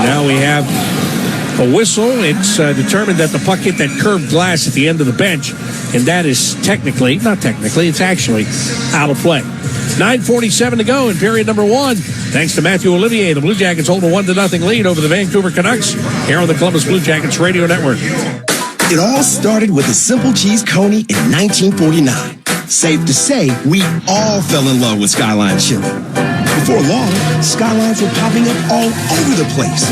now we have a whistle. It's determined that the puck hit that curved glass at the end of the bench, and that is it's actually out of play. 9:47 to go in period number one. Thanks to Matthew Olivier, the Blue Jackets hold a 1-0 lead over the Vancouver Canucks here on the Columbus Blue Jackets Radio Network. It all started with a simple cheese coney in 1949. Safe to say, we all fell in love with Skyline Chili. Before long, Skylines were popping up all over the place.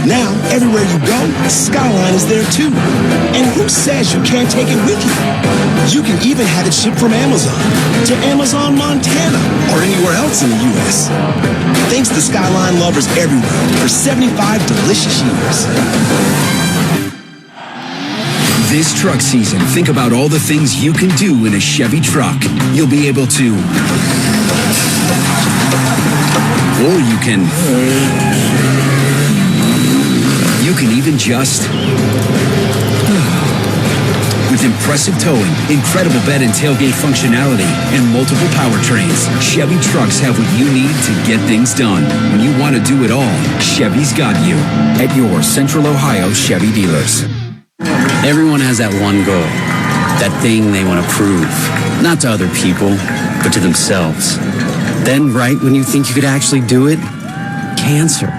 Now, everywhere you go, Skyline is there too. And who says you can't take it with you? You can even have it shipped from Amazon to Amazon, Montana, or anywhere else in the U.S. Thanks to Skyline lovers everywhere for 75 delicious years. This truck season, think about all the things you can do in a Chevy truck. You'll be able to... Or you can even just... With impressive towing, incredible bed and tailgate functionality, and multiple powertrains, Chevy trucks have what you need to get things done. When you want to do it all, Chevy's got you. At your Central Ohio Chevy dealers. Everyone has that one goal, that thing they want to prove, not to other people, but to themselves. Then, right when you think you could actually do it, cancer.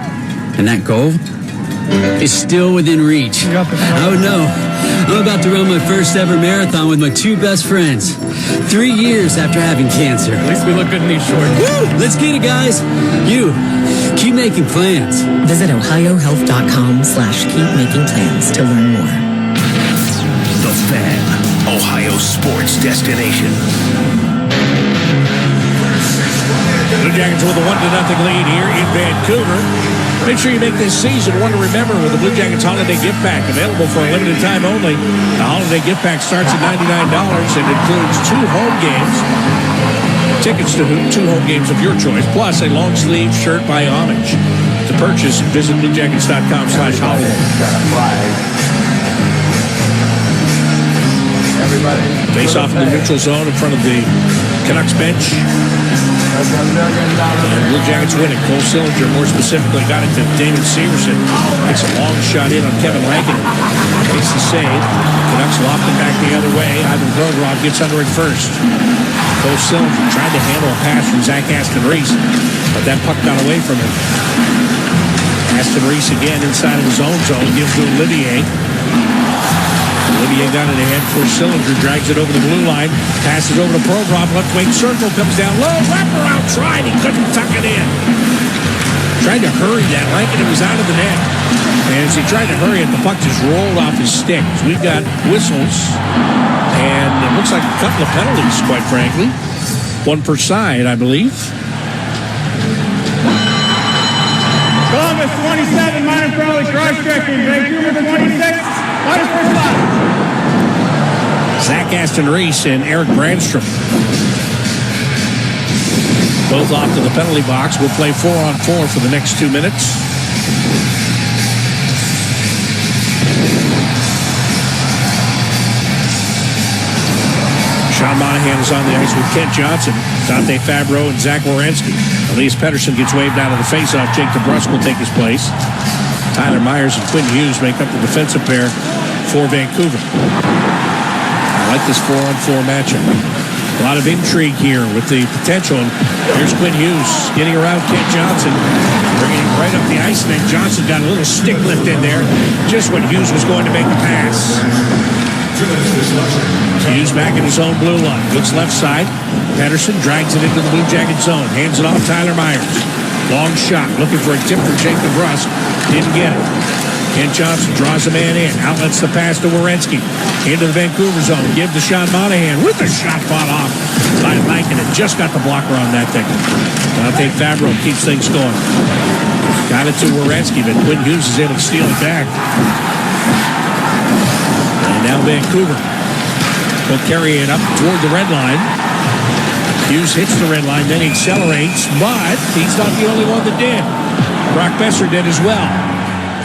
And that goal is still within reach. Oh no, I'm about to run my first ever marathon with my two best friends. 3 years after having cancer. At least we look good in these shorts. Woo! Let's get it, guys. You, keep making plans. Visit ohiohealth.com/keepmakingplans to learn more. The Fan, Ohio sports destination. Blue Jackets with a 1-0 lead here in Vancouver. Make sure you make this season one to remember with the Blue Jackets Holiday Gift Pack, available for a limited time only. The Holiday Gift Pack starts at $99 and includes 2 home games, tickets to 2 home games of your choice, plus a long sleeve shirt by Homage. To purchase, visit bluejackets.com/holiday. Face off in the neutral zone in front of the Canucks bench. And Blue Jackets win it. Cole Sillinger, more specifically, got it to David Severson. It's a long shot in on Kevin Rankin. Makes the save. Canucks loft it back the other way. Ivan Grogrov gets under it first. Cole Sillinger tried to handle a pass from Zach Aston-Reese, but that puck got away from him. Aston-Reese again inside of his own zone, gives to Olivier. Olivier got it ahead for Sillinger, drags it over the blue line, passes over to Progrov, left wing circle, comes down low, wraparound tried, he couldn't tuck it in. Tried to hurry that, Rankin, it was out of the net. And as he tried to hurry it, the puck just rolled off his stick. So we've got whistles, and it looks like a couple of penalties, quite frankly. One per side, I believe. Columbus 27, Minor Crowley cross-checking. Vancouver 26, minus first spot. Zach Aston-Reese and Eric Brandstrom. Both off to the penalty box. We'll play 4-on-4 for the next 2 minutes. Sean Monahan is on the ice with Kent Johnson, Dante Fabro, and Zach Werenski. Elias Pettersson gets waved out of the faceoff. Jake DeBrusk will take his place. Tyler Myers and Quinn Hughes make up the defensive pair for Vancouver. I like this 4-on-4 matchup. A lot of intrigue here with the potential. And here's Quinn Hughes getting around Kent Johnson, bringing him right up the ice. And then Johnson got a little stick lift in there, just when Hughes was going to make the pass. Hughes back in his own blue line. Looks left side. Pettersson drags it into the Blue Jacket zone. Hands it off Tyler Myers. Long shot. Looking for a tip from Jake DeBrusk. Didn't get it. Kent Johnson draws a man in. Outlets the pass to Werenski. Into the Vancouver zone. Give to Sean Monahan with the shot fought off by Lankin. And just got the blocker on that thing. Dante Fabro keeps things going. Got it to Werenski, but Quinn Hughes is able to steal it back. And now Vancouver will carry it up toward the red line. Hughes hits the red line, then he accelerates, but he's not the only one that did. Brock Besser did as well.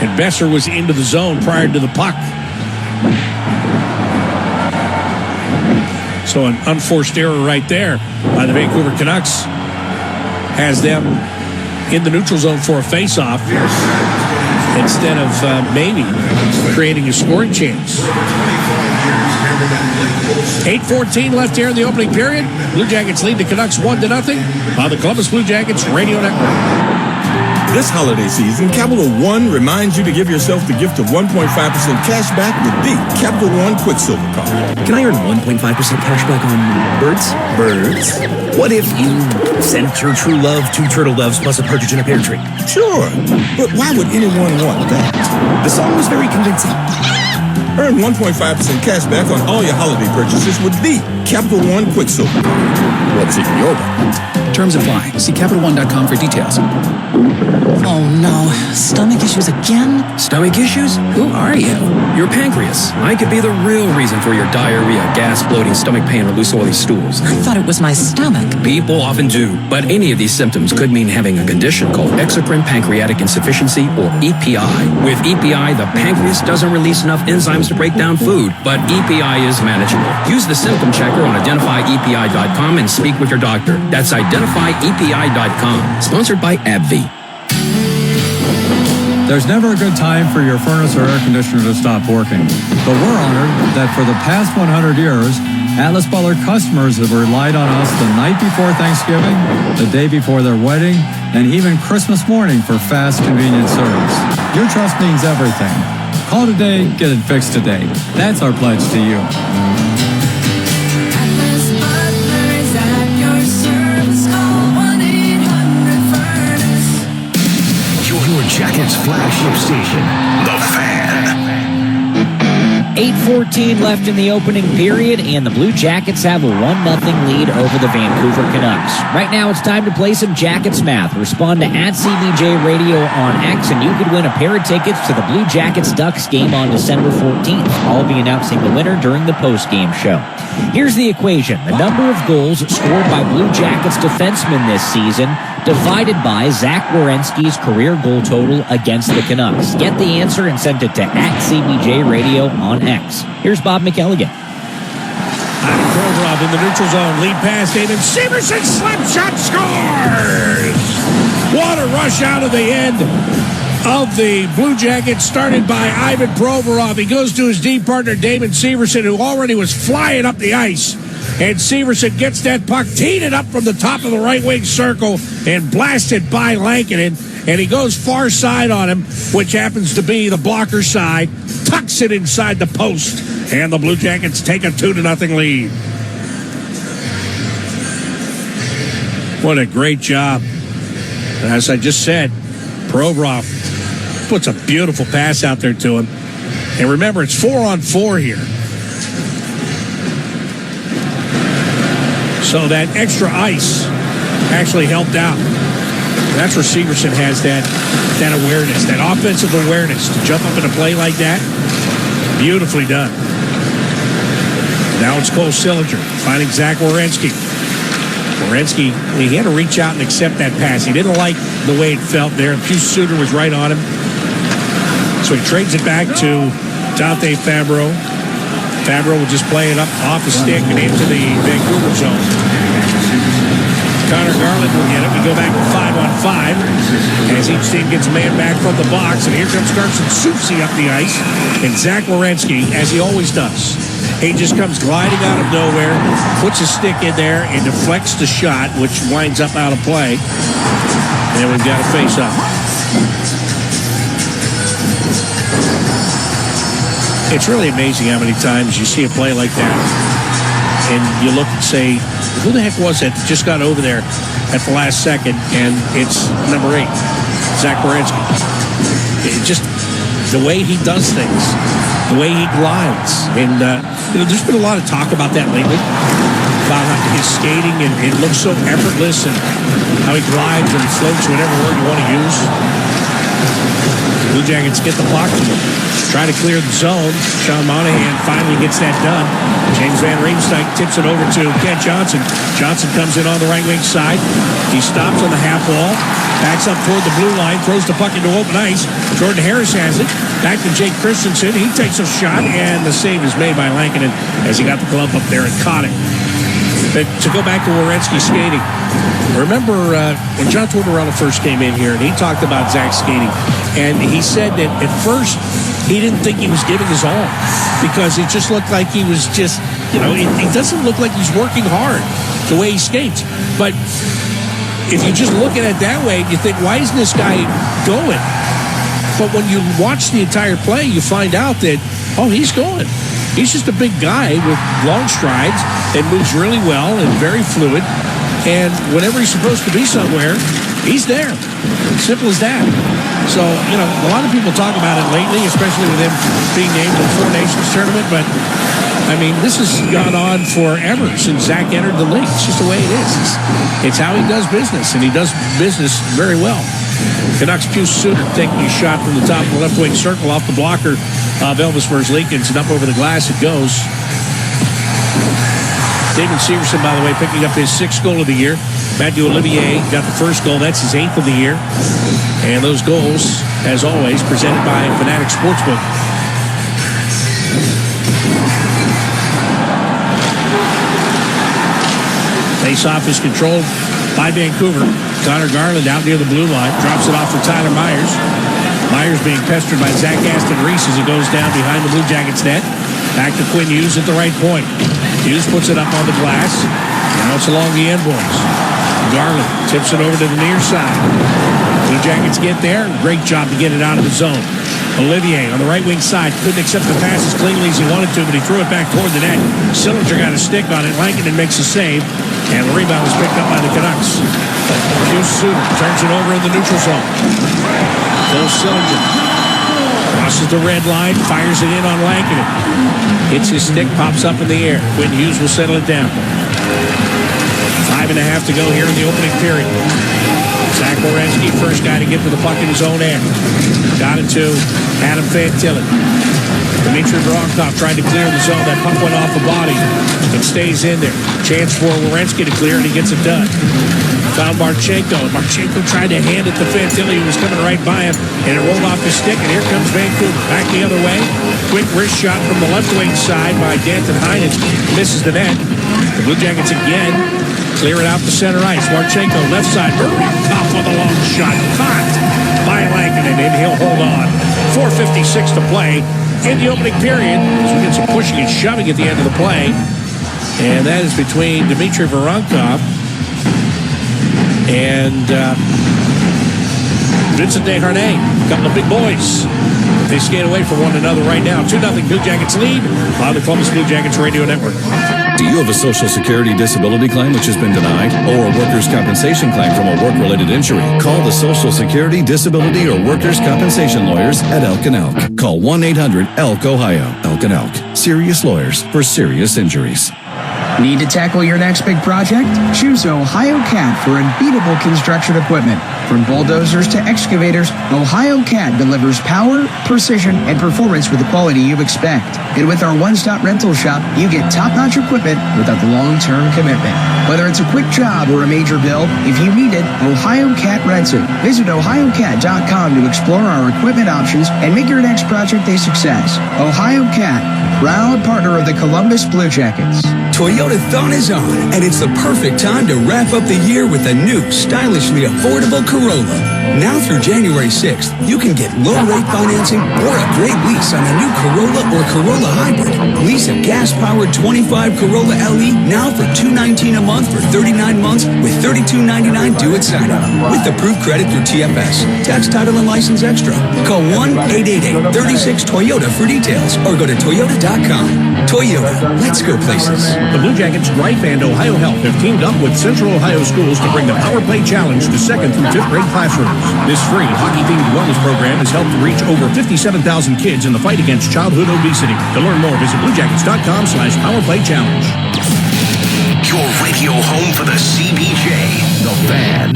And Besser was into the zone prior to the puck. So an unforced error right there by the Vancouver Canucks has them in the neutral zone for a face-off instead of maybe creating a scoring chance. 8:14 left here in the opening period. Blue Jackets lead the Canucks 1-0 on the Columbus Blue Jackets Radio Network. This holiday season, Capital One reminds you to give yourself the gift of 1.5% cash back with the Capital One Quicksilver Card. Can I earn 1.5% cash back on birds? Birds? What if you sent your true love 2 turtle doves plus a partridge in a pear tree? Sure, but why would anyone want that? The song was very convincing. Earn 1.5% cash back on all your holiday purchases with the Capital One Quicksilver Card. What's in your wallet? Terms apply. See CapitalOne.com for details. Oh no, stomach issues again? Stomach issues? Who are you? Your pancreas. I could be the real reason for your diarrhea, gas, bloating, stomach pain, or loose oily stools. I thought it was my stomach. People often do, but any of these symptoms could mean having a condition called exocrine pancreatic insufficiency, or EPI. With EPI, the pancreas doesn't release enough enzymes to break down food, but EPI is manageable. Use the symptom checker on identifyepi.com and speak with your doctor. That's identifyepi.com. Sponsored by AbbVie. There's never a good time for your furnace or air conditioner to stop working. But we're honored that for the past 100 years, Atlas Butler customers have relied on us the night before Thanksgiving, the day before their wedding, and even Christmas morning for fast, convenient service. Your trust means everything. Call today, get it fixed today. That's our pledge to you. Your Jackets flagship station, The Fan. 8:14 left in the opening period, and the Blue Jackets have a 1-0 lead over the Vancouver Canucks. Right now, it's time to play some Jackets math. Respond to @CBJ Radio on X, and you could win a pair of tickets to the Blue Jackets-Ducks game on December 14th. I'll be announcing the winner during the post-game show. Here's the equation. The number of goals scored by Blue Jackets defensemen this season divided by Zach Werenski's career goal total against the Canucks. Get the answer and send it to @CBJ Radio on X. Here's Bob McElligott. Provorov in the neutral zone. Lead pass, David Severson. Slap shot, scores! What a rush out of the end of the Blue Jackets, started by Ivan Provorov. He goes to his D partner, David Severson, who already was flying up the ice. And Severson gets that puck, teed it up from the top of the right wing circle, and blasted by Lankinen. And he goes far side on him, which happens to be the blocker side, tucks it inside the post, and the Blue Jackets take a 2-0 lead. What a great job. As I just said, Provorov puts a beautiful pass out there to him. And remember, it's 4-on-4 here. So that extra ice actually helped out. That's where Severson has that awareness, that offensive awareness to jump up in a play like that. Beautifully done. Now it's Cole Sillinger finding Zach Werenski. Werenski, he had to reach out and accept that pass. He didn't like the way it felt there. Pius Suter was right on him. So he trades it back to Dante Fabro. Fabro will just play it up off the stick and into the Vancouver zone. Connor Garland will get it. We go back to 5-on-5 as each team gets a man back from the box. And here comes Carson Soucy up the ice. And Zach Werenski, as he always does, he just comes gliding out of nowhere, puts his stick in there, and deflects the shot, which winds up out of play. And we've got a face-off. It's really amazing how many times you see a play like that, and you look and say, who the heck was it that just got over there at the last second? And it's number 8, Zach Werenski. It just, the way he does things, the way he glides. And, there's been a lot of talk about that lately, about how his skating, and it looks so effortless, and how he glides and floats, whatever word you want to use. Blue Jackets get the puck, try to clear the zone. Sean Monahan finally gets that done. James Van Riemsdyk tips it over to Kent Johnson. Johnson comes in on the right wing side. He stops on the half wall, backs up toward the blue line, throws the puck into open ice. Jordan Harris has it. Back to Jake Christensen. He takes a shot, and the save is made by Lankinen as he got the glove up there and caught it. But to go back to Werenski skating, remember when John Tortorella first came in here and he talked about Zach skating, and he said that at first he didn't think he was giving his all because it just looked like he was just, it doesn't look like he's working hard the way he skates. But if you just look at it that way, you think, why isn't this guy going? But when you watch the entire play, you find out that, he's going. He's just a big guy with long strides and moves really well and very fluid. And whenever he's supposed to be somewhere, he's there. Simple as that. So, a lot of people talk about it lately, especially with him being named to the Four Nations tournament. But, this has gone on forever since Zach entered the league. It's just the way it is. It's how he does business, and he does business very well. Canucks Pius Suter taking a shot from the top of the left wing circle off the blocker of Elvis Merzlikins, and up over the glass it goes. David Severson, by the way, picking up his 6th goal of the year. Matthew Olivier got the 1st goal. That's his 8th of the year. And those goals, as always, presented by Fanatic Sportsbook. Face-off is controlled by Vancouver. Connor Garland out near the blue line. Drops it off for Tyler Myers. Myers being pestered by Zach Aston Reese as it goes down behind the Blue Jackets net. Back to Quinn Hughes at the right point. Hughes puts it up on the glass. Now it's along the end boards. Garland tips it over to the near side. Blue Jackets get there. Great job to get it out of the zone. Olivier on the right wing side couldn't accept the pass as cleanly as he wanted to, but he threw it back toward the net. Sillinger got a stick on it. Lankinen makes a save, and the rebound is picked up by the Canucks. Pius Suter turns it over in the neutral zone. Phil Sillinger crosses the red line, fires it in on Lankinen. Hits his stick, pops up in the air. Quinn Hughes will settle it down. 5.5 to go here in the opening period. Zach Werenski, first guy to get to the puck in his own end. Got it to Adam Fantilli. Dmitry Voronkov tried to clear the zone. That puck went off the body. It stays in there. Chance for Werenski to clear, and he gets it done. Found Marchenko. Marchenko tried to hand it to Fantilli, who was coming right by him, and it rolled off his stick, and here comes Vancouver. Back the other way. Quick wrist shot from the left wing side by Danton Heinen. Misses the net. The Blue Jackets again clear it out to center ice. Marchenko, left side. Top with a long shot. Caught by Lankinen, and he'll hold on. 4:56 to play in the opening period as we get some pushing and shoving at the end of the play. And that is between Dmitry Voronkov and Vincent Desharnais. A couple of big boys. They skate away from one another right now. 2-0 Blue Jackets lead on the Columbus Blue Jackets Radio Network. Do you have a Social Security disability claim which has been denied, or a workers' compensation claim from a work-related injury? Call the Social Security, Disability, or Workers' Compensation Lawyers at Elk & Elk. Call 1-800-ELK, Ohio. Elk & Elk. Serious lawyers for serious injuries. Need to tackle your next big project? Choose Ohio Cat for unbeatable construction equipment. From bulldozers to excavators, Ohio Cat delivers power, precision, and performance with the quality you expect. And with our one-stop rental shop, you get top-notch equipment without the long-term commitment. Whether it's a quick job or a major build, if you need it, Ohio Cat rents it. Visit ohiocat.com to explore our equipment options and make your next project a success. Ohio Cat, proud partner of the Columbus Blue Jackets. Toyotathon is on, and it's the perfect time to wrap up the year with a new, stylishly affordable Corolla. Now through January 6th, you can get low-rate financing or a great lease on a new Corolla or Corolla Hybrid. Lease a gas-powered 25 Corolla LE now for $219 a month for 39 months with $32.99 due at sign-up. With approved credit through TFS, tax, title, and license extra. Call 1-888-36-TOYOTA for details or go to Toyota.com. Toyota, let's go places. The Blue Jackets, Greif, and Ohio Health have teamed up with Central Ohio Schools to bring the Power Play Challenge to 2nd through 5th grade classrooms. This free hockey-themed wellness program has helped reach over 57,000 kids in the fight against childhood obesity. To learn more, visit bluejackets.com/powerplaychallenge. Your radio home for the CBJ, The Fan.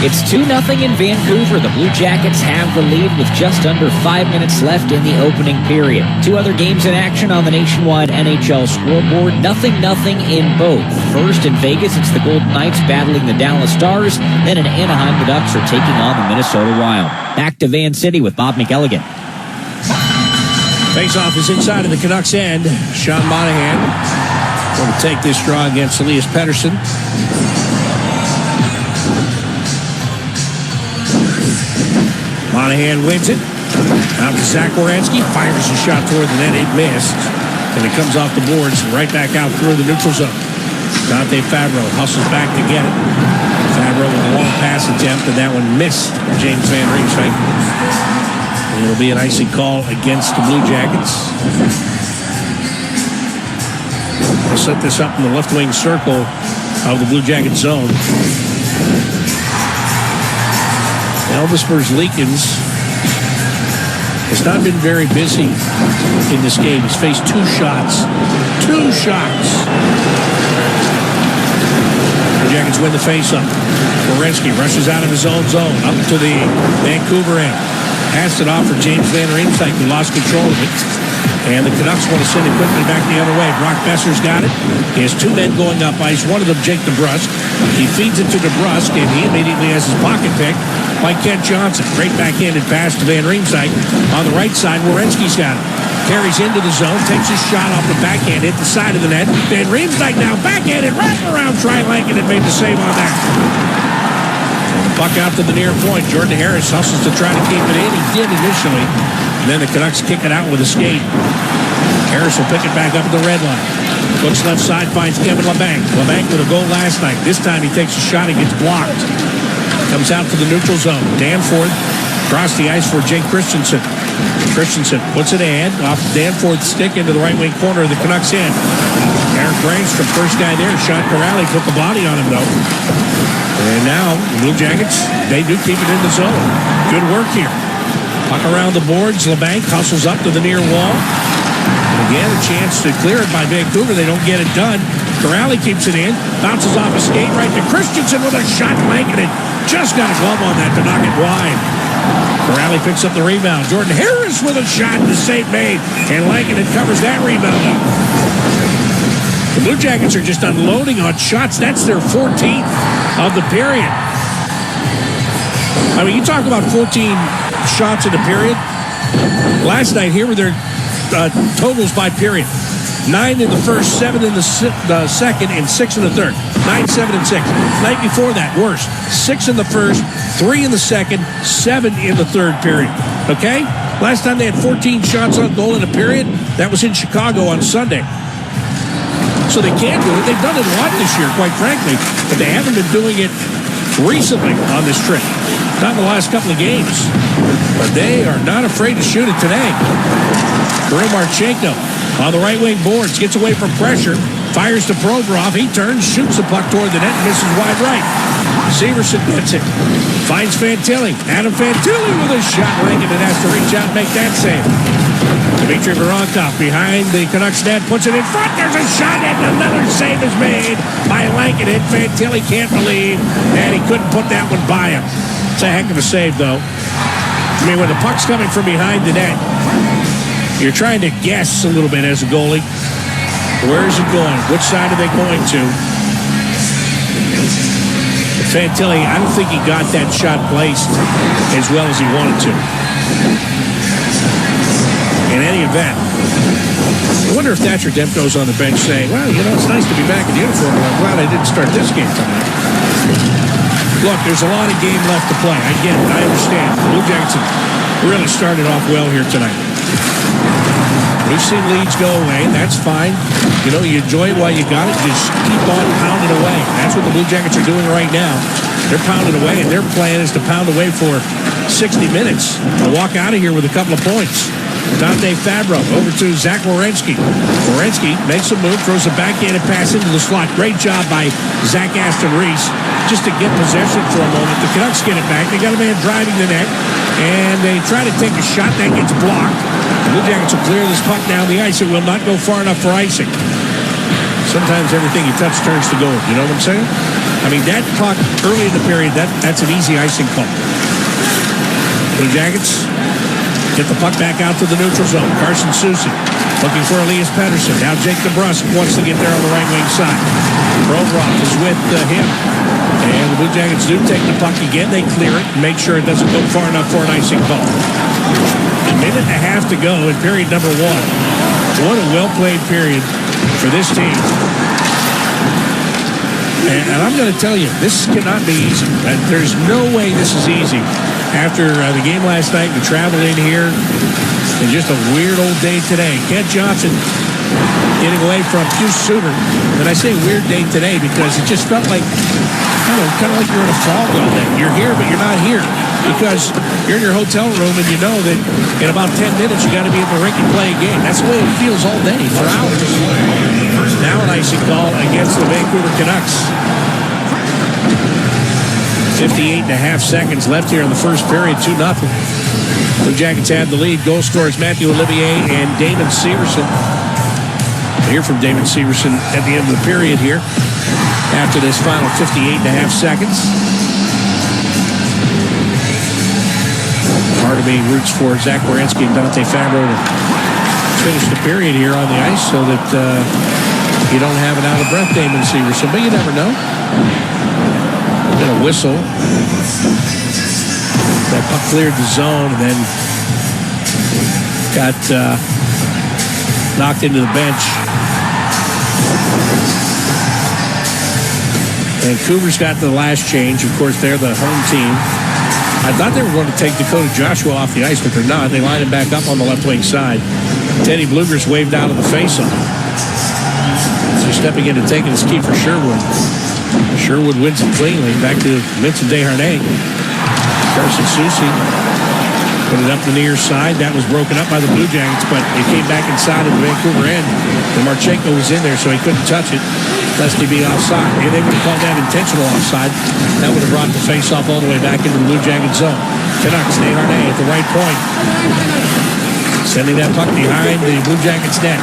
It's 2-0 in Vancouver. The Blue Jackets have the lead with just under 5 minutes left in the opening period. Two other games in action on the nationwide NHL scoreboard. 0-0 in both. First in Vegas, it's the Golden Knights battling the Dallas Stars. Then in Anaheim, the Ducks are taking on the Minnesota Wild. Back to Van City with Bob McElligott. Face-off is inside of the Canucks end. Sean Monahan Going to take this draw against Elias Pettersson. Monahan wins it. Out to Zach Werenski. Fires a shot toward the net. It missed. And it comes off the boards and right back out through the neutral zone. Dante Fabro hustles back to get it. Fabro with a long pass attempt, and that one missed James Van Riemsdyk. And it'll be an icing call against the Blue Jackets. We'll set this up in the left wing circle of the Blue Jacket zone. Elvis Merzlikins has not been very busy in this game. He's faced 2 shots. 2 shots. The Jackets win the faceoff. Werenski rushes out of his own zone, up to the Vancouver end. Passed it off for James Van Riemsdyk, who lost control of it. And the Canucks want to send it quickly back the other way. Brock Besser's got it. He has 2 men going up ice. One of them, Jake DeBrusk. He feeds it to DeBrusk, and he immediately has his pocket picked by Kent Johnson. Great backhanded pass to Van Riemsdyk. On the right side, Werenski's got it. Carries into the zone, takes his shot off the backhand, hit the side of the net. Van Riemsdyk now backhanded, wrap around, try Lankin, and made the save on that. And the puck out to the near point. Jordan Harris hustles to try to keep it in. He did initially. And then the Canucks kick it out with a skate. Harris will pick it back up at the red line. Looks left side, finds Kevin Labanc. Labanc with a goal last night. This time he takes a shot, he gets blocked. Comes out to the neutral zone. Danforth across the ice for Jake Christensen. Christensen puts it in off Danforth's stick into the right wing corner of the Canucks end. Eric Rangstrom, first guy there. Sean Corrali put the body on him though. And now the Blue Jackets, they do keep it in the zone. Good work here. Puck around the boards. Labanc hustles up to the near wall. And again, a chance to clear it by Vancouver. They don't get it done. Corrali keeps it in. Bounces off a skate right to Christensen with a shot. Lankin it. Just got a glove on that to knock it wide. Corrali picks up the rebound. Jordan Harris with a shot and the save made. And Lankin covers that rebound up. The Blue Jackets are just unloading on shots. That's their 14th of the period. I mean, you talk about 14 shots in the period. Last night, here were their totals by period. 9 in the first, 7 in the second, and 6 in the third. 9, 7, and 6. Night before that, worse. 6 in the first, 3 in the second, 7 in the third period. Okay? Last time they had 14 shots on goal in a period, that was in Chicago on Sunday. So they can do it. They've done it a lot this year, quite frankly, but they haven't been doing it recently on this trip. Not in the last couple of games. But they are not afraid to shoot it today. Kirill Marchenko on the right wing boards, gets away from pressure, fires to Provorov. He turns, shoots the puck toward the net, and misses wide right. Severson gets it. Finds Fantilli. Adam Fantilli with a shot. Lankin has to reach out and make that save. Dmitry Voronkov behind the Canucks net, puts it in front. There's a shot, and another save is made by Lankin. Fantilli can't believe, and he couldn't put that one by him. It's a heck of a save, though. I mean, when the puck's coming from behind the net, you're trying to guess a little bit as a goalie. Where is it going? Which side are they going to? Fantilli, I don't think he got that shot placed as well as he wanted to. In any event, I wonder if Thatcher Demko's on the bench saying, well, you know, it's nice to be back in uniform, but I'm glad I didn't start this game tonight. Look, there's a lot of game left to play. I get it. I understand. Blue Jackets really started off well here tonight. We've seen leads go away. That's fine. You know, you enjoy it while you got it. Just keep on pounding away. That's what the Blue Jackets are doing right now. They're pounding away, and their plan is to pound away for 60 minutes and walk out of here with a couple of points. Dante Fabro over to Zach Werenski. Werenski makes a move, throws a backhanded pass into the slot. Great job by Zach Aston Reese just to get possession for a moment. The Canucks get it back. They got a man driving the net, and they try to take a shot. That gets blocked. The Blue Jackets will clear this puck down the ice. It will not go far enough for icing. Sometimes everything you touch turns to gold. You know what I'm saying? I mean, that puck early in the period, that's an easy icing call. Blue Jackets get the puck back out to the neutral zone. Carson Soucy looking for Elias Pettersson. Now Jake DeBrusk wants to get there on the right wing side. Provorov is with him. And the Blue Jackets do take the puck again. They clear it and make sure it doesn't go far enough for an icing call. A minute and a half to go in period number 1. What a well-played period for this team. And I'm going to tell you, this cannot be easy. There's no way this is easy. After the game last night, we traveled in here, and just a weird old day today. Kent Johnson getting away from Hugh Suter. And I say weird day today because it just felt like, kind of like you're in a fog all day. You're here, but you're not here. Because you're in your hotel room and you know that in about 10 minutes you got to be at the rink and play a game. That's the way it feels all day for hours. Now an icing call against the Vancouver Canucks. 58 and a half seconds left here in the first period, 2-0. Blue Jackets have the lead. Goal scorers Matthew Olivier and Damon Severson. We'll hear from Damon Severson at the end of the period here after this final 58 and a half seconds. Part of me roots for Zach Werenski and Dante Fabro to finish the period here on the ice so that you don't have an out-of-breath Damon Severson, but you never know. Then a whistle. That puck cleared the zone and then got knocked into the bench. Vancouver's got the last change. Of course, they're the home team. I thought they were going to take Dakota Joshua off the ice, but they're not. They line him back up on the left wing side. Teddy Blueger's waved out of the faceoff. So stepping in and taking his key for Sherwood. Sherwood wins it cleanly. Back to Vincent Desharnais. Carson Soucy put it up the near side. That was broken up by the Blue Jackets, but it came back inside of the Vancouver end. And Marchenko was in there, so he couldn't touch it, lest he be offside. And they would have called that intentional offside. That would have brought the face-off all the way back into the Blue Jacket zone. Canucks, Desharnais at the right point. Sending that puck behind the Blue Jackets net.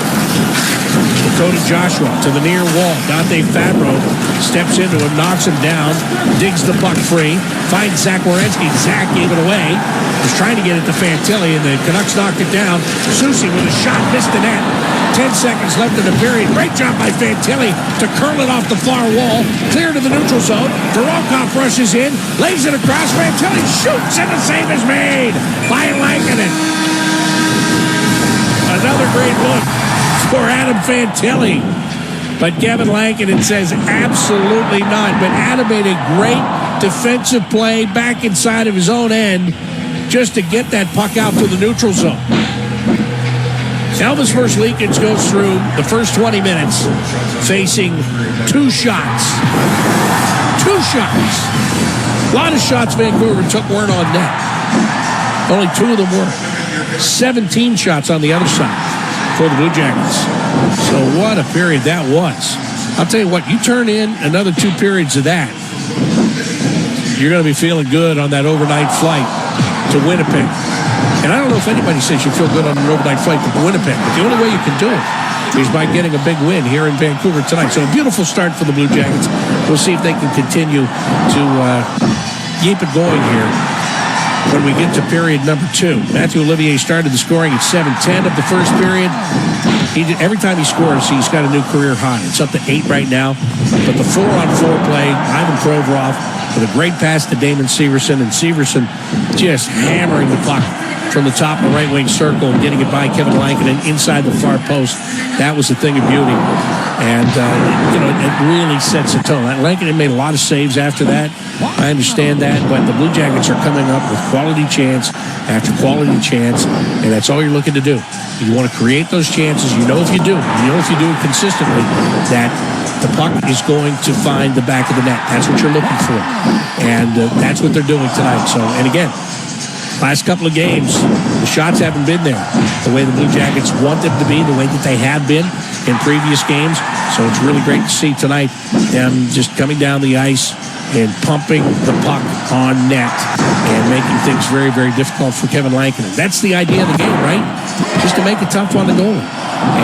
Dakota Joshua to the near wall. Dante Fabro steps into him, knocks him down, digs the puck free, finds Zach Werenski. Zach gave it away. Was trying to get it to Fantilli, and the Canucks knocked it down. Soucy with a shot, missed the net. 10 seconds left in the period. Great job by Fantilli to curl it off the far wall. Clear to the neutral zone. Voronkov rushes in, lays it across. Fantilli shoots, and the save is made by Lankinen. Another great look for Adam Fantilli. But Kevin Lankinen says absolutely not. But Adam made a great defensive play back inside of his own end just to get that puck out to the neutral zone. Elvis Versleekins goes through the first 20 minutes facing 2 shots. 2 shots. A lot of shots Vancouver took weren't on net. Only 2 of them were. 17 shots on the other side for the Blue Jackets. So what a period that was. I'll tell you what, you turn in another 2 periods of that, you're going to be feeling good on that overnight flight to Winnipeg. And I don't know if anybody says you feel good on an overnight flight to Winnipeg, but the only way you can do it is by getting a big win here in Vancouver tonight. So a beautiful start for the Blue Jackets. We'll see if they can continue to keep it going here when we get to period number 2. Matthew Olivier started the scoring at 7:10 of the first period. Every time he scores, he's got a new career high. It's up to 8 right now. But the 4-on-4 play, Ivan Provorov with a great pass to Damon Severson, and Severson just hammering the puck from the top of the right wing circle and getting it by Kevin Lankinen inside the far post. That was a thing of beauty. And, it really sets a tone. Lankinen made a lot of saves after that. I understand that, but the Blue Jackets are coming up with quality chance after quality chance, and that's all you're looking to do. You want to create those chances. You know if you do it consistently, that the puck is going to find the back of the net. That's what you're looking for. And that's what they're doing tonight. So, and again, last couple of games, the shots haven't been there the way the Blue Jackets want them to be, the way that they have been in previous games. So it's really great to see tonight them just coming down the ice and pumping the puck on net and making things very, very difficult for Kevin Lankinen. That's the idea of the game, right? Just to make it tough on the goalie.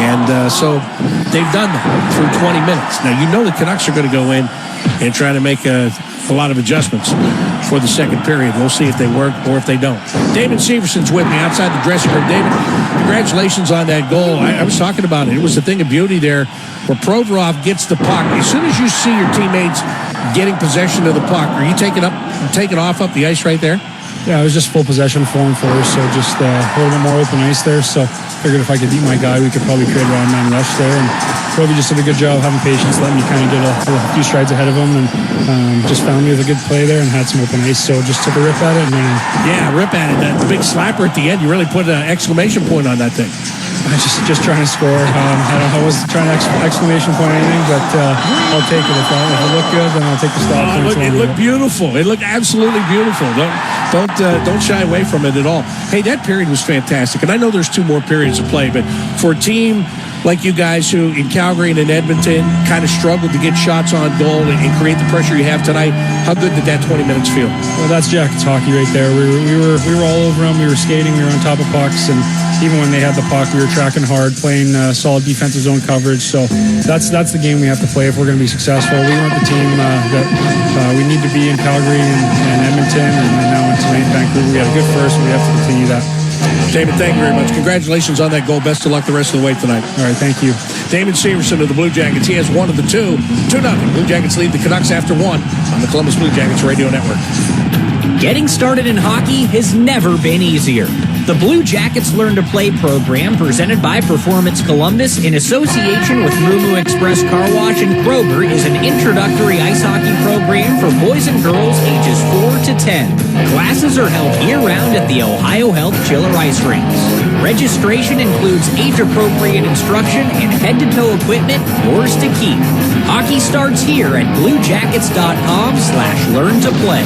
And so they've done that through 20 minutes. Now, you know the Canucks are going to go in and try to make a lot of adjustments for the second period. We'll see if they work or if they don't. David Severson's with me outside the dressing room. David, congratulations on that goal. I was talking about it. It was a thing of beauty there where Provorov gets the puck. As soon as you see your teammates getting possession of the puck, are you taking off up the ice right there? Yeah, it was just full possession, 4-4, so just a little bit more open ice there. So figured if I could beat my guy, we could probably create a man rush there. And Roby just did a good job having patience, letting me kind of get a few strides ahead of him, and just found me with a good play there and had some open ice. So just took a rip at it and ran. Yeah, rip at it. That big slapper at the end, you really put an exclamation point on that thing. I just trying to score. I wasn't trying to exclamation point anything, but I'll take it. If it looked good, then I'll take the stop. It looked beautiful. It looked absolutely beautiful. Don't shy away from it at all. Hey, that period was fantastic, and I know there's 2 more periods to play, but for a team like you guys who in Calgary and in Edmonton kind of struggled to get shots on goal and create the pressure you have tonight, how good did that 20 minutes feel? Well, that's Jackets hockey right there. We were all over them. We were skating. We were on top of pucks, and even when they had the puck, we were tracking hard, playing solid defensive zone coverage. So that's the game we have to play if we're going to be successful. We weren't the team that we need to be in Calgary and Edmonton, and now tonight in Vancouver. We had a good first, and we have to continue that. David, thank you very much. Congratulations on that goal. Best of luck the rest of the way tonight. All right, thank you. Damon Severson of the Blue Jackets. He has one of the 2. 2-0. Blue Jackets lead the Canucks after 1 on the Columbus Blue Jackets Radio Network. Getting started in hockey has never been easier. The Blue Jackets Learn to Play program, presented by Performance Columbus in association with Moo Express Car Wash and Kroger, is an introductory ice hockey program for boys and girls ages 4 to 10. Classes are held year-round at the Ohio Health Chiller Ice Rinks. Registration includes age-appropriate instruction and head-to-toe equipment, yours to keep. Hockey starts here at bluejackets.com/learn-to-play.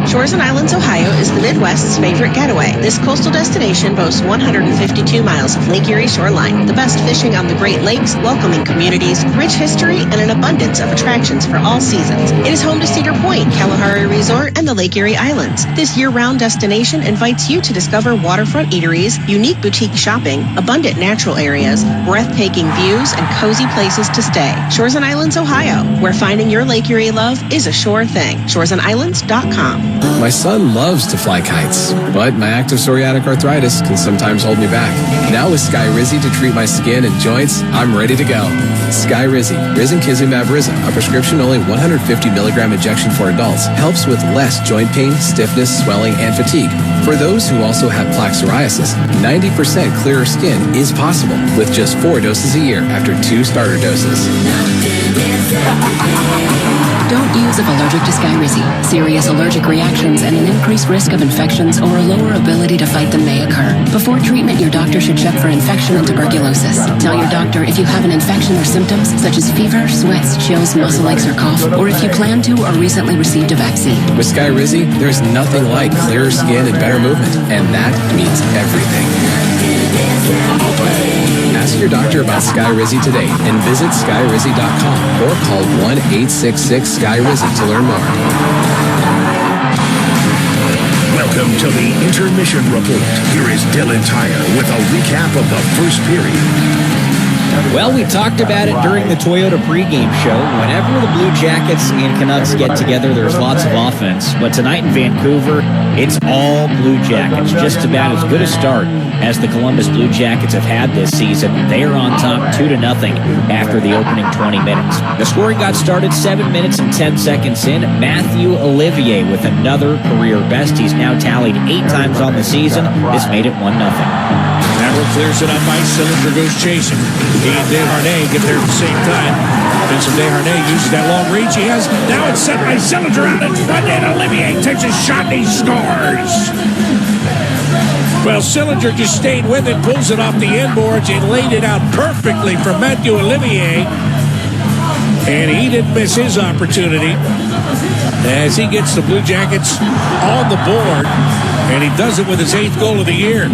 Shores and Islands, Ohio is the Midwest's favorite getaway. This coastal destination boasts 152 miles of Lake Erie shoreline, the best fishing on the Great Lakes, welcoming communities, rich history, and an abundance of attractions for all seasons. It is home to Cedar Point, Kalahari Resort, and the Lake Erie Islands. This year-round destination invites you to discover waterfront eateries, unique boutique shopping, abundant natural areas, breathtaking views, and cozy places to stay. Shores and Islands, Ohio, where finding your Lake Erie love is a sure thing. shoresandislands.com. My son loves to fly kites, but my active psoriatic arthritis can sometimes hold me back. Now with Skyrizi to treat my skin and joints, I'm ready to go. Skyrizi, risankizumab Riza, a prescription-only 150 milligram injection for adults, helps with less joint pain, stiffness, swelling, and fatigue. For those who also have plaque psoriasis, 90% clearer skin is possible with just 4 doses a year after 2 starter doses. Don't use if allergic to Skyrizi. Serious allergic reactions and an increased risk of infections or a lower ability to fight them may occur. Before treatment, your doctor should check for infection and tuberculosis. Tell your doctor if you have an infection or symptoms such as fever, sweats, chills, muscle aches, or cough, or if you plan to or recently received a vaccine. With Skyrizi, there's nothing like clearer skin and better movement, and that means everything. Ask your doctor about Skyrizi today and visit Skyrizi.com or call 1-866-SKY-RIZI to learn more. Welcome to the Intermission Report. Here is Dylan Tyre with a recap of the first period. Well, we talked about it during the Toyota pregame show. Whenever the Blue Jackets and Canucks get together, there's lots of offense. But tonight in Vancouver, it's all Blue Jackets. Just about as good a start as the Columbus Blue Jackets have had this season. They are on top 2-0 after the opening 20 minutes. The scoring got started 7 minutes and 10 seconds in. Matthew Olivier with another career best. He's now tallied 8 times on the season. This made it 1-0. Maverick clears it up ice. Sillinger goes chasing. He and Desharnais get there at the same time. Vincent Desharnais uses that long reach. He has. Now it's set by Sillinger out in front, and Olivier takes a shot and he scores. Well, Sillinger just stayed with it, pulls it off the inboards, and laid it out perfectly for Matthew Olivier. And he didn't miss his opportunity as he gets the Blue Jackets on the board, and he does it with his 8th goal of the year.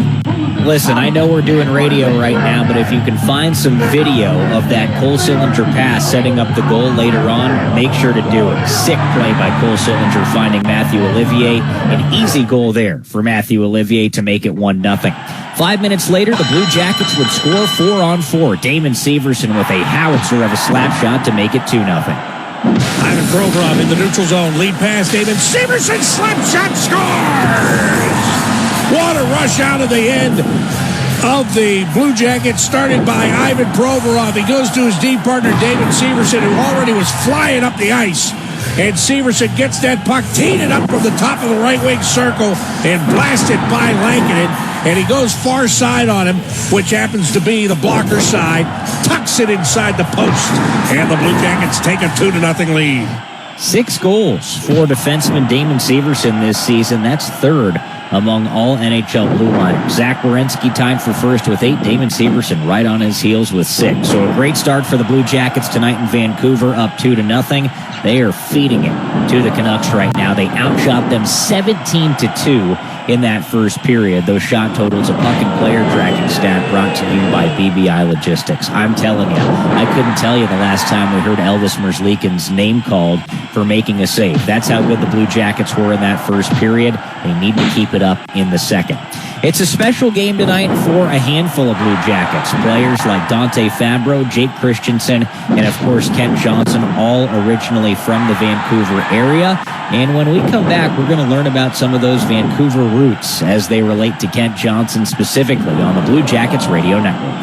Listen, I know we're doing radio right now, but if you can find some video of that Cole Sillinger pass setting up the goal later on, make sure to do it. Sick play by Cole Sillinger finding Matthew Olivier. An easy goal there for Matthew Olivier to make it 1-0. 5 minutes later, the Blue Jackets would score 4-on-4. Damon Severson with a howitzer of a slap shot to make it 2-0. Ivan Provorov in the neutral zone. Lead pass. Damon Severson slap shot scores! What a rush out of the end of the Blue Jackets, started by Ivan Provorov. He goes to his deep partner, David Severson, who already was flying up the ice. and Severson gets that puck, teed it up from the top of the right wing circle, and blasted by Lankinen. And he goes far side on him, which happens to be the blocker side, tucks it inside the post, and the Blue Jackets take a 2-0 lead. 6 goals for defenseman Damon Severson this season. That's third among all NHL blue liners. Zach Werenski tied for first with 8. Damon Severson right on his heels with 6. So a great start for the Blue Jackets tonight in Vancouver, up 2-0. They are feeding it to the Canucks right now. They outshot them 17-2 in that first period. Those shot totals, a puck and player tracking stat brought to you by BBI Logistics. I'm telling you, I couldn't tell you the last time we heard Elvis Merzlikin's name called for making a save. That's how good the Blue Jackets were in that first period. They need to keep it up in the second. It's a special game tonight for a handful of Blue Jackets. Players like Dante Fabro, Jake Christensen, and of course Kent Johnson, all originally from the Vancouver area. And when we come back, we're going to learn about some of those Vancouver roots as they relate to Kent Johnson specifically on the Blue Jackets Radio Network.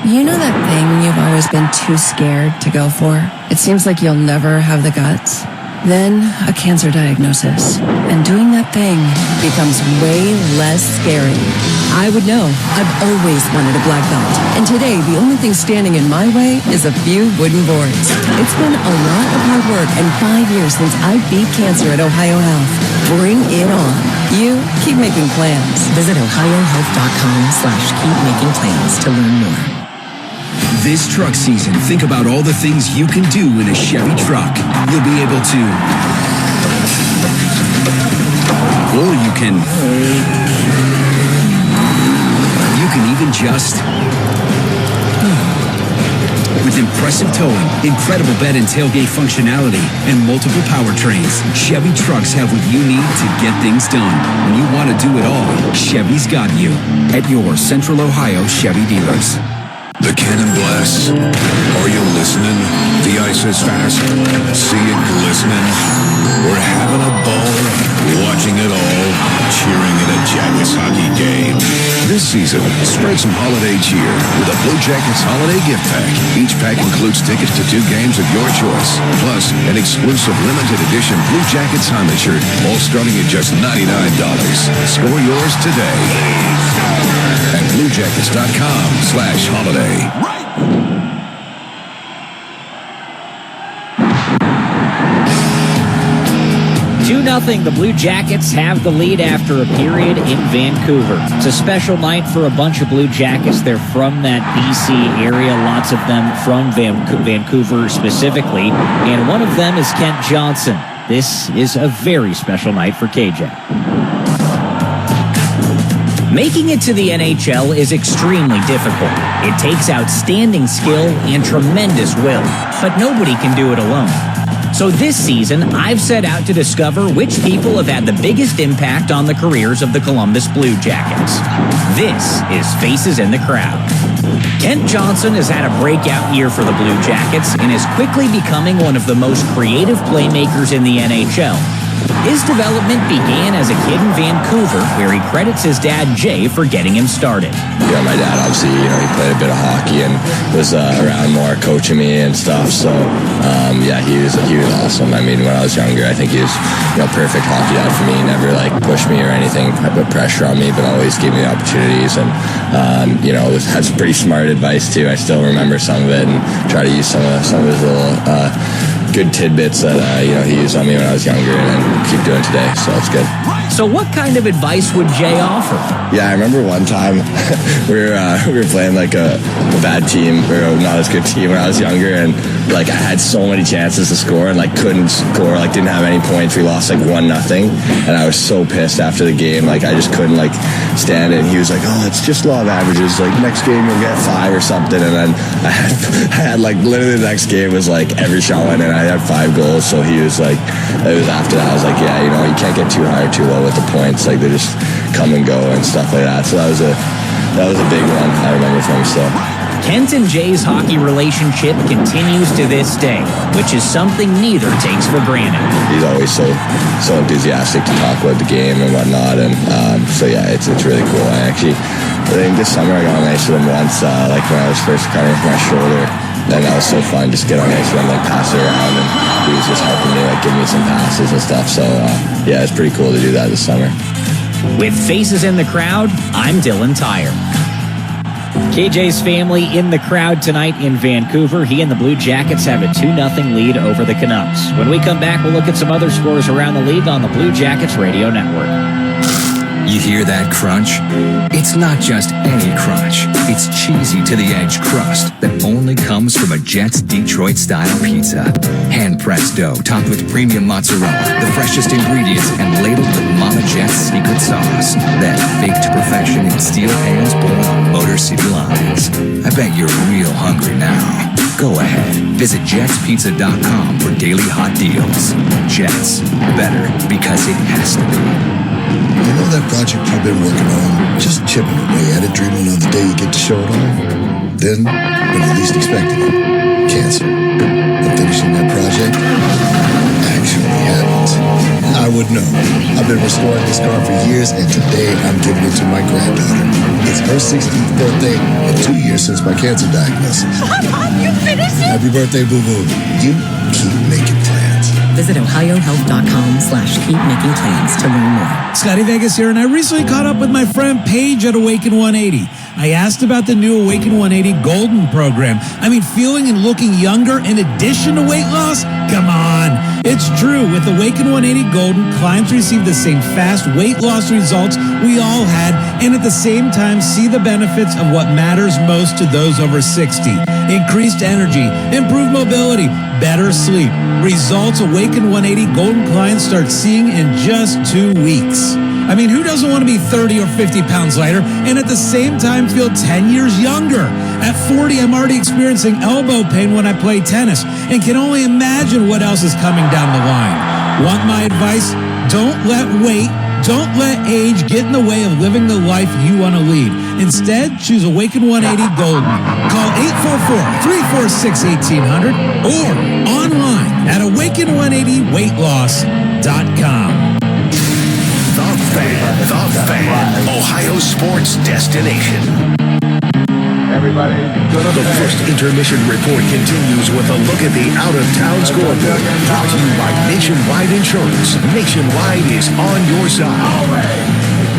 You know that thing you've always been too scared to go for? It seems like you'll never have the guts. Then, a cancer diagnosis. And doing that thing becomes way less scary. I would know. I've always wanted a black belt. And today, the only thing standing in my way is a few wooden boards. It's been a lot of hard work and 5 years since I beat cancer at Ohio Health. Bring it on. You keep making plans. Visit ohiohealth.com/keepmakingplans to learn more. This truck season, think about all the things you can do in a Chevy truck. You'll be able to... Or you can even just... With impressive towing, incredible bed and tailgate functionality, and multiple powertrains, Chevy trucks have what you need to get things done. When you want to do it all, Chevy's got you. At your Central Ohio Chevy dealers. The cannon blasts. Are you listening? The ice is fast. See it glistening. We're having a ball, watching it all, cheering at a Jackets hockey game. This season, spread some holiday cheer with a Blue Jackets holiday gift pack. Each pack includes tickets to 2 games of your choice, plus an exclusive limited edition Blue Jackets Honda shirt, all starting at just $99. Score yours today at BlueJackets.com/holiday. 2-0, the Blue Jackets have the lead after a period in Vancouver. It's a special night for a bunch of Blue Jackets. They're from that BC area, lots of them from Vancouver specifically, and one of them is Kent Johnson. This is a very special night for KJ. Making it to the NHL is extremely difficult. It takes outstanding skill and tremendous will, but nobody can do it alone. So this season, I've set out to discover which people have had the biggest impact on the careers of the Columbus Blue Jackets. This is Faces in the Crowd. Kent Johnson has had a breakout year for the Blue Jackets and is quickly becoming one of the most creative playmakers in the NHL. His development began as a kid in Vancouver, where he credits his dad, Jay, for getting him started. Yeah, my dad, obviously, he played a bit of hockey and was around more coaching me and stuff. So, he was awesome. I mean, when I was younger, I think he was, perfect hockey dad for me. He never, pushed me or anything, put pressure on me, but always gave me the opportunities. And, had some pretty smart advice, too. I still remember some of it and try to use some of his little... good tidbits that he used on me when I was younger and keep doing today, so it's good. So what kind of advice would Jay offer? Yeah, I remember one time we were playing a bad team or not as good team when I was younger, and I had so many chances to score and couldn't score, didn't have any points. We lost 1-0, and I was so pissed after the game. I just couldn't stand it. And he was like, "Oh, it's just law of averages. Next game you'll get 5 or something." And then I had literally the next game was every shot went in. I had 5 goals. So he was it was after that I was yeah, you can't get too high or too low with the points. They just come and go and stuff like that. So that was a big one I remember from him still. Kent and Jay's hockey relationship continues to this day, which is something neither takes for granted. He's always so enthusiastic to talk about the game and whatnot, and it's really cool. I think this summer I got on ice with him once, when I was first cutting with my shoulder. And that was so fun, just get on the ice and like pass it around, and he was just helping me, like giving me some passes and stuff. So yeah, it's pretty cool to do that this summer. With faces in the crowd, I'm Dylan Tyre. KJ's family in the crowd tonight in Vancouver. He and the Blue Jackets have a 2-0 lead over the Canucks. When we come back, we'll look at some other scores around the league on the Blue Jackets Radio Network. You hear that crunch? It's not just any crunch. It's cheesy to the edge crust that only comes from a Jets Detroit-style pizza. Hand-pressed dough topped with premium mozzarella, the freshest ingredients, and ladled with Mama Jet's secret sauce. Then baked to perfection in steel pans born on Motor City lines. I bet you're real hungry now. Go ahead. Visit jetspizza.com for daily hot deals. Jets. Better because it has to be. You know that project you've been working on? Just chipping away at it, dreaming of the day you get to show it off. Then, when you least expected it, cancer. And finishing that project actually happens. I would know. I've been restoring this car for years, and today I'm giving it to my granddaughter. It's her 16th birthday and 2 years since my cancer diagnosis. Mom, you finished it? Happy birthday, boo-boo. You keep making plans. Visit ohiohealth.com/keepmakingplans to learn more. Scotty Vegas here, and I recently caught up with my friend Paige at Awaken 180. I asked about the new Awaken 180 Golden program. I mean, feeling and looking younger in addition to weight loss? Come on. It's true. With Awaken 180 Golden, clients receive the same fast weight loss results we all had, and at the same time see the benefits of what matters most to those over 60. Increased energy, improved mobility, better sleep. Results Awaken 180 Golden clients start seeing in just 2 weeks. I mean, who doesn't want to be 30 or 50 pounds lighter and at the same time feel 10 years younger? At 40, I'm already experiencing elbow pain when I play tennis and can only imagine what else is coming down the line. Want my advice? Don't let weight, don't let age get in the way of living the life you want to lead. Instead, choose Awaken 180 Golden. Call 844-346-1800 or online at awaken180weightloss.com. The Fan, Ohio sports destination. Everybody, the first intermission report continues with a look at the out-of-town scoreboard. Brought to you by Nationwide Insurance. Nationwide is on your side.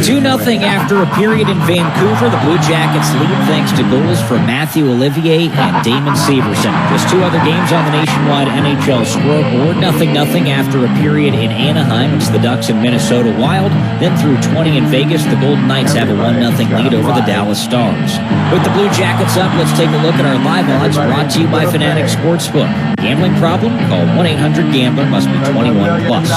2-0 after a period in Vancouver. The Blue Jackets lead thanks to goals from Matthew Olivier and Damon Severson. Just two other games on the Nationwide NHL scoreboard. 0-0 after a period in Anaheim. It's the Ducks and Minnesota Wild. Then through 20 in Vegas, the Golden Knights have a 1-0 lead over the Dallas Stars. With the Blue Jackets up, let's take a look at our live odds brought to you by Fanatic Sportsbook. Gambling problem? Call 1-800-GAMBLER. Must be 21 plus.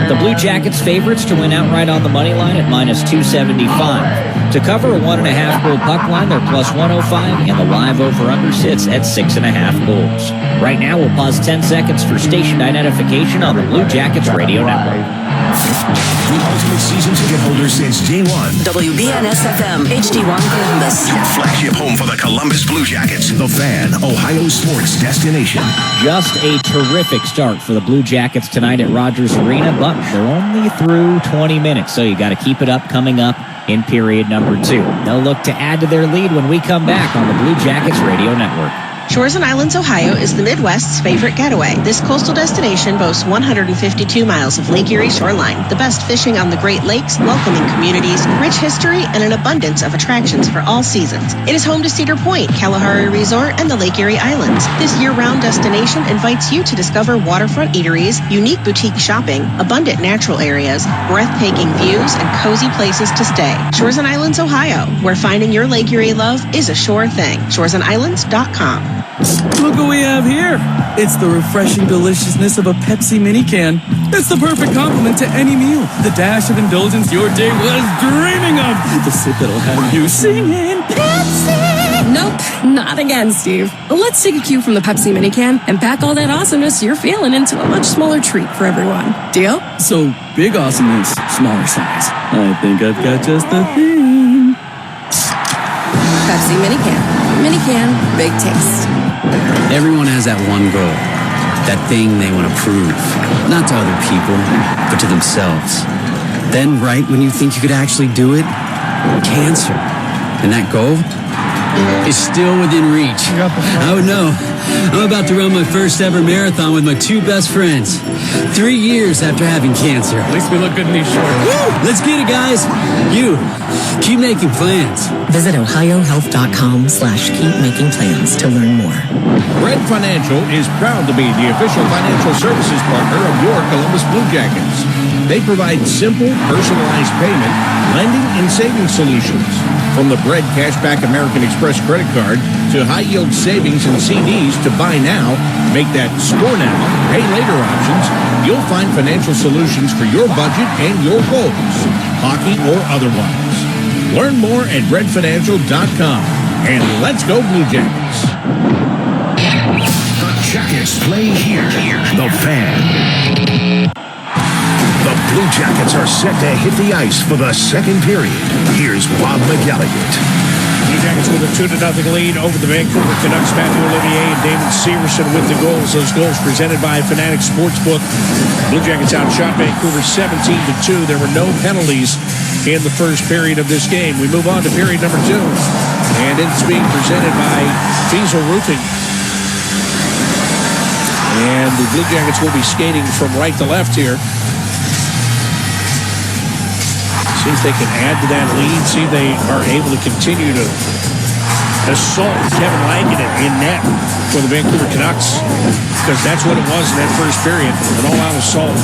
The Blue Jackets favorites to win outright on the money line at -275. To cover a 1.5 goal puck line, they're +105, and the live over-under sits at 6.5 goals. Right now, we'll pause 10 seconds for station identification on the Blue Jackets Radio Network. The ultimate season ticket holder since day one. WBNS-FM, HD1 Columbus. Your flagship home for the Columbus Blue Jackets. The Fan, Ohio sports destination. Just a terrific start for the Blue Jackets tonight at Rogers Arena, but they're only through 20 minutes, so you got to keep it up coming up in period number 2. They'll look to add to their lead when we come back on the Blue Jackets Radio Network. Shores and Islands, Ohio is the Midwest's favorite getaway. This coastal destination boasts 152 miles of Lake Erie shoreline, the best fishing on the Great Lakes, welcoming communities, rich history, and an abundance of attractions for all seasons. It is home to Cedar Point, Kalahari Resort, and the Lake Erie Islands. This year-round destination invites you to discover waterfront eateries, unique boutique shopping, abundant natural areas, breathtaking views, and cozy places to stay. Shores and Islands, Ohio, where finding your Lake Erie love is a sure thing. shoresandislands.com. Look what we have here. It's the refreshing deliciousness of a Pepsi mini can. It's the perfect complement to any meal. The dash of indulgence your day was dreaming of. The sip that'll have you singing Pepsi. Nope, not again, Steve. Let's take a cue from the Pepsi mini can and pack all that awesomeness you're feeling into a much smaller treat for everyone. Deal? So, big awesomeness, smaller size. I think I've got just the thing. Pepsi mini can. Mini can, big taste. Everyone has that one goal, that thing they want to prove, not to other people, but to themselves. Then, right when you think you could actually do it, cancer. And that goal is still within reach. Oh no, I'm about to run my first ever marathon with my two best friends. 3 years after having cancer. At least we look good in these shorts. Woo! Let's get it, guys. You, keep making plans. Visit ohiohealth.com/keep making plans to learn more. Bread Financial is proud to be the official financial services partner of your Columbus Blue Jackets. They provide simple, personalized payment, lending, and savings solutions. From the Bread Cashback American Express credit card to high-yield savings and CDs to buy now, make that score now, pay later options, you'll find financial solutions for your budget and your goals, hockey or otherwise. Learn more at breadfinancial.com. And let's go Blue Jackets. The Jackets play here. The Fan. The Blue Jackets are set to hit the ice for the second period. Here's Bob McElligott. Blue Jackets with a 2-0 lead over the Vancouver Canucks. Matthew Olivier and David Severson with the goals. Those goals presented by Fanatics Sportsbook. Blue Jackets outshot Vancouver 17-2. There were no penalties in the first period of this game. We move on to period number 2. And it's being presented by Fiesel Roofing. And the Blue Jackets will be skating from right to left here. See if they can add to that lead. See if they are able to continue to assault Kevin Lankinen in net for the Vancouver Canucks. Because that's what it was in that first period. An all-out assault.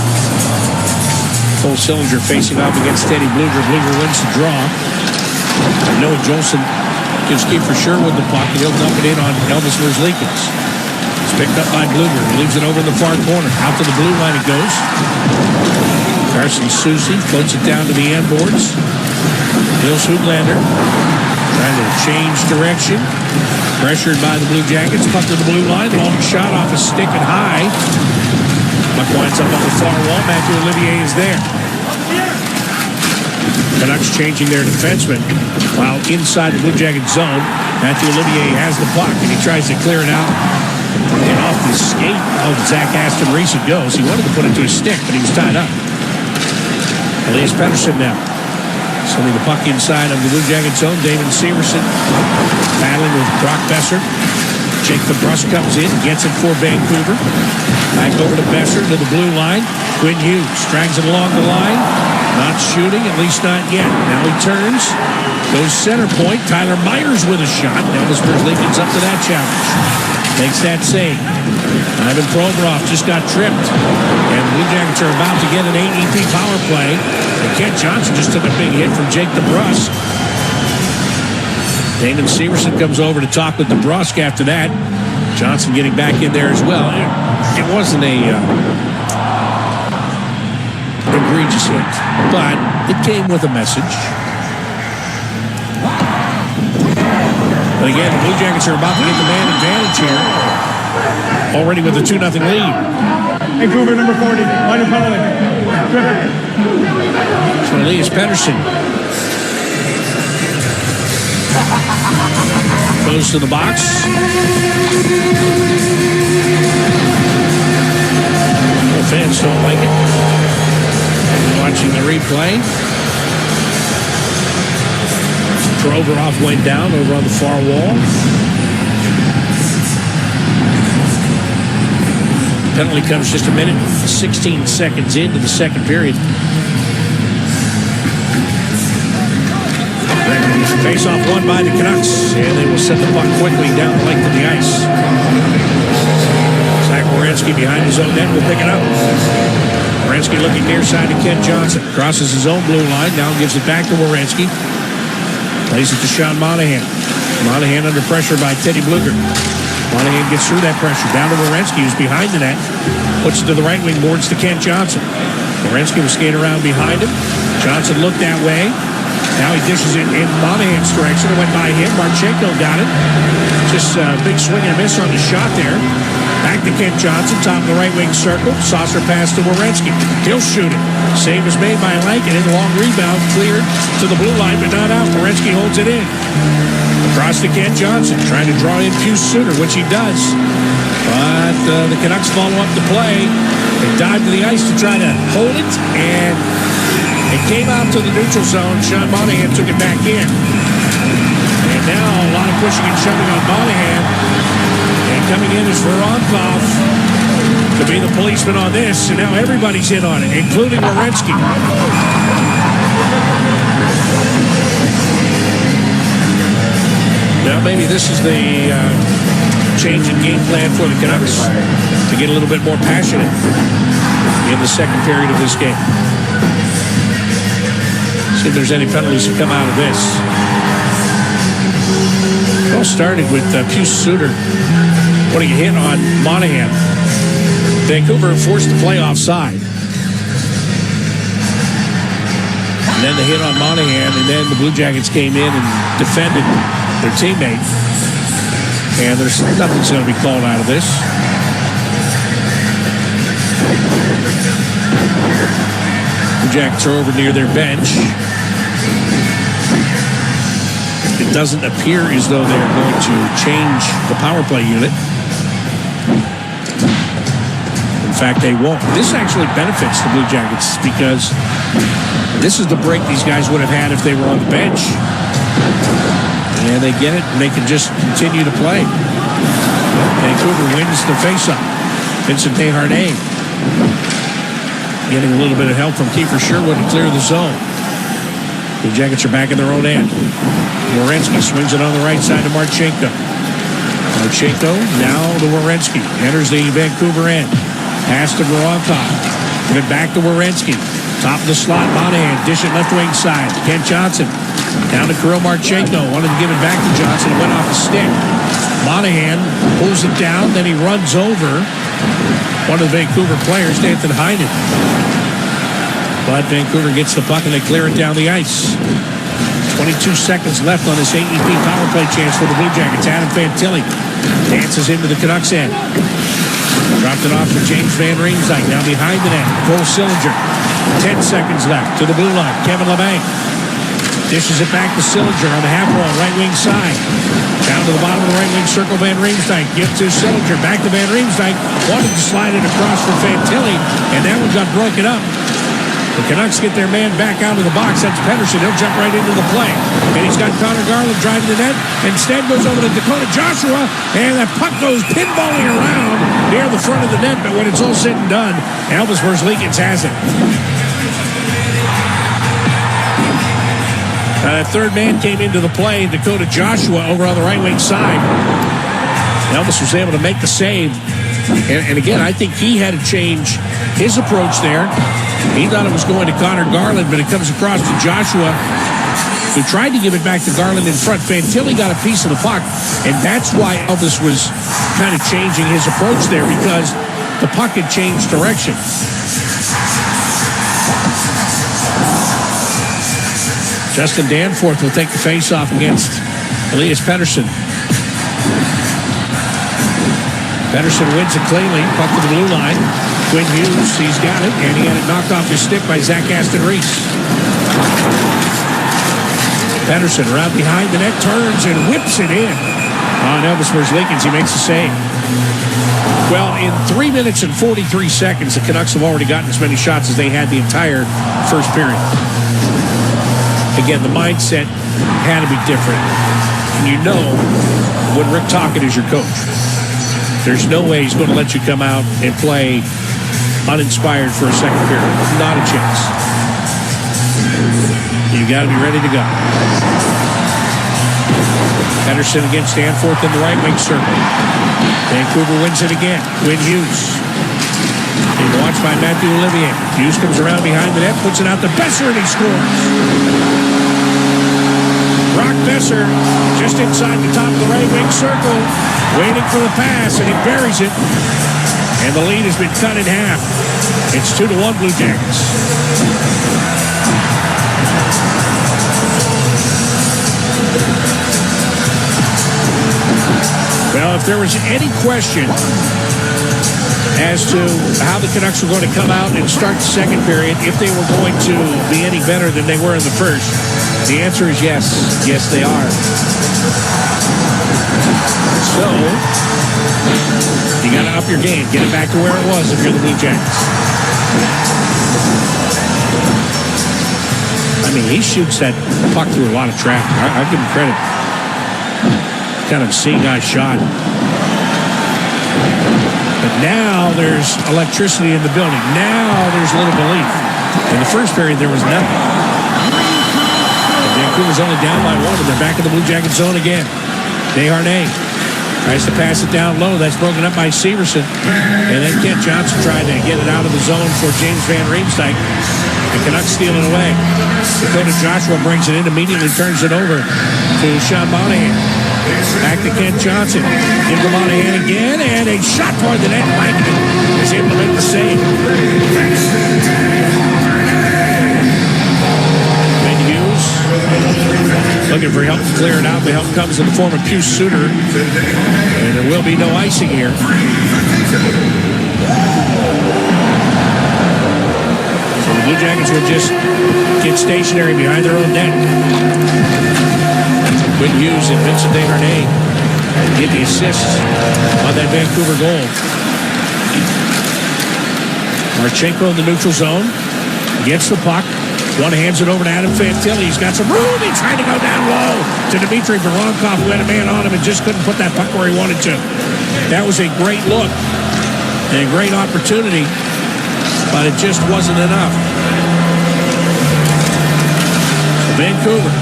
Cole Sillinger facing off against Teddy Bluger. Bluger wins the draw. Noah Jolson gives Kiefer Sherwood the puck, and he'll dump it in on Elvis Merzlikins. It's picked up by Bluger. He leaves it over in the far corner. Out to the blue line it goes. Carson Soucy floats it down to the end boards. Nils Höglander trying to change direction. Pressured by the Blue Jackets. Puck to the blue line. Long shot off a stick and high. Puck winds up on the far wall. Matthew Olivier is there. Canucks changing their defenseman while inside the Blue Jacket zone. Matthew Olivier has the puck and he tries to clear it out. And off the skate of Zach Aston Reese it goes. He wanted to put it to his stick, but he was tied up. Elias Pettersson now. Sending the puck inside of the Blue Jacket zone. David Severson battling with Brock Besser. Jake DeBrusk comes in, gets it for Vancouver. Back over to Besser to the blue line. Quinn Hughes drags it along the line. Not shooting, at least not yet. Now he turns. Goes center point. Tyler Myers with a shot. Elvis Merzlikins up to that challenge. Makes that save. Ivan Provorov just got tripped. And the Blue Jackets are about to get an AEP power play. And Kent Johnson just took a big hit from Jake DeBrusk. Damon Severson comes over to talk with DeBrusk after that. Johnson getting back in there as well. It wasn't a egregious hit, but it came with a message. But again, the Blue Jackets are about to get the man advantage here. Already with a 2-0 lead. Vancouver, number 40, minor penalty. So Elias Pettersson goes to the box. The fans don't like it. Watching the replay. Provorov went down over on the far wall. Penalty comes just a minute, 16 seconds into the second period. Face-off won by the Canucks, and they will set the puck quickly down the length of the ice. Zach Werenski behind his own net will pick it up. Werenski looking near side to Ken Johnson. Crosses his own blue line, now gives it back to Werenski. Plays it to Sean Monahan. Monahan under pressure by Teddy Bluger. Monahan gets through that pressure. Down to Werenski, who's behind the net. Puts it to the right wing boards to Ken Johnson. Werenski will skate around behind him. Johnson looked that way. Now he dishes it in Monahan's direction. It went by him. Marchenko got it. Just a big swing and a miss on the shot there. Back to Ken Johnson, top of the right wing circle. Saucer pass to Werenski. He'll shoot it. Save is made by Lankinen. Long rebound cleared to the blue line, but not out. Werenski holds it in. Across to Ken Johnson, trying to draw in Pius Suter, which he does. But the Canucks follow up the play. They dive to the ice to try to hold it, and it came out to the neutral zone. Sean Monahan took it back in. And now a lot of pushing and shoving on Monahan. And coming in is Voronkov to be the policeman on this, and now everybody's in on it, including Werenski. Now maybe this is the change in game plan for the Canucks to get a little bit more passionate in the second period of this game. See if there's any penalties that come out of this. It all started with Pius Suter putting a hit on Monahan. Vancouver forced the play offside. And then the hit on Monahan, and then the Blue Jackets came in and defended their teammate. And there's nothing's going to be called out of this. The Jackets are over near their bench. It doesn't appear as though they're going to change the power play unit. In fact, they won't. This actually benefits the Blue Jackets because this is the break these guys would have had if they were on the bench. And they get it, and they can just continue to play. Vancouver wins the faceoff. Vincent Desharnais getting a little bit of help from Kiefer Sherwood to clear the zone. The Jackets are back in their own end. Werenski swings it on the right side to Marchenko. Marchenko now to Werenski. Enters the Vancouver end. Pass to Voronkov. Give it back to Werenski. Top of the slot, Monahan. Dish it left wing side. Kent Johnson. Down to Kirill Marchenko. Wanted to give it back to Johnson. It went off the stick. Monahan pulls it down. Then he runs over one of the Vancouver players, Nathan Heinen. But Vancouver gets the puck and they clear it down the ice. 22 seconds left on this AEP power play chance for the Blue Jackets. Adam Fantilli dances into the Canucks end. Dropped it off to James Van Riemsdyk. Now behind the net, Cole Sillinger. 10 seconds left to the blue line. Kevin Labanc dishes it back to Sillinger on the half wall, right wing side. Down to the bottom of the right wing circle, Van Riemsdyk. Give to Sillinger, back to Van Riemsdyk. Wanted to slide it across for Fantilli, and that one got broken up. The Canucks get their man back out of the box. That's Pettersson. He'll jump right into the play. And he's got Connor Garland driving the net. Instead goes over to Dakota Joshua. And that puck goes pinballing around near the front of the net. But when it's all said and done, Elvis Merzlikins has it. That third man came into the play. Dakota Joshua over on the right wing side. Elvis was able to make the save. And again, I think he had to change his approach there. He thought it was going to Connor Garland, but it comes across to Joshua, who tried to give it back to Garland in front. Fantilli got a piece of the puck, and that's why Elvis was kind of changing his approach there, because the puck had changed direction. Justin Danforth will take the face-off against Elias Pettersson. Pettersson wins it cleanly, puck to the blue line. Quinn Hughes, he's got it, and he had it knocked off his stick by Zach Aston-Reese. Pettersson around behind the net, turns and whips it in. On Elvis Merzlikins, he makes the save. Well, in 3 minutes and 43 seconds, the Canucks have already gotten as many shots as they had the entire first period. Again, the mindset had to be different. And you know when Rick Tocchet is your coach, there's no way he's going to let you come out and play uninspired for a second period. Not a chance. You got to be ready to go. Pettersson against Danforth in the right wing circle. Vancouver wins it again. Quinn Hughes. Being watched by Matthew Olivier. Hughes comes around behind the net, puts it out to Besser, and he scores. Brock Besser just inside the top of the right wing circle, waiting for the pass, and he buries it. And the lead has been cut in half. It's 2-1 Blue Jackets. Well, if there was any question as to how the Canucks were going to come out and start the second period, if they were going to be any better than they were in the first, the answer is yes. Yes, they are. So, you got to up your game. Get it back to where it was if you're the Blue Jackets. I mean, he shoots that puck through a lot of traffic. I give him credit. Kind of seeing guy shot. But now there's electricity in the building. Now there's a little belief. In the first period, there was nothing. And Vancouver's only down by 1, and they're back in the Blue Jacket zone again. Desharnais tries to pass it down low. That's broken up by Severson. And then Kent Johnson tried to get it out of the zone for James Van Riemsdyk. The Canucks steal it away. Dakota Joshua brings it in, immediately turns it over to Sean Monahan. Back to Kent Johnson. Give to Monahan again, and a shot toward the net. Langton is able to make the save. Ben Hughes looking for help to clear it out. The help comes in the form of Pius Suter, and there will be no icing here. So the Blue Jackets will just get stationary behind their own net. Quinn Hughes and Vincent Desharnais get the assists on that Vancouver goal. Marchenko in the neutral zone gets the puck. One hands it over to Adam Fantilli. He's got some room. He tried to go down low to Dmitry Voronkov, who had a man on him and just couldn't put that puck where he wanted to. That was a great look and a great opportunity, but it just wasn't enough. So Vancouver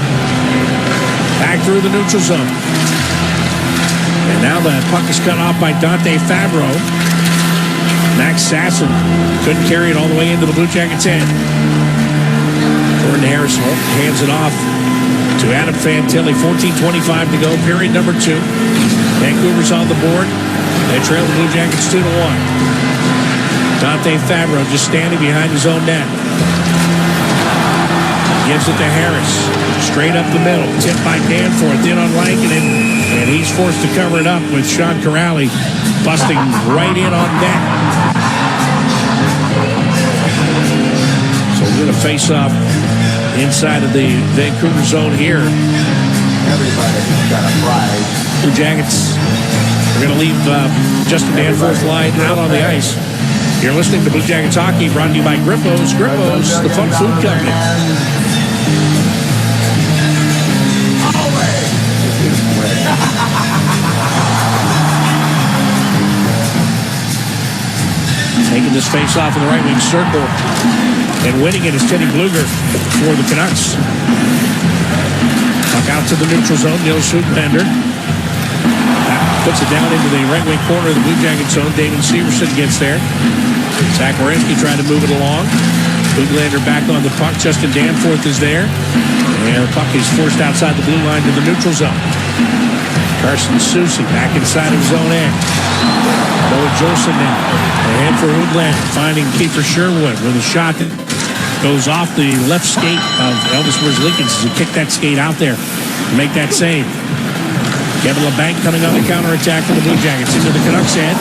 back through the neutral zone. And now the puck is cut off by Dante Fabro. Max Sasson couldn't carry it all the way into the Blue Jackets' end. Jordan Harris hands it off to Adam Fantilli. 14:25 to go, period number 2. Vancouver's on the board. They trail the Blue Jackets 2-1. Dante Fabro just standing behind his own net. Gives it to Harris. Straight up the middle. Tipped by Danforth. In on Lankinen. And he's forced to cover it up with Sean Corrali busting right in on net. So we're going to face off inside of the Vancouver zone here. Everybody's got a prize. Blue Jackets are going to leave Justin Danforth's line out on the ice. You're listening to Blue Jackets Hockey, brought to you by Grippo's. Grippo's, the Fun Food Company. Taking this face off in the right wing circle and winning it is Teddy Bluger for the Canucks. Puck out to the neutral zone. Nils Hooplander puts it down into the right wing corner of the Blue Jacket zone. Damon Severson gets there. Zach Werenski trying to move it along. Hooplander back on the puck. Justin Danforth is there. And the puck is forced outside the blue line to the neutral zone. Carson Soucy back inside of his own end. Noah Jolson now. Ahead for Hooplander, finding Kiefer Sherwood with a shot that goes off the left skate of Elvis Merzlikins as he kicked that skate out there to make that save. Kevin LeBanc coming on the counterattack for the Blue Jackets into the Canucks end.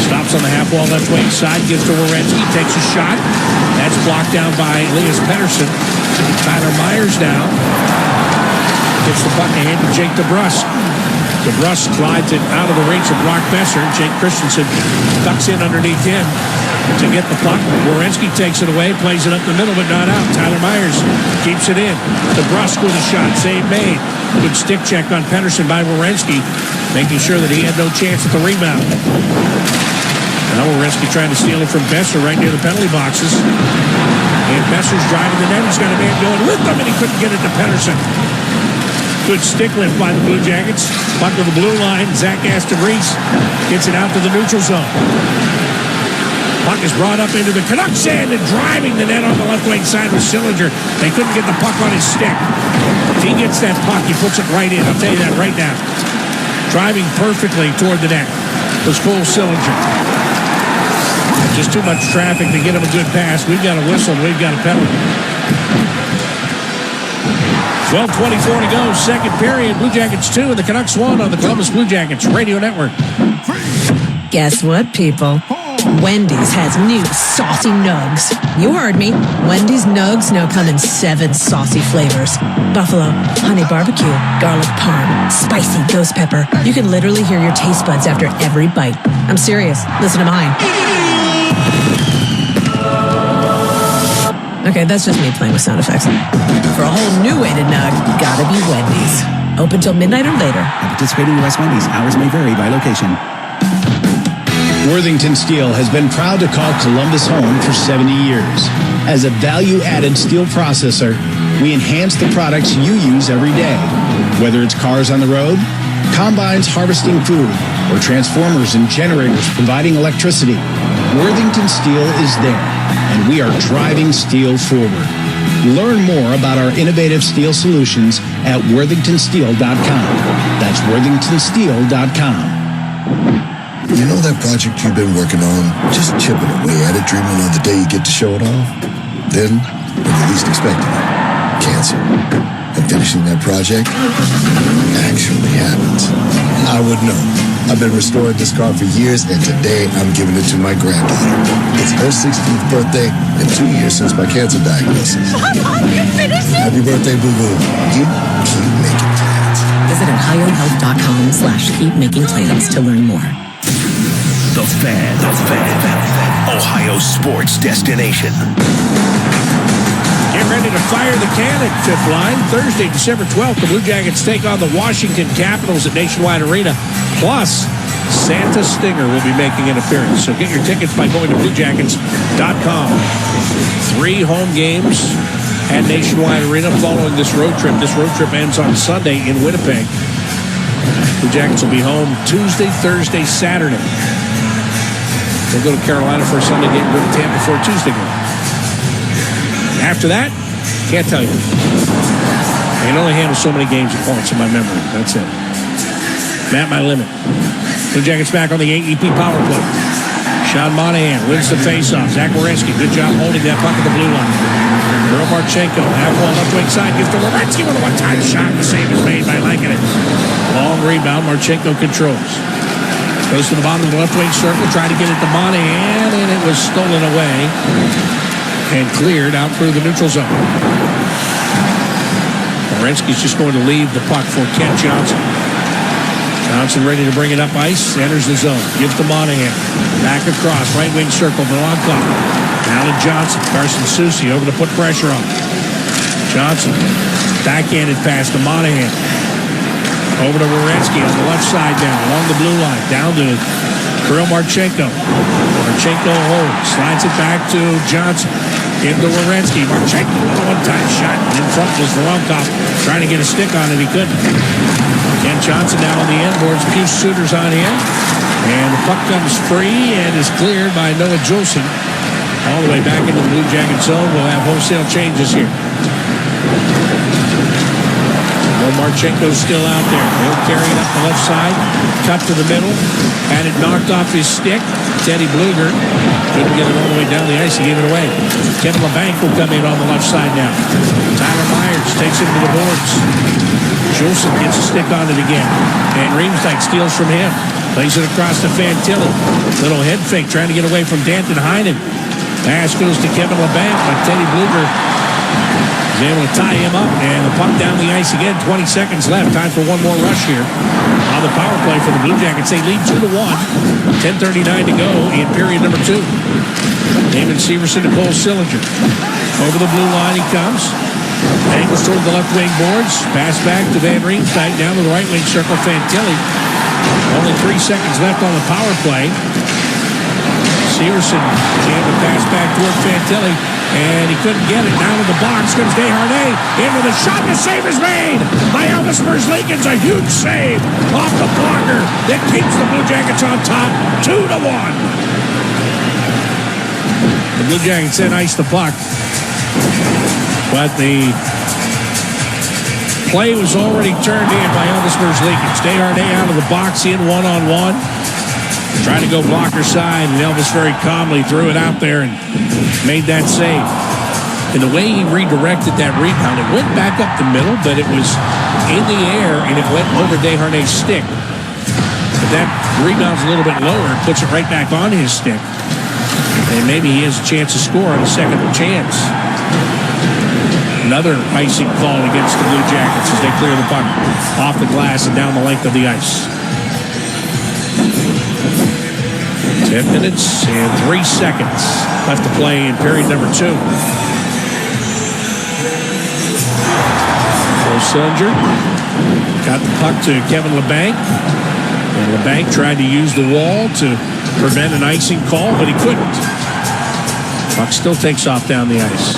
Stops on the half wall left wing side, gives to Werenski, takes a shot. That's blocked down by Elias Pettersson. Tyler Myers now gets the puck ahead to Jake DeBrusk. DeBrusk slides it out of the reach of Brock Besser. Jake Christensen ducks in underneath him to get the puck. Werenski takes it away, plays it up the middle, but not out. Tyler Myers keeps it in. DeBrusk with a shot, save made. Good stick check on Pettersson by Werenski, making sure that he had no chance at the rebound. Now Werenski trying to steal it from Besser right near the penalty boxes. And Besser's driving the net. He's got a man going with him, and he couldn't get it to Pettersson. Good stick lift by the Blue Jackets. Puck to the blue line. Zach Aston Reese gets it out to the neutral zone. Puck is brought up into the Canucks end and driving the net on the left wing side with Sillinger. They couldn't get the puck on his stick. If he gets that puck, he puts it right in. I'll tell you that right now. Driving perfectly toward the net was Cole Sillinger. Just too much traffic to get him a good pass. We've got a whistle and we've got a penalty. 12:24 to go, second period. Blue Jackets 2 and the Canucks 1 on the Columbus Blue Jackets Radio Network. Guess what, people? Wendy's has new saucy nugs. You heard me. Wendy's nugs now come in 7 saucy flavors. Buffalo, honey barbecue, garlic parm, spicy ghost pepper. You can literally hear your taste buds after every bite. I'm serious. Listen to mine. Okay, that's just me playing with sound effects. For a whole new way to nug, gotta be Wendy's. Open till midnight or later. At participating U.S. Wendy's, hours may vary by location. Worthington Steel has been proud to call Columbus home for 70 years. As a value-added steel processor, we enhance the products you use every day. Whether it's cars on the road, combines harvesting food, or transformers and generators providing electricity, Worthington Steel is there, and we are driving steel forward. Learn more about our innovative steel solutions at worthingtonsteel.com. That's worthingtonsteel.com. You know that project you've been working on? Just chipping away at it, dreaming of the day you get to show it off? Then, when you least expected it, cancer. And finishing that project actually happens. I would know. I've been restoring this car for years, and today I'm giving it to my granddaughter. It's her 16th birthday and 2 years since my cancer diagnosis. Mom, you finished it? Happy birthday, boo-boo. You keep making plans. Visit OhioHealth.com/keepmakingplans to learn more. The Fan. Ohio sports destination. Get ready to fire the cannon, fifth line. Thursday, December 12th, the Blue Jackets take on the Washington Capitals at Nationwide Arena. Plus, Santa Stinger will be making an appearance. So get your tickets by going to BlueJackets.com. 3 home games at Nationwide Arena following this road trip. This road trip ends on Sunday in Winnipeg. Blue Jackets will be home Tuesday, Thursday, Saturday. We'll go to Carolina for a Sunday game, go to Tampa for a Tuesday game. After that, can't tell you. I can only handle so many games at once in my memory. That's it. I'm at my limit. Blue Jackets back on the AEP power play. Sean Monahan wins the faceoff. Zach Werenski, good job holding that puck at the blue line. Earl Marchenko, half wall left wing side, gives to Werenski with a one-time shot. The save is made by Lankinen. Long rebound, Marchenko controls. Goes to the bottom of the left wing circle, trying to get it to Monahan, and it was stolen away and cleared out through the neutral zone. Werenski's just going to leave the puck for Kent Johnson. Johnson ready to bring it up ice, enters the zone, gives to Monahan. Back across, right wing circle, Voronkov. Now to Johnson, Carson Soucy over to put pressure on. Johnson, backhanded pass to Monahan. Over to Werenski on the left side now, along the blue line, down to Kirill Marchenko. Marchenko holds, slides it back to Johnson. Into Werenski. Marchenko with a one-time shot. In front was Voronkov, trying to get a stick on it. He couldn't. Ken Johnson now on the end boards. Pius Suter's on in. And the puck comes free and is cleared by Noah Jolson. All the way back into the Blue Jacket zone. We'll have wholesale changes here. Marchenko's still out there. He'll carry it up the left side. Cut to the middle. Had it knocked off his stick. Teddy Bluger couldn't get it all the way down the ice. He gave it away. Kevin LeBanc will come in on the left side now. Tyler Myers takes it to the boards. Jolson gets a stick on it again. And Riemsdyk steals from him. Plays it across to Fantilli. Little head fake trying to get away from Danton Heinen. Pass goes to Kevin LeBanc, but Teddy Bluger is able to tie him up, and the puck down the ice again. 20 seconds left. Time for one more rush here on the power play for the Blue Jackets. They lead 2-1. 10:39 to go in period number 2. Damon Severson to Cole Sillinger. Over the blue line he comes. Angles toward the left wing boards. Pass back to Van Riemsdyk. Down to the right wing circle. Fantilli. Only 3 seconds left on the power play. Severson jammed the pass back toward Fantilli, and he couldn't get it. Down to the box comes Desharnais. In with a shot. The save is made by Elvis Merzlikins. A huge save off the blocker that keeps the Blue Jackets on top. 2-1. The Blue Jackets then ice the puck, but the play was already turned in by Elvis Merzlikins. Desharnais out of the box in one-on-one. Trying to go blocker side, and Elvis very calmly threw it out there and made that save. And the way he redirected that rebound, it went back up the middle, but it was in the air, and it went over Desharnais' stick. But that rebound's a little bit lower. It puts it right back on his stick. And maybe he has a chance to score on a second chance. Another icing call against the Blue Jackets as they clear the puck off the glass and down the length of the ice. 10 minutes and 3 seconds left to play in period number 2. Cole Sillinger got the puck to Kevin LeBanc. And LeBanc tried to use the wall to prevent an icing call, but he couldn't. Puck still takes off down the ice.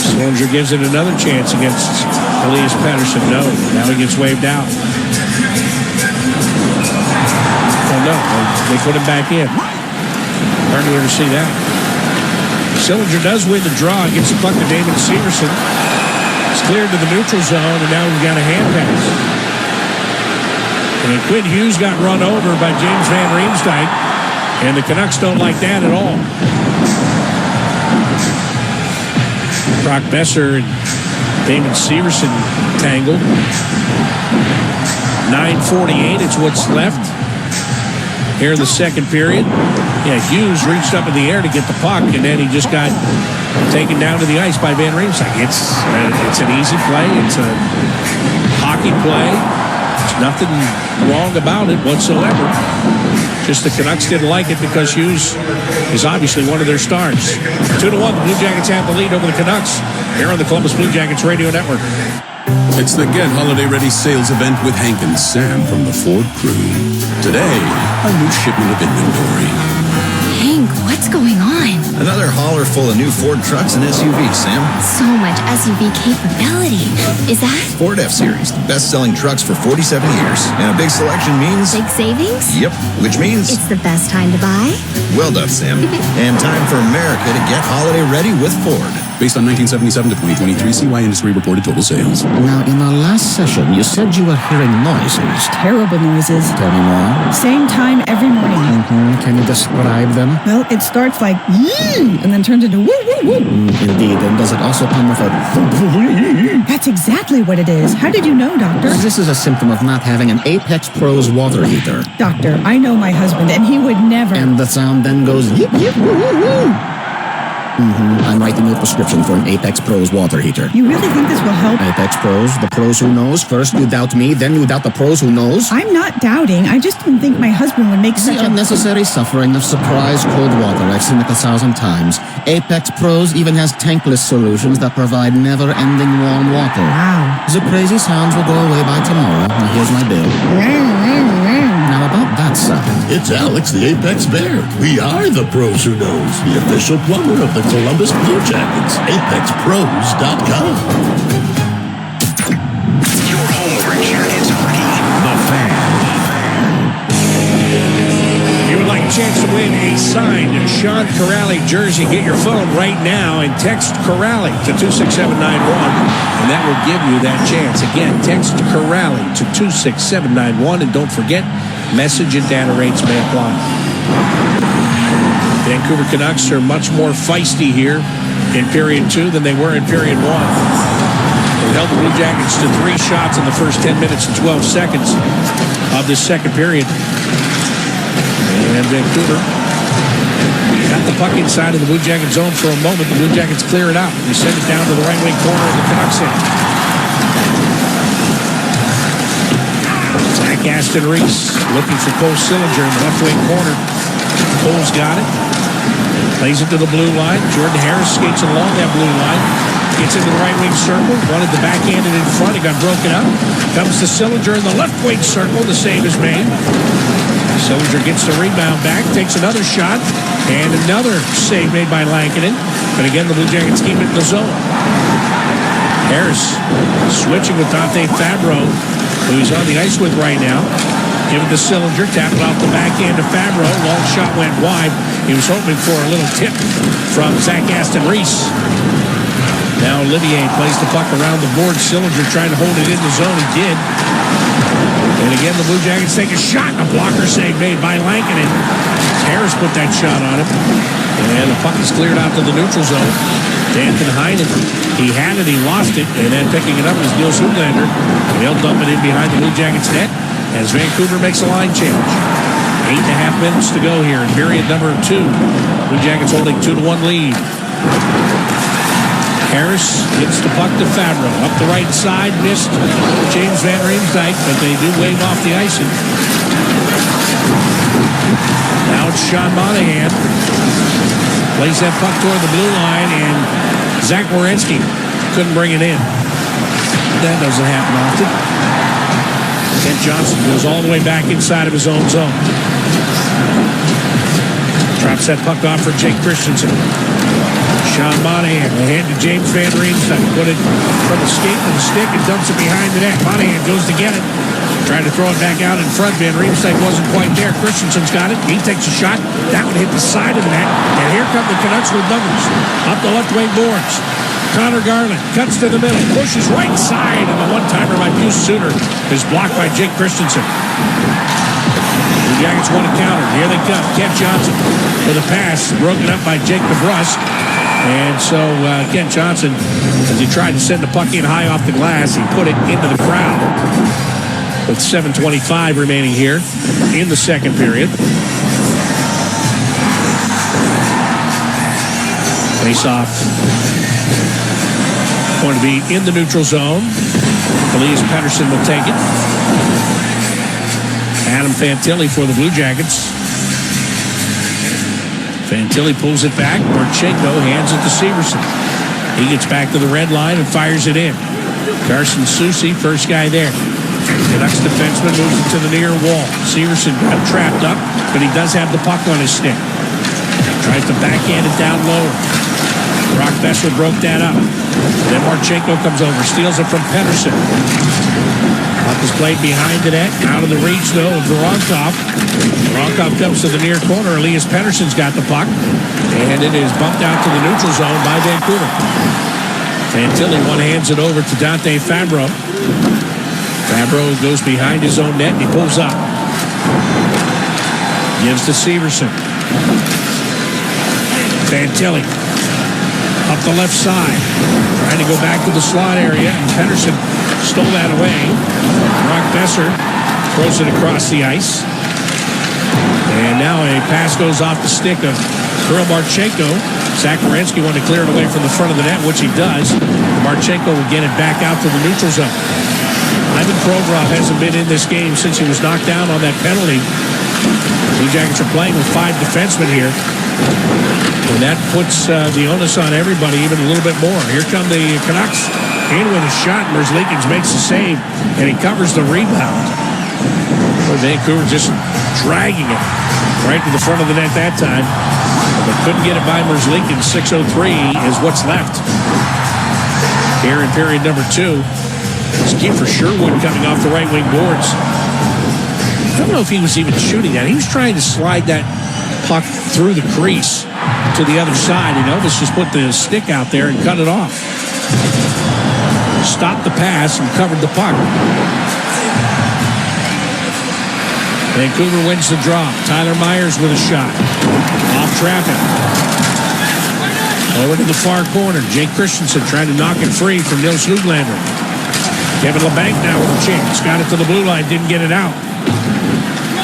Sillinger gives it another chance against Elias Pettersson. No, now he gets waved out. Oh no, they put him back in. Hardly ever see that. Sillinger does win the draw, gets the puck to David Severson. It's cleared to the neutral zone, and now we've got a hand pass. And Quinn Hughes got run over by James Van Riemsdyk, and the Canucks don't like that at all. Brock Besser and David Severson tangled. 9:48, it's what's left here in the second period. Yeah, Hughes reached up in the air to get the puck, and then he just got taken down to the ice by Van Riemsdyk. It's an easy play. It's a hockey play. There's nothing wrong about it whatsoever. Just the Canucks didn't like it because Hughes is obviously one of their stars. 2-1, the Blue Jackets have the lead over the Canucks here on the Columbus Blue Jackets Radio Network. It's the Get Holiday Ready sales event with Hank and Sam from the Ford crew. Today, a new shipment of inventory. Hank, what's going on? Another hauler full of new Ford trucks and SUVs, Sam. So much SUV capability. Is that? Ford F-Series, the best-selling trucks for 47 years. And a big selection means... Big savings? Yep, which means... It's the best time to buy? Well done, Sam. And time for America to get holiday ready with Ford. Based on 1977 to 2023 CY Industry reported total sales. Now, in our last session, you said you were hearing noises. Terrible noises. Tell me more. Same time every morning. Can you describe them? Well, it starts like and then turns into woo woo woo. Indeed, and does it also come with a... That's exactly what it is. How did you know, Doctor? This is a symptom of not having an Apex Pros water heater. Doctor, I know my husband, and he would never... And the sound then goes yip yip woo woo woo. I'm writing you a prescription for an Apex Pros water heater. You really think this will help? Apex Pros, the pros who knows. First you doubt me, then you doubt the pros who knows. I'm not doubting. I just didn't think my husband would make such the unnecessary suffering of surprise cold water I've seen it 1,000 times. Apex Pros even has tankless solutions that provide never-ending warm water. Wow. The crazy sounds will go away by tomorrow. Now here's my bill. Now about that sound. It's Alex the Apex Bear. We are the pros who knows. The official plumber of the Columbus Blue Jackets. ApexPros.com. Your home for Jackets hockey. The Fan. If you would like a chance to win a signed Sean Corrali jersey, get your phone right now and text Corrali to 26791, and that will give you that chance. Again, text Corrali to 26791, and don't forget, message and data rates may apply. Vancouver Canucks are much more feisty here in period 2 than they were in period 1. They held the Blue Jackets to 3 shots in the first 10 minutes and 12 seconds of this second period. And Vancouver got the puck inside of the Blue Jacket zone for a moment. The Blue Jackets clear it out. They send it down to the right wing corner of the Canucks end. Zach Aston Reese looking for Cole Sillinger in the left wing corner. Cole's got it. Plays it to the blue line. Jordan Harris skates along that blue line. Gets into the right wing circle. Wanted the backhanded in front. It got broken up. Comes to Sillinger in the left wing circle. The save is made. Sillinger gets the rebound back. Takes another shot. And another save made by Lankinen. But again, the Blue Jackets keep it in the zone. Harris switching with Dante Fabro, who he's on the ice with right now. Give it to Sillinger. Tap it off the backhand to Fabro. Long shot went wide. He was hoping for a little tip from Zach Aston Reese. Now Olivier plays the puck around the board. Sillinger trying to hold it in the zone. He did. And again, the Blue Jackets take a shot. A blocker save made by Lankinen. Harris put that shot on him. And the puck is cleared out to the neutral zone. Danton Heinen, he had it, he lost it, and then picking it up is Niels Höglander. He'll dump it in behind the Blue Jackets net as Vancouver makes a line change. 8.5 minutes to go here in period number 2. Blue Jackets holding 2-1 lead. Harris gets the puck to Fabro. Up the right side, missed James Van Riemsdyk, but they do wave off the icing. Now it's Sean Monahan. Plays that puck toward the blue line, and Zach Werenski couldn't bring it in. That doesn't happen often. Kent Johnson goes all the way back inside of his own zone. Drops that puck off for Jake Christensen. Sean Monahan, the hand to James Van Riemsdyk. Put it from the skate to the stick and dumps it behind the net. Monahan goes to get it. Tried to throw it back out in front. Van Riemsdyk wasn't quite there. Christensen's got it. He takes a shot. That one hit the side of the net. And here come the Canucks with numbers. Up the left wing boards. Connor Garland cuts to the middle. Pushes right side. And the one-timer by Pius Suter is blocked by Jake Christensen. The Jackets want to counter. Here they come. Kent Johnson for the pass. Broken up by Jake DeBrusk. And so Kent Johnson, as he tried to send the puck in high off the glass, he put it into the crowd. With 7:25 remaining here in the second period. Face-off going to be in the neutral zone. Elias Pettersson will take it. Adam Fantilli for the Blue Jackets. Fantilli pulls it back. Marchenko hands it to Severson. He gets back to the red line and fires it in. Carson Soucy, first guy there. Canucks defenseman moves it to the near wall. Severson got trapped up, but he does have the puck on his stick. Tries to backhand it down low. Brock Besser broke that up. Then Marchenko comes over, steals it from Pettersson. Puck is played behind the net, out of the reach though of Voronkov. Voronkov comes to the near corner. Elias Pettersson's got the puck, and it is bumped out to the neutral zone by Vancouver. Fantilli one-hands it over to Dante Fabro. Fabro goes behind his own net and he pulls up. Gives to Severson. Fantilli up the left side. Trying to go back to the slot area. And Pettersson stole that away. Brock Besser throws it across the ice. And now a pass goes off the stick of Kirill Marchenko. Zach Werenski wanted to clear it away from the front of the net, which he does. Marchenko will get it back out to the neutral zone. Ivan Provorov hasn't been in this game since he was knocked down on that penalty. Blue Jackets are playing with 5 defensemen here. And that puts the onus on everybody even a little bit more. Here come the Canucks in with a shot. Merzlikins makes the save, and he covers the rebound. Boy, Vancouver just dragging it right to the front of the net that time. But couldn't get it by Merzlikins. 6:03 is what's left here in period number 2. It's Kiefer Sherwood coming off the right wing boards. I don't know if he was even shooting that. He was trying to slide that puck through the crease to the other side, and Elvis just put the stick out there and cut it off. Stopped the pass and covered the puck. Vancouver wins the draw. Tyler Myers with a shot. Off traffic. Over to the far corner. Jake Christensen trying to knock it free from Nils Höglander. Kevin LeBanc now with a chance. Got it to the blue line. Didn't get it out.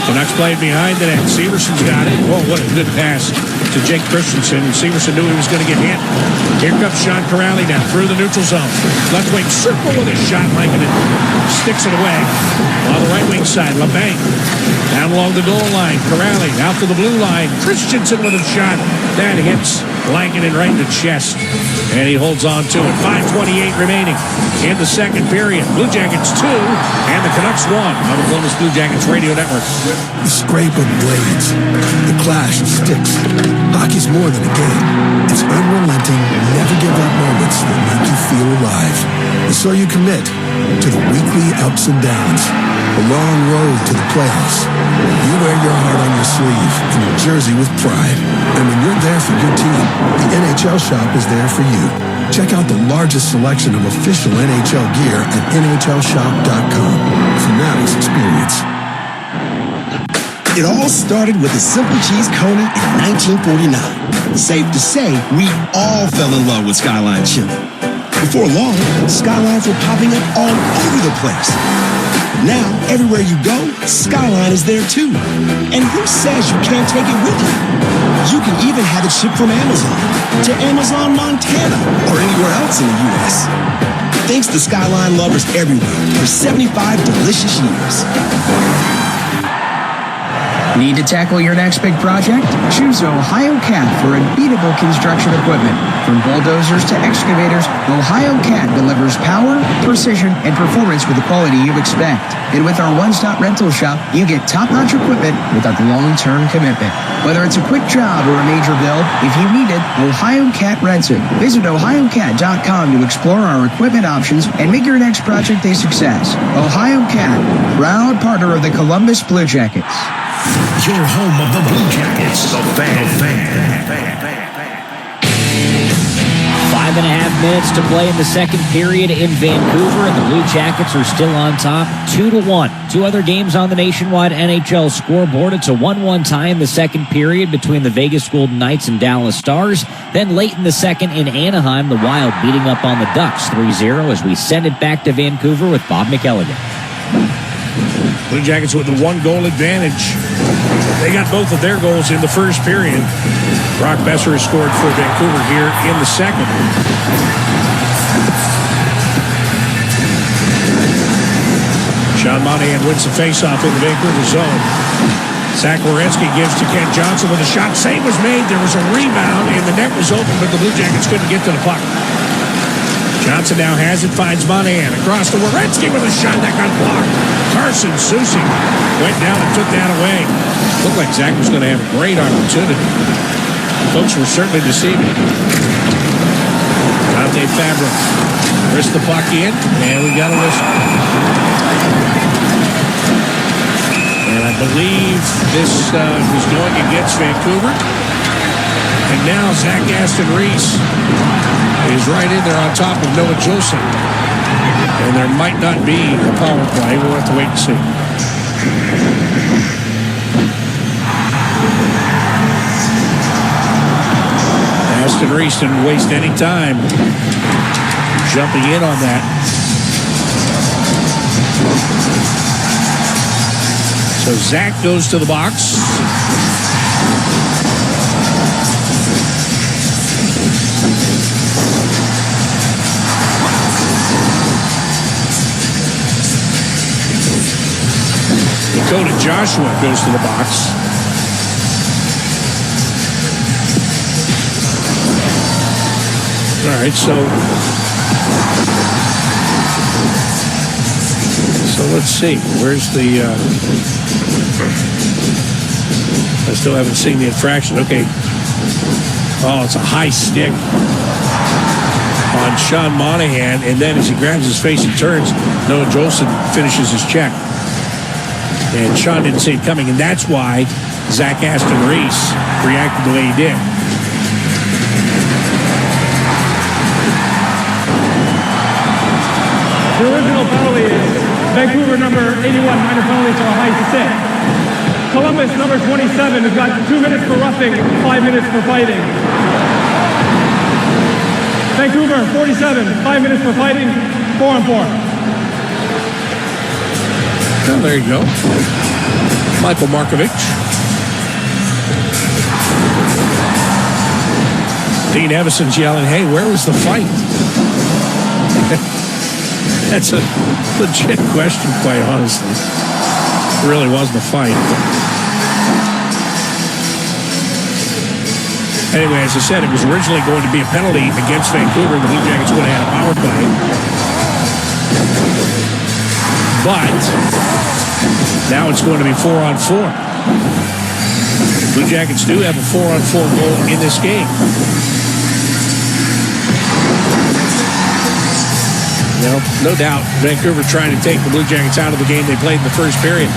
Canucks played behind the net. Severson's got it. Whoa, what a good pass to Jake Christensen. And Severson knew he was going to get hit. Here comes Sean Corrali now through the neutral zone. Left wing circle with a shot. Lankinen sticks it away. On the right wing side, LeBanc down along the goal line. Corrali out to the blue line. Christensen with a shot. That hits Lankinen right in the chest. And he holds on to it. 5:28 remaining in the second period. Blue Jackets 2 and the Canucks 1 on the Columbus Blue Jackets Radio Network. The scrape of blades, the clash of sticks. Hockey's more than a game. It's unrelenting, never give up moments that make you feel alive. And so you commit to the weekly ups and downs, the long road to the playoffs. You wear your heart on your sleeve and your jersey with pride. And when you're there for your team, the NHL shop is there for you. Check out the largest selection of official NHL gear at NHLshop.com. Fanatics experience. It all started with a simple cheese coney in 1949. Safe to say, we all fell in love with Skyline Chili. Before long, Skylines were popping up all over the place. Now, everywhere you go, Skyline is there too. And who says you can't take it with you? You can even have it shipped from Amazon to Amazon, Montana, or anywhere else in the U.S. Thanks to Skyline lovers everywhere for 75 delicious years. Need to tackle your next big project? Choose Ohio Cat for unbeatable construction equipment. From bulldozers to excavators, Ohio Cat delivers power, precision, and performance with the quality you expect. And with our one-stop rental shop, you get top-notch equipment with a long-term commitment. Whether it's a quick job or a major build, if you need it, Ohio Cat rents it. Visit ohiocat.com to explore our equipment options and make your next project a success. Ohio Cat, proud partner of the Columbus Blue Jackets. Your home of the Blue Jackets, the fan. 5.5 minutes to play in the second period in Vancouver, and the Blue Jackets are still on top, 2-1. Two other games on the nationwide NHL scoreboard. It's a 1-1 tie in the second period between the Vegas Golden Knights and Dallas Stars. Then late in the second in Anaheim, the Wild beating up on the Ducks 3-0 as we send it back to Vancouver with Bob McElligott. Blue Jackets with the 1-goal advantage. They got both of their goals in the first period. Brock Besser has scored for Vancouver here in the second. Sean Monahan wins the faceoff in the Vancouver zone. Zach Werenski gives to Kent Johnson with a shot. Save was made. There was a rebound, and the net was open, but the Blue Jackets couldn't get to the puck. Johnson now has it, finds Monahan. Across to Werenski with a shot that got blocked. Carson Soucy went down and took that away. Looked like Zach was going to have a great opportunity. Folks were certainly deceiving. Dante Fabro wrists the puck in, and we got a whistle. And I believe this was going against Vancouver. And now Zach Aston Reese is right in there on top of Noah Jolson. And there might not be a power play. We'll have to wait and see. Aston Reese didn't waste any time jumping in on that. So Zach goes to the box. Dakota Joshua goes to the box. All right, so let's see. Where's the... I still haven't seen the infraction. Okay. Oh, it's a high stick on Sean Monahan, and then as he grabs his face and turns, Noah Jolson finishes his check. And Sean didn't see it coming, and that's why Zach Aston Reese reacted the way he did. The original penalty is Vancouver number 81, minor penalty for a high stick. Columbus number 27 has got 2 minutes for roughing, 5 minutes for fighting. Vancouver 47, 5 minutes for fighting, 4-on-4. Well, there you go. Michael Markovich. Dean Evison's yelling, hey, where was the fight? That's a legit question, quite honestly. It really wasn't a fight. Anyway, as I said, it was originally going to be a penalty against Vancouver, and the Blue Jackets would have had a power play. But now it's going to be 4-on-4. Blue Jackets do have a 4-on-4 goal in this game. Well, no doubt, Vancouver trying to take the Blue Jackets out of the game they played in the first period.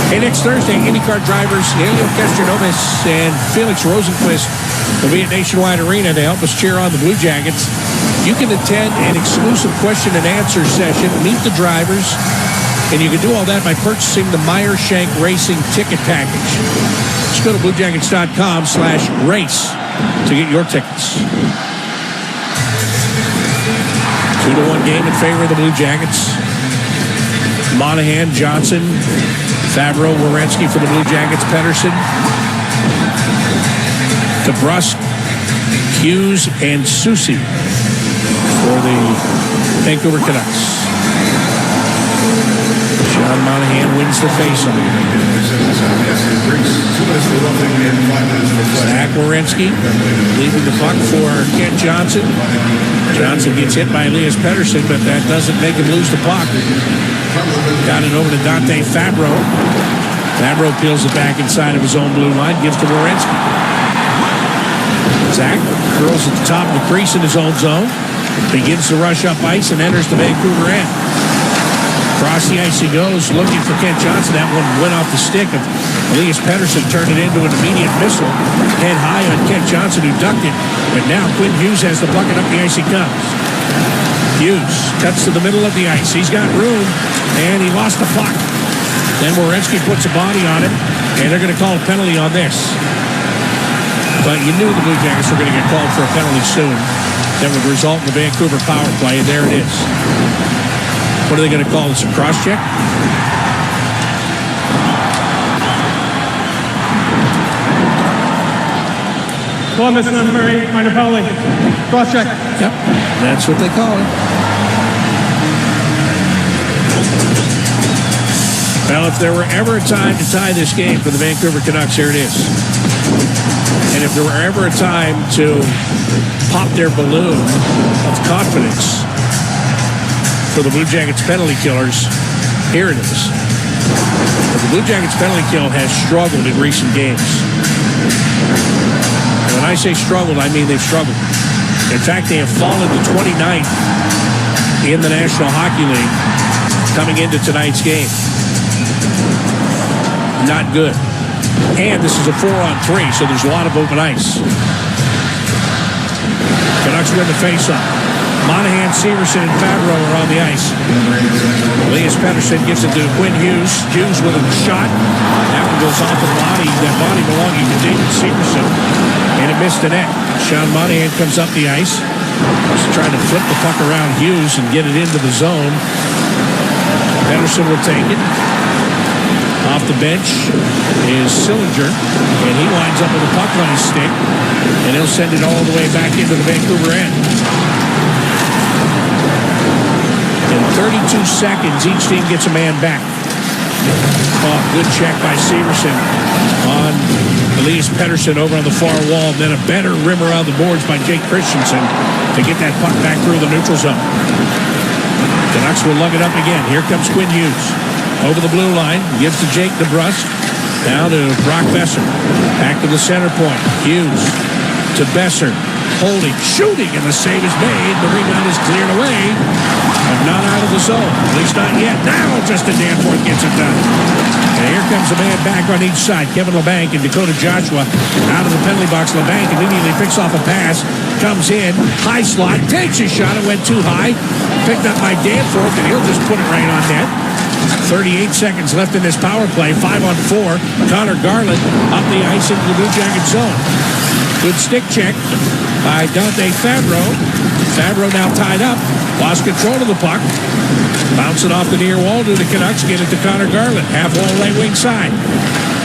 Hey, next Thursday, IndyCar drivers Helio Castroneves and Felix Rosenquist will be at Nationwide Arena to help us cheer on the Blue Jackets. You can attend an exclusive question and answer session, meet the drivers, and you can do all that by purchasing the Meyer Shank Racing ticket package. Just go to bluejackets.com/race to get your tickets. 2-1 game in favor of the Blue Jackets. Monahan, Johnson, Fabro, Werenski for the Blue Jackets, Pettersson, DeBrusk, Hughes, and Soucy for the Vancouver Canucks. Sean Monahan wins the faceoff. Zach Wierenski leaving the puck for Kent Johnson. Johnson gets hit by Elias Pettersson, but that doesn't make him lose the puck. Got it over to Dante Fabro. Fabro peels it back inside of his own blue line, gives to Wierenski. Zach curls at the top of the crease in his own zone. Begins to rush up ice and enters the Vancouver end. Across the ice he goes, looking for Kent Johnson. That one went off the stick of Elias Pettersson, turned it into an immediate missile. Head high on Kent Johnson, who ducked it. But now Quinn Hughes has the puck, and up the ice he comes. Hughes cuts to the middle of the ice. He's got room, and he lost the puck. Then Wierenski puts a body on him, and they're going to call a penalty on this. But you knew the Blue Jackets were going to get called for a penalty soon that would result in the Vancouver power play, and there it is. What are they going to call this, a cross-check? Columbus, number 8, minor penalty. Cross-check. Yep, that's what they call it. Well, if there were ever a time to tie this game for the Vancouver Canucks, here it is. And if there were ever a time to pop their balloon of confidence for the Blue Jackets penalty killers, here it is. But the Blue Jackets penalty kill has struggled in recent games. And when I say struggled, I mean they've struggled. In fact, they have fallen to 29th in the National Hockey League coming into tonight's game. Not good. And this is a 4-on-3, so there's a lot of open ice. Canucks win the faceoff. Monahan, Severson, and Fabro are on the ice. Elias Pettersson gives it to Quinn Hughes. Hughes with a shot. That one goes off the body. That body belonging to David Severson. And it missed the net. Sean Monahan comes up the ice. He's trying to flip the puck around Hughes and get it into the zone. Pettersson will take it. Off the bench is Sillinger, and he winds up with a puck on his stick, and he'll send it all the way back into the Vancouver end. In 32 seconds, each team gets a man back. Oh, good check by Severson on Elias Pettersson over on the far wall. Then a better rim around the boards by Jake Christensen to get that puck back through the neutral zone. Canucks will lug it up again. Here comes Quinn Hughes. Over the blue line, gives to Jake DeBrusk. Now to Brock Besser. Back to the center point. Hughes to Besser. Holding, shooting, and the save is made. The rebound is cleared away, but not out of the zone. At least not yet. Now Justin Danforth gets it done. And here comes a man back on each side. Kevin LeBanc and Dakota Joshua out of the penalty box. LeBanc immediately picks off a pass. Comes in, high slot, takes a shot. It went too high. Picked up by Danforth, and he'll just put it right on net. 38 seconds left in this power play. 5-on-4. Connor Garland up the ice into the Blue Jacket zone. Good stick check by Dante Fabro. Fabro now tied up. Lost control of the puck. Bounce it off the near wall to the Canucks. Get it to Connor Garland. Half wall right wing side.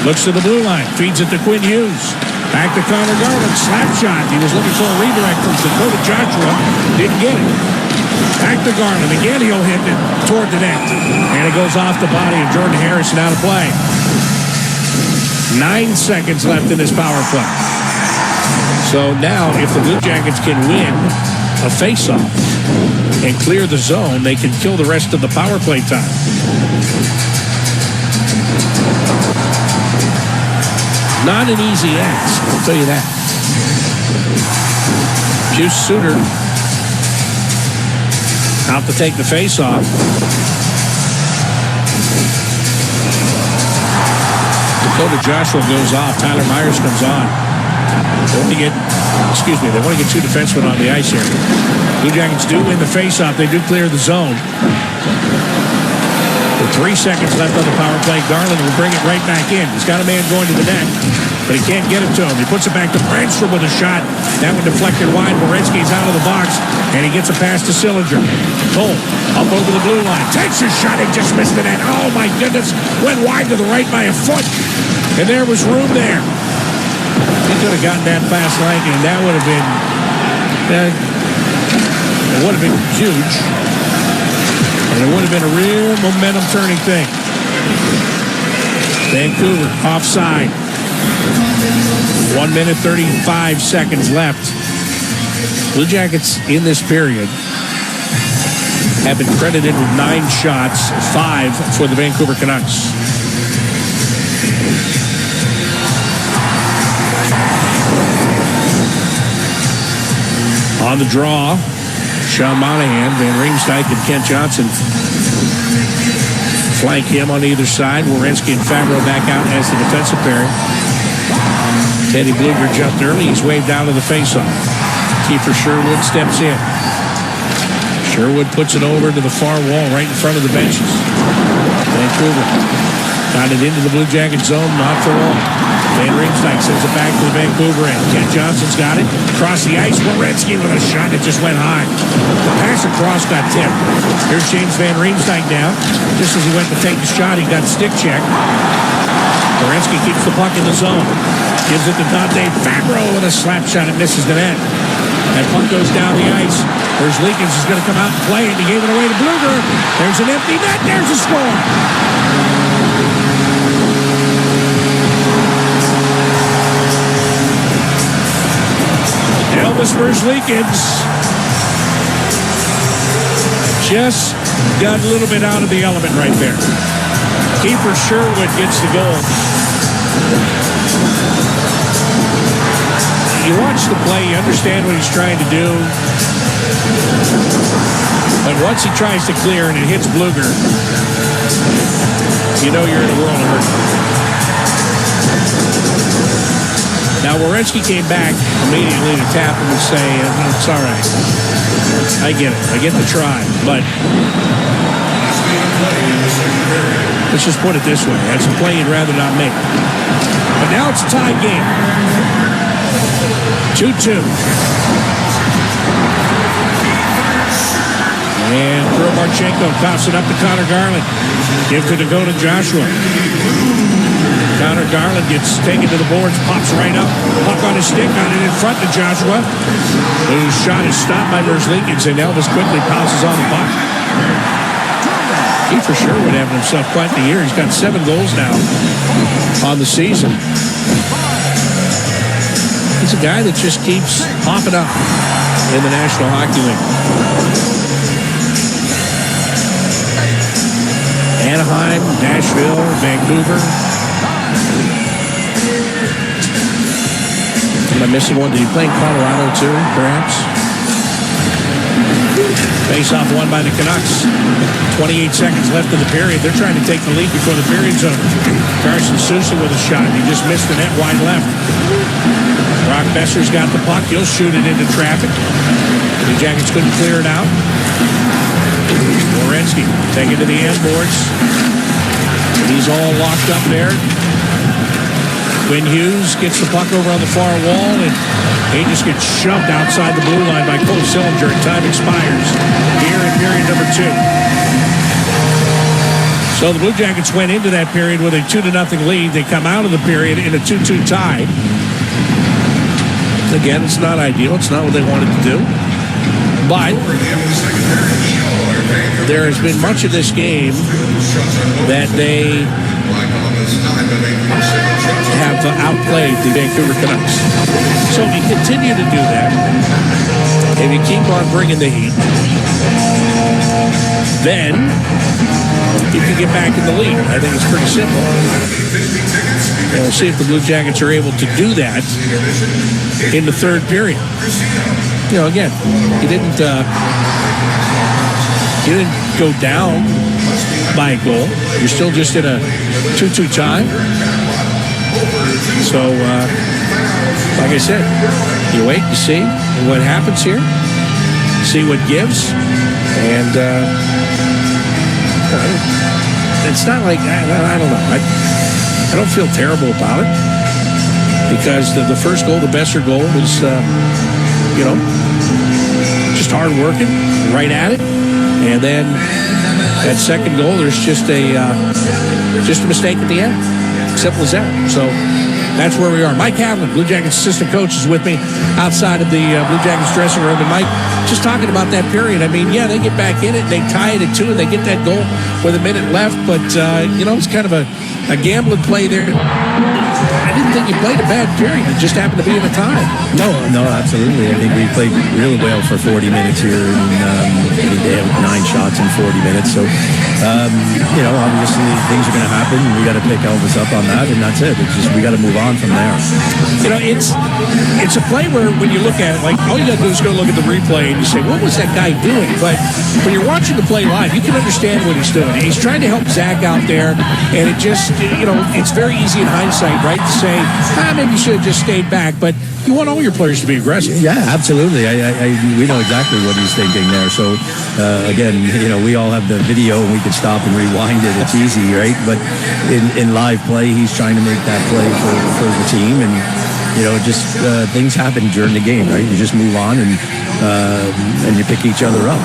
Looks to the blue line. Feeds it to Quinn Hughes. Back to Connor Garland. Slap shot. He was looking for a redirect from Dakota Joshua. Didn't get it. Back to Garland. Again, he'll hit it toward the net. And it goes off the body of Jordan Harrison out of play. 9 seconds left in this power play. So now, if the Blue Jackets can win a faceoff and clear the zone, they can kill the rest of the power play time. Not an easy ask, I'll tell you that. Juice Suter out to take the faceoff. Dakota Joshua goes off. Tyler Myers comes on. They want to get two defensemen on the ice here. Blue Jackets do win the faceoff. They do clear the zone. With 3 seconds left on the power play, Garland will bring it right back in. He's got a man going to the net, but he can't get it to him. He puts it back to Brandstrom with a shot. That one deflected wide. Wierenski's out of the box, and he gets a pass to Sillinger. Cole up over the blue line. Takes a shot. He just missed the net. Oh, my goodness. Went wide to the right by a foot, and there was room there. He could have gotten that fast line, and that would have been huge. And it would have been a real momentum-turning thing. Vancouver offside. 1 minute, 35 seconds left. Blue Jackets in this period have been credited with 9 shots, 5 for the Vancouver Canucks. On the draw, Sean Monahan, Van Riemsdyk, and Kent Johnson flank him on either side. Werenski and Fabro back out as the defensive pairing. Teddy Bluger jumped early. He's waved out of the faceoff. Kiefer Sherwood steps in. Sherwood puts it over to the far wall right in front of the benches. Vancouver got it into the Blue Jacket zone, not for long. Van Riemsdyk sends it back to the Vancouver end. Kent Johnson's got it. Across the ice, Werenski with a shot that just went high. The pass across got tipped. Here's James Van Riemsdyk down. Just as he went to take the shot, he got stick checked. Werenski keeps the puck in the zone. Gives it to Dante Fabro with a slap shot. It misses the net. That puck goes down the ice. There's Leakins is going to come out and play it. He gave it away to Bluger. There's an empty net. There's a score. Elvis Merzlikins just got a little bit out of the element right there. Kiefer Sherwood gets the goal. You watch the play, you understand what he's trying to do. But once he tries to clear and it hits Bluger, you know you're in a world of hurt. Now, Werenski came back immediately to tap him and say, it's all right. I get it. I get the try. But let's just put it this way. That's a play you'd rather not make. But now it's a tie game. 2-2. And Marchenko tops it up to Connor Garland. Gives it to go to Joshua. Connor Garland gets taken to the boards, pops right up. Puck on his stick, got it in front to Joshua, whose shot is stopped by Merzlikins, and Elvis quickly pounces on the puck. Kiefer Sherwood having himself quite the year. He's got 7 goals now on the season. He's a guy that just keeps popping up in the National Hockey League. Anaheim, Nashville, Vancouver. Am I missing one? Did he play in Colorado too, perhaps? Face-off won by the Canucks. 28 seconds left in the period. They're trying to take the lead before the period's over. Carson Sousa with a shot. He just missed the net wide left. Brock Besser's got the puck. He'll shoot it into traffic. The Jackets couldn't clear it out. Werenski taking to the end boards. He's all locked up there. Quinn Hughes gets the puck over on the far wall, and he just gets shoved outside the blue line by Cole Sillinger, and time expires here in period number 2. So the Blue Jackets went into that period with a 2-0 lead. They come out of the period in a 2-2 tie. Again, it's not ideal. It's not what they wanted to do. But there has been much of this game that they have outplayed the Vancouver Canucks. So if you continue to do that, if you keep on bringing the heat, then you can get back in the lead. I think it's pretty simple. And we'll see if the Blue Jackets are able to do that in the third period. You know, again, you didn't go down by a goal. You're still just in a 2-2 tie. So, like I said, you wait, you see what happens here, see what gives, and it's not like, I don't know. I don't feel terrible about it because the first goal, the Besser goal, was, just hard working, right at it. And then that second goal, there's just a mistake at the end. Simple as that. So that's where we are. Mike Havlin, Blue Jackets assistant coach, is with me outside of the Blue Jackets dressing room. And Mike, just talking about that period. I mean, yeah, they get back in it. They tie it at 2, and they get that goal with a minute left. But, it's kind of a a gambling play there. I didn't think you played a bad period. It just happened to be in a tie. No, absolutely. I think we played really well for 40 minutes here. And, I think they had 9 shots in 40 minutes. So, obviously things are going to happen. We got to pick Elvis up on that, and that's it. It's just we got to move on from there. It's a play where when you look at it, like all you got to do is go look at the replay and you say, what was that guy doing? But when you're watching the play live, you can understand what he's doing. He's trying to help Zach out there, and it just, it's very easy in hindsight, right, to say, maybe you should have just stayed back. But you want all your players to be aggressive. Yeah, absolutely. We know exactly what he's thinking there. So, again, we all have the video and we can stop and rewind it. It's easy, right? But in live play, he's trying to make that play for the team. And, things happen during the game, right? You just move on and you pick each other up.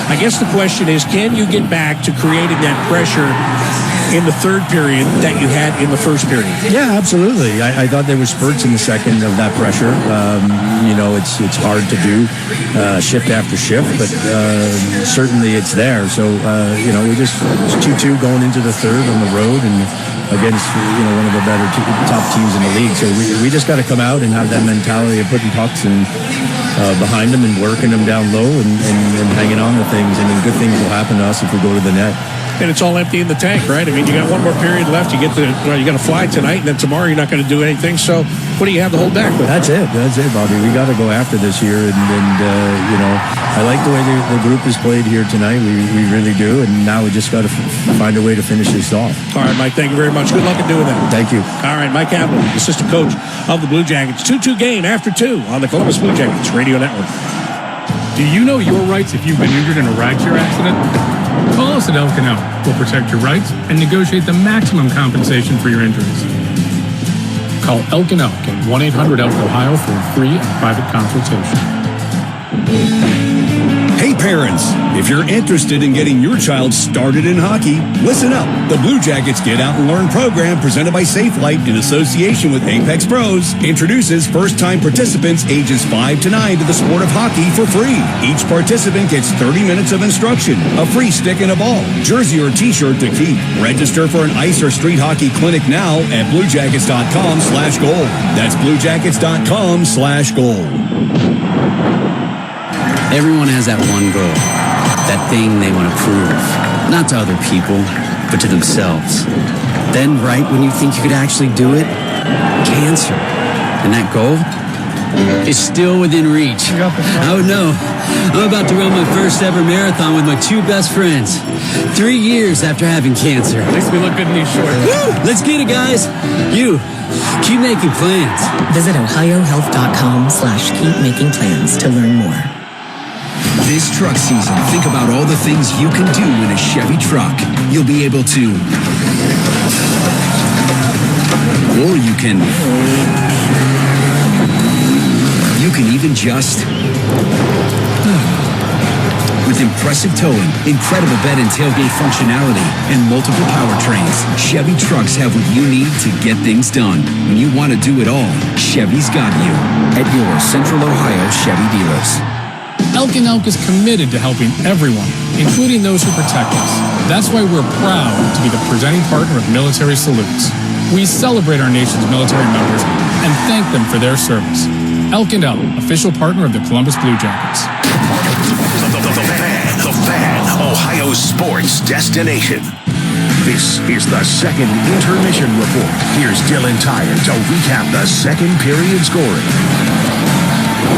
I guess the question is, can you get back to creating that pressure in the third period that you had in the first period? Yeah, absolutely. I thought there were spurts in the second of that pressure. It's hard to do shift after shift, but certainly it's there. So, it's 2-2 going into the third on the road and against, one of the better top teams in the league. So we just got to come out and have that mentality of putting pucks and behind them and working them down low and hanging on to things. And then good things will happen to us if we go to the net. And it's all empty in the tank, right? I mean, you got one more period left. You got to fly tonight, and then tomorrow you're not going to do anything. So what do you have to hold back with? That's it, Bobby. We got to go after this year, and I like the way the group has played here tonight. We really do, and now we just got to find a way to finish this off. All right, Mike. Thank you very much. Good luck in doing that. Thank you. All right, Mike Kaplan, assistant coach of the Blue Jackets. 2-2 game after 2 on the Columbus Blue Jackets Radio Network. Do you know your rights if you've been injured in a rideshare accident? Call us at Elk & Elk. We'll protect your rights and negotiate the maximum compensation for your injuries. Call Elk & Elk at 1-800-ELK-OHIO for a free and private consultation. Hey parents, if you're interested in getting your child started in hockey, listen up. The Blue Jackets Get Out and Learn program presented by Safelite in association with Apex Pros introduces first-time participants ages 5 to 9 to the sport of hockey for free. Each participant gets 30 minutes of instruction, a free stick and a ball, jersey or t-shirt to keep. Register for an ice or street hockey clinic now at bluejackets.com/gold. That's bluejackets.com/gold. Everyone has that one goal, that thing they want to prove, not to other people, but to themselves. Then, right when you think you could actually do it, cancer. And that goal is still within reach. Oh no, I'm about to run my first ever marathon with my 2 best friends. 3 years after having cancer. At least we look good in these shorts. Woo! Let's get it, guys. You, keep making plans. Visit ohiohealth.com/keepmakingplans to learn more. This truck season, think about all the things you can do in a Chevy truck. You'll be able to, or you can even just, with impressive towing, incredible bed and tailgate functionality, and multiple powertrains, Chevy trucks have what you need to get things done. When you want to do it all, Chevy's got you at your Central Ohio Chevy dealers. Elk & Elk is committed to helping everyone, including those who protect us. That's why we're proud to be the presenting partner of Military Salutes. We celebrate our nation's military members and thank them for their service. Elk & Elk, official partner of the Columbus Blue Jackets. The Fan, Ohio's sports destination. This is the second intermission report. Here's Dylan Tyre to recap the second period scoring.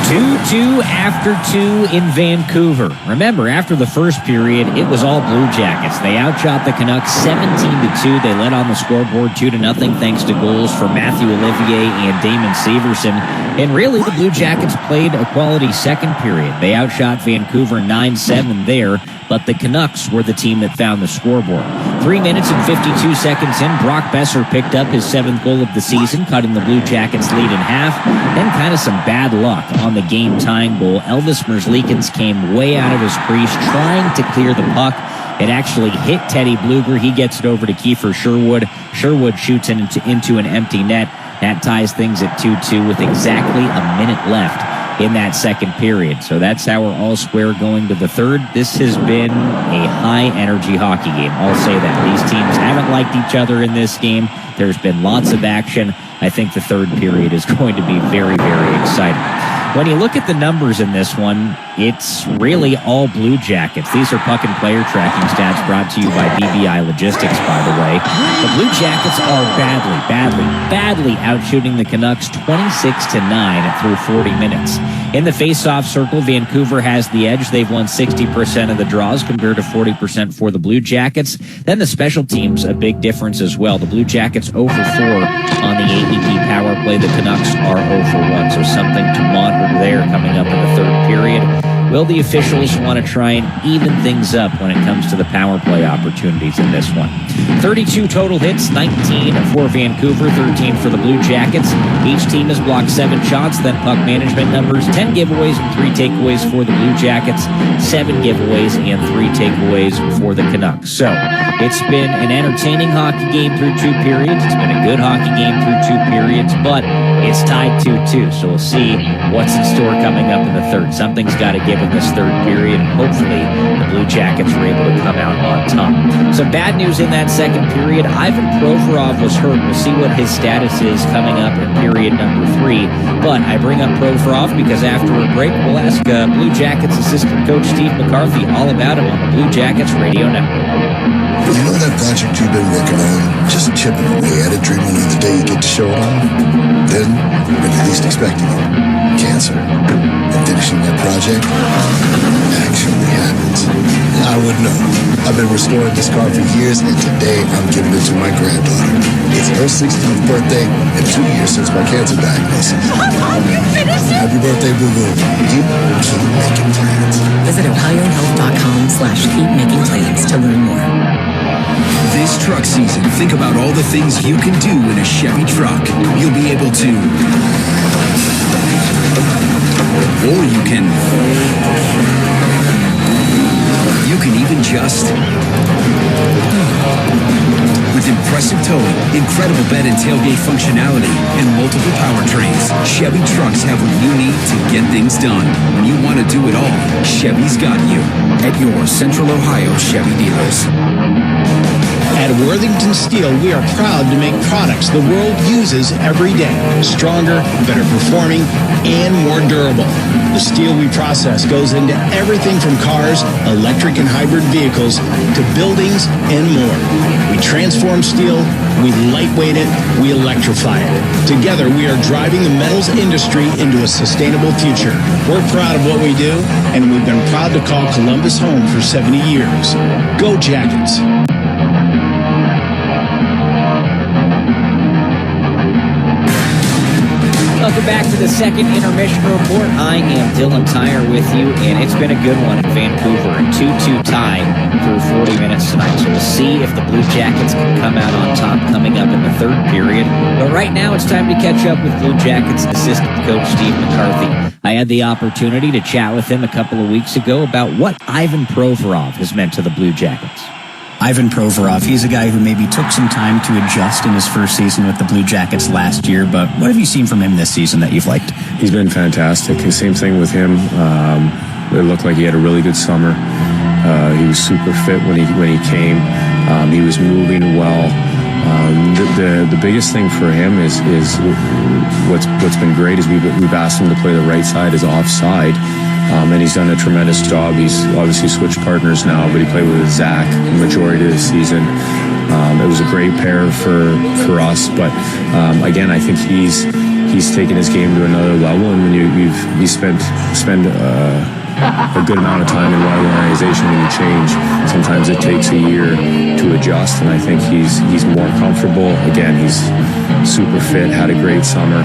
2-2 after 2 in Vancouver. Remember, after the first period, it was all Blue Jackets. They outshot the Canucks 17-2. They led on the scoreboard 2-0 thanks to goals for Matthew Olivier and Damon Severson. And really, the Blue Jackets played a quality second period. They outshot Vancouver 9-7 there, but the Canucks were the team that found the scoreboard. 3 minutes and 52 seconds in, Brock Besser picked up his 7th goal of the season, cutting the Blue Jackets' lead in half. Then kind of some bad luck on the game-tying goal. Elvis Merzlikins came way out of his crease, trying to clear the puck. It actually hit Teddy Bluger. He gets it over to Kiefer Sherwood. Sherwood shoots it into an empty net. That ties things at 2-2 with exactly a minute left in that second period. So that's how we're all square going to the third. This has been a high-energy hockey game. I'll say that. These teams haven't liked each other in this game. There's been lots of action. I think the third period is going to be very, very exciting. When you look at the numbers in this one, it's really all Blue Jackets. These are puck and player tracking stats brought to you by BBI Logistics, by the way. The Blue Jackets are badly outshooting the Canucks 26-9 through 40 minutes. In the face-off circle, Vancouver has the edge. They've won 60% of the draws compared to 40% for the Blue Jackets. Then the special teams, a big difference as well. The Blue Jackets 0 for 4 on the AEP power play. The Canucks are 0 for 1, so something to monitor there coming up in the third period. Will the officials want to try and even things up when it comes to the power play opportunities in this one? 32 total hits, 19 for Vancouver, 13 for the Blue Jackets. Each team has blocked 7 shots, then puck management numbers, 10 giveaways and 3 takeaways for the Blue Jackets, 7 giveaways and 3 takeaways for the Canucks. So it's been an entertaining hockey game through 2 periods. It's been a good hockey game through 2 periods, but it's tied 2-2. So we'll see what's in store coming up in the third. Something's got to give in this third period, and hopefully the Blue Jackets are able to come out on top. Some bad news in that second period. Ivan Provorov was hurt. We'll see what his status is coming up in period number 3. But I bring up Provorov because after a break, we'll ask Blue Jackets assistant coach Steve McCarthy all about him on the Blue Jackets radio network. You know that project you've been working on? Just chipping away at it, dreaming of the day you get to show it off? Then, when you're least expecting it, cancer. And finishing that project actually happens. I would know. I've been restoring this car for years, and today I'm giving it to my granddaughter. It's her 16th birthday and 2 years since my cancer diagnosis. Happy birthday, boo-boo. You keep making plans. Visit OhioHealth.com/keepmakingplans to learn more. This truck season, think about all the things you can do in a Chevy truck. You'll be able to... Or you can even just... With impressive towing, incredible bed and tailgate functionality, and multiple powertrains, Chevy trucks have what you need to get things done. When you want to do it all, Chevy's got you. At your Central Ohio Chevy dealers. At Worthington Steel, we are proud to make products the world uses every day. Stronger, better performing, and more durable. The steel we process goes into everything from cars, electric and hybrid vehicles, to buildings and more. We transform steel, we lightweight it, we electrify it. Together, we are driving the metals industry into a sustainable future. We're proud of what we do, and we've been proud to call Columbus home for 70 years. Go Jackets! Welcome back to the second intermission report. I am Dylan Tyre with you, and it's been a good one in Vancouver. A 2-2 tie through 40 minutes tonight. So we'll see if the Blue Jackets can come out on top coming up in the third period. But right now, it's time to catch up with Blue Jackets assistant coach Steve McCarthy. I had the opportunity to chat with him a couple of weeks ago about what Ivan Provorov has meant to the Blue Jackets. Ivan Provorov, he's a guy who maybe took some time to adjust in his first season with the Blue Jackets last year, but what have you seen from him this season that you've liked? He's been fantastic. The same thing with him. It looked like he had a really good summer. He was super fit when he came. He was moving well. The biggest thing for him is what's been great is we've asked him to play the right side as offside. And he's done a tremendous job. He's obviously switched partners now, but he played with Zach the majority of the season. It was a great pair for us, but again, I think he's taken his game to another level. And when you spend a good amount of time in one organization and you change, sometimes it takes a year to adjust. And I think he's more comfortable. Again, he's super fit, had a great summer,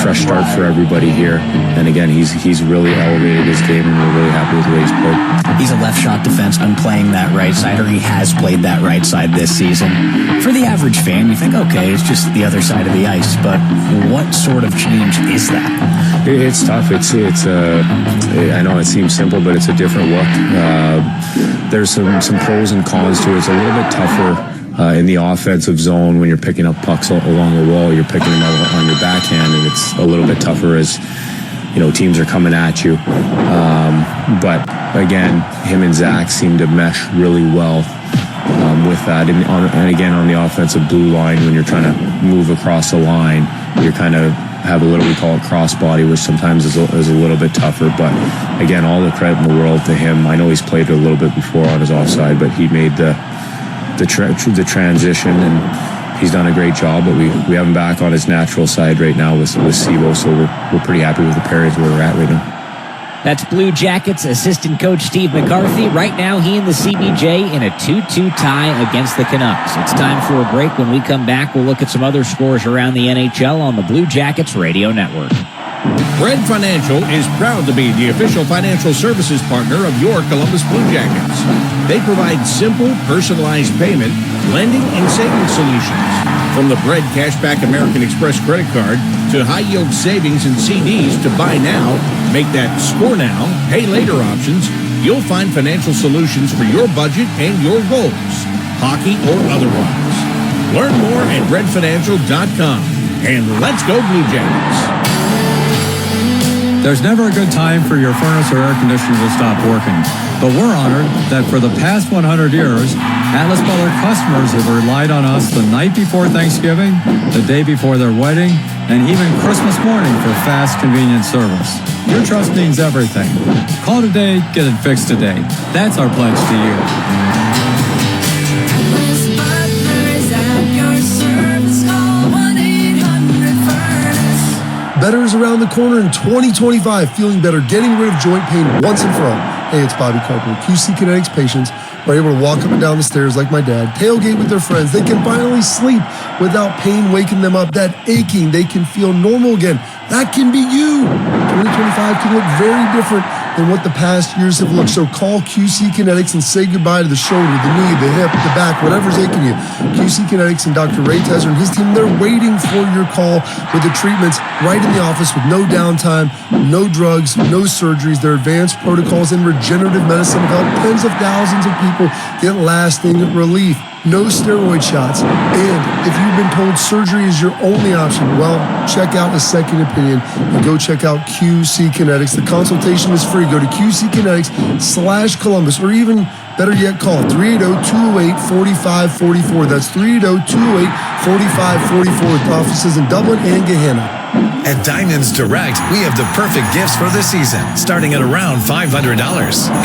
fresh start for everybody here. And again, he's really elevated his game, and we're really happy with the way he's played. He's a left shot defenseman playing that right side, or he has played that right side this season. For the average fan, you think, okay, it's just the other side of the ice, but what sort of change is that? It's tough. I know it seems simple, but it's a different look. There's some pros and cons to it. It's a little bit tougher in the offensive zone when you're picking up pucks along the wall. You're picking them up on your backhand, and it's a little bit tougher as teams are coming at you. But again, him and Zach seem to mesh really well with that. And again, on the offensive blue line, when you're trying to move across the line, you're kind of have a little, we call it crossbody, which sometimes is a little bit tougher. But again, all the credit in the world to him. I know he's played a little bit before on his offside, but he made the transition, and he's done a great job. But we have him back on his natural side right now with Sivo, so we're pretty happy with the pairings where we're at right now. That's Blue Jackets assistant coach Steve McCarthy. Right now, he and the CBJ in a 2-2 tie against the Canucks. It's time for a break. When we come back, we'll look at some other scores around the NHL on the Blue Jackets Radio Network. Bread Financial is proud to be the official financial services partner of your Columbus Blue Jackets. They provide simple, personalized payment, lending, and savings solutions. From the Bread Cashback American Express credit card to high-yield savings and CDs to buy now, make that score now, pay later options, you'll find financial solutions for your budget and your goals, hockey or otherwise. Learn more at breadfinancial.com. And let's go Blue Jackets. There's never a good time for your furnace or air conditioner to stop working. But we're honored that for the past 100 years, Atlas Butler customers have relied on us the night before Thanksgiving, the day before their wedding, and even Christmas morning for fast, convenient service. Your trust means everything. Call today, get it fixed today. That's our pledge to you. Better is around the corner in 2025. Feeling better, getting rid of joint pain once and for all. Hey, it's Bobby Carpenter. QC Kinetics patients are able to walk up and down the stairs like my dad, tailgate with their friends. They can finally sleep without pain waking them up. That aching, they can feel normal again. That can be you. 2025 can look very different than what the past years have looked. So call QC Kinetics and say goodbye to the shoulder, the knee, the hip, the back, whatever's aching you. QC Kinetics and Dr. Ray Tesser and his team, they're waiting for your call with the treatments right in the office with no downtime, no drugs, no surgeries. Their advanced protocols in regenerative medicine have helped tens of thousands of people get lasting relief. No steroid shots. And if you've been told surgery is your only option, well, check out a second opinion and go check out QC Kinetics. The consultation is free. Go to QC Kinetics/Columbus, or even better yet, call 380-208-4544. That's 380-208-4544 with offices in Dublin and Gahanna. At Diamonds Direct, we have the perfect gifts for the season, starting at around $500.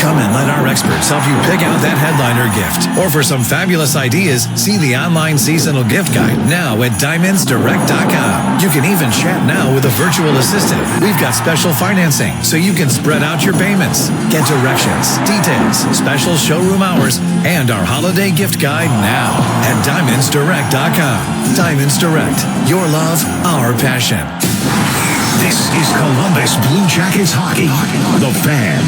Come and let our experts help you pick out that headliner gift. Or for some fabulous ideas, see the online seasonal gift guide now at diamondsdirect.com. You can even chat now with a virtual assistant. We've got special financing, so you can spread out your payments. Get directions, details, special showroom hours, and our holiday gift guide now at diamondsdirect.com. Diamonds Direct, your love, our passion. This is Columbus Blue Jackets hockey. The Fan.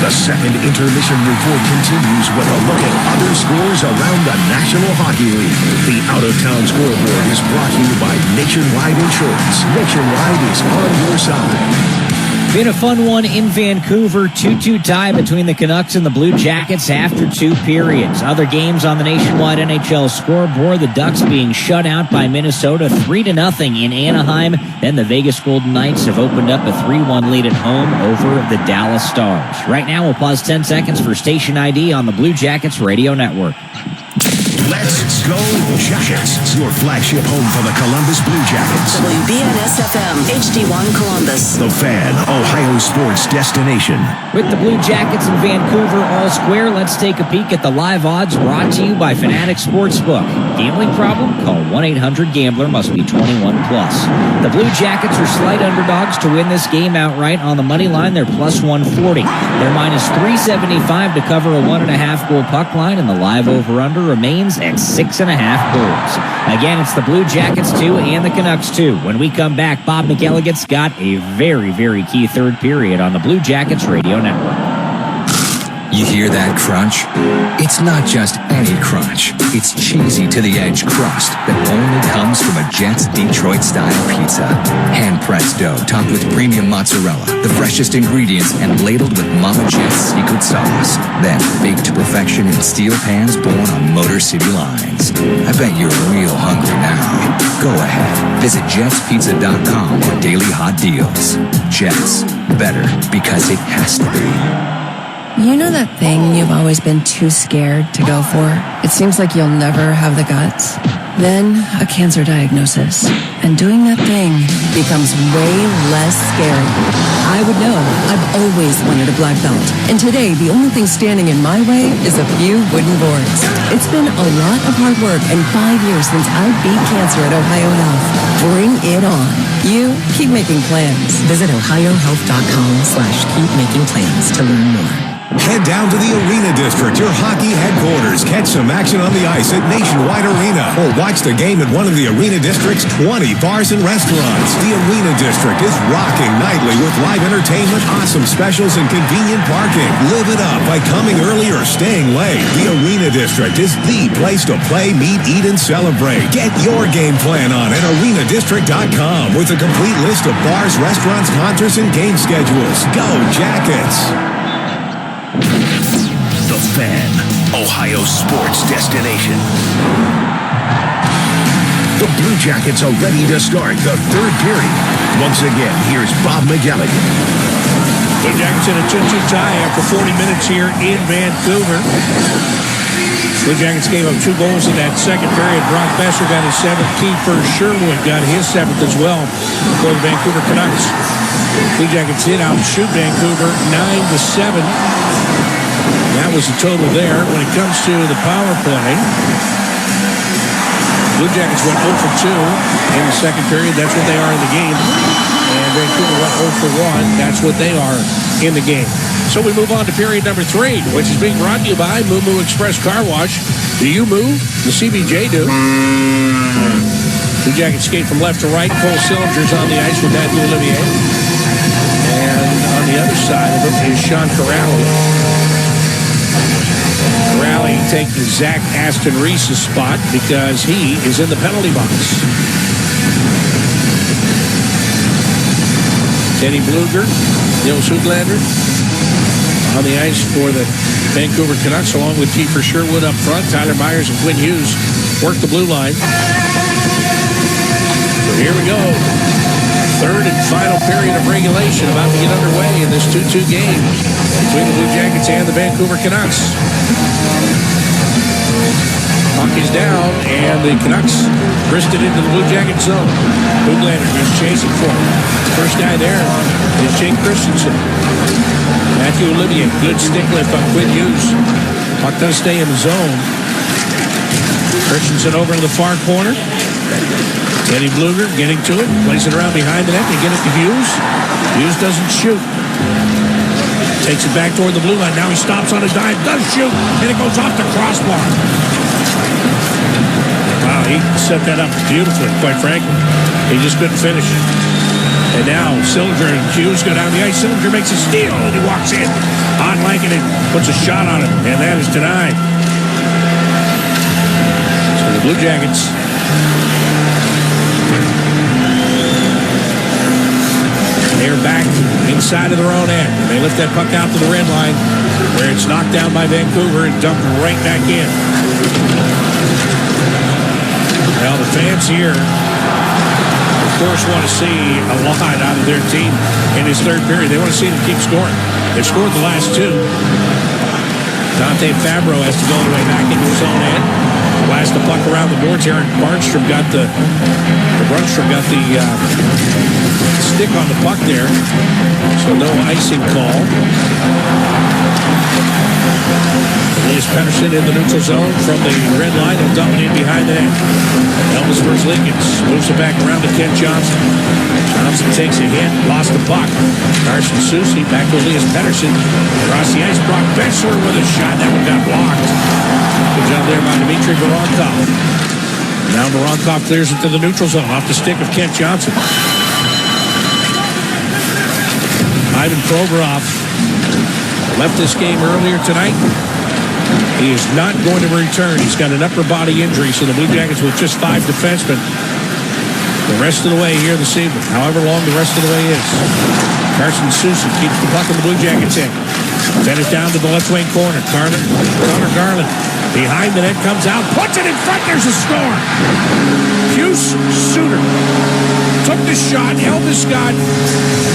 The second intermission report continues with a look at other scores around the National Hockey League. The out-of-town scoreboard is brought to you by Nationwide Insurance. Nationwide is on your side. Been a fun one in Vancouver. 2-2 tie between the Canucks and the Blue Jackets after 2 periods. Other games on the Nationwide NHL scoreboard. The Ducks being shut out by Minnesota 3-0 in Anaheim. Then the Vegas Golden Knights have opened up a 3-1 lead at home over the Dallas Stars. Right now, we'll pause 10 seconds for station ID on the Blue Jackets Radio Network. Let's go Jackets, your flagship home for the Columbus Blue Jackets. WBNS-FM, HD1 Columbus. The Fan, Ohio sports destination. With the Blue Jackets in Vancouver all square, let's take a peek at the live odds brought to you by Fanatics Sportsbook. Gambling problem? Call 1-800-GAMBLER, must be 21+. The Blue Jackets are slight underdogs to win this game outright. On the money line, they're plus 140. They're minus 375 to cover a 1.5 goal puck line, and the live over-under remains at 6.5 goals. Again, it's the Blue Jackets 2 and the Canucks 2. When we come back, Bob McElligot's got a very, very key third period on the Blue Jackets Radio Network. You hear that crunch? It's not just any crunch. It's cheesy to the edge crust that only comes from a Jets Detroit-style pizza. Hand-pressed dough topped with premium mozzarella, the freshest ingredients, and ladled with Mama Jet's secret sauce. Then baked to perfection in steel pans born on Motor City lines. I bet you're real hungry now. Go ahead. Visit jetspizza.com for daily hot deals. Jets. Better because it has to be. You know that thing you've always been too scared to go for? It seems like you'll never have the guts. Then a cancer diagnosis. And doing that thing becomes way less scary. I would know. I've always wanted a black belt. And today, the only thing standing in my way is a few wooden boards. It's been a lot of hard work and 5 years since I beat cancer at Ohio Health. Bring it on. You keep making plans. Visit ohiohealth.com/keepmakingplans to learn more. Head down to the Arena District, your hockey headquarters. Catch some action on the ice at Nationwide Arena or watch the game at one of the Arena District's 20 bars and restaurants. The Arena District is rocking nightly with live entertainment, awesome specials, and convenient parking. Live it up by coming early or staying late. The Arena District is the place to play, meet, eat, and celebrate. Get your game plan on at arenadistrict.com with a complete list of bars, restaurants, concerts, and game schedules. Go Jackets! The Fan, Ohio sports destination. The Blue Jackets are ready to start the third period. Once again, here's Bob McGilligan. Blue Jackets in a 2-2 tie after 40 minutes here in Vancouver. Blue Jackets gave up 2 goals in that second period. Brock Besser got his 7th. Kiefer Sherwood got his 7th as well for the Vancouver Canucks. Blue Jackets did outshoot Vancouver 9-7. That was the total there. When it comes to the power play, Blue Jackets went 0 for 2 in the second period. That's what they are in the game. And Vancouver went 0 for 1. That's what they are in the game. So we move on to period number 3, which is being brought to you by Moo Moo Express Car Wash. Do you move? The CBJ do. Blue Jackets skate from left to right. Cole Sillinger's on the ice with Matthew Olivier. And on the other side of it is Sean Corrali. Corrali taking Zach Aston Reese's spot because he is in the penalty box. Teddy Bluger, Nils Höglander on the ice for the Vancouver Canucks, along with Kiefer Sherwood up front. Tyler Myers and Quinn Hughes work the blue line. So here we go. Third and final period of regulation about to get underway in this 2-2 game between the Blue Jackets and the Vancouver Canucks. Hockey's down, and the Canucks wristed into the Blue Jacket zone. Höglander just chasing for him. First guy there is Jake Christensen. Matthew Olivier, good stick lift on Quinn Hughes. Puck does stay in the zone. Christensen over in the far corner. Teddy Bluger getting to it, plays it around behind the net. They get it to Hughes. Hughes doesn't shoot. Takes it back toward the blue line. Now he stops on a dive, does shoot, and it goes off the crossbar. Wow, he set that up beautifully, quite frankly. He just couldn't finish. And now Sillinger and Hughes go down the ice. Sillinger makes a steal, and he walks in. On Lankin and puts a shot on it, and that is denied. So the Blue Jackets they're back inside of their own end. They lift that puck out to the red line where it's knocked down by Vancouver and dumped right back in. Well, the fans here, of course, want to see a lot out of their team in this third period. They want to see them keep scoring. They've scored the last 2. Dante Fabro has to go all the way back into his own end. Blast the puck around the boards. Eric Brunstrom got the stick on the puck there. So no icing call. Elias Pettersson in the neutral zone from the red line and dumping in behind the net. Elvis Verzlikins moves it back around to Kent Johnson. Johnson takes a hit, lost the puck. Carson Soucy back to Elias Pettersson. Across the ice, Brock Besser with a shot. That one got blocked. Good job there by Dmitry Voronkov. Now Voronkov clears it to the neutral zone off the stick of Kent Johnson. Ivan Provorov left this game earlier tonight. He is not going to return. He's got an upper body injury, so the Blue Jackets with just 5 defensemen the rest of the way here this evening, however long the rest of the way is. Carson Soucy keeps the puck in the Blue Jackets in. Send it down to the left wing corner. Connor Garland behind the net, comes out, puts it in front. There's a score. Hughes Suter took the shot. Elvis got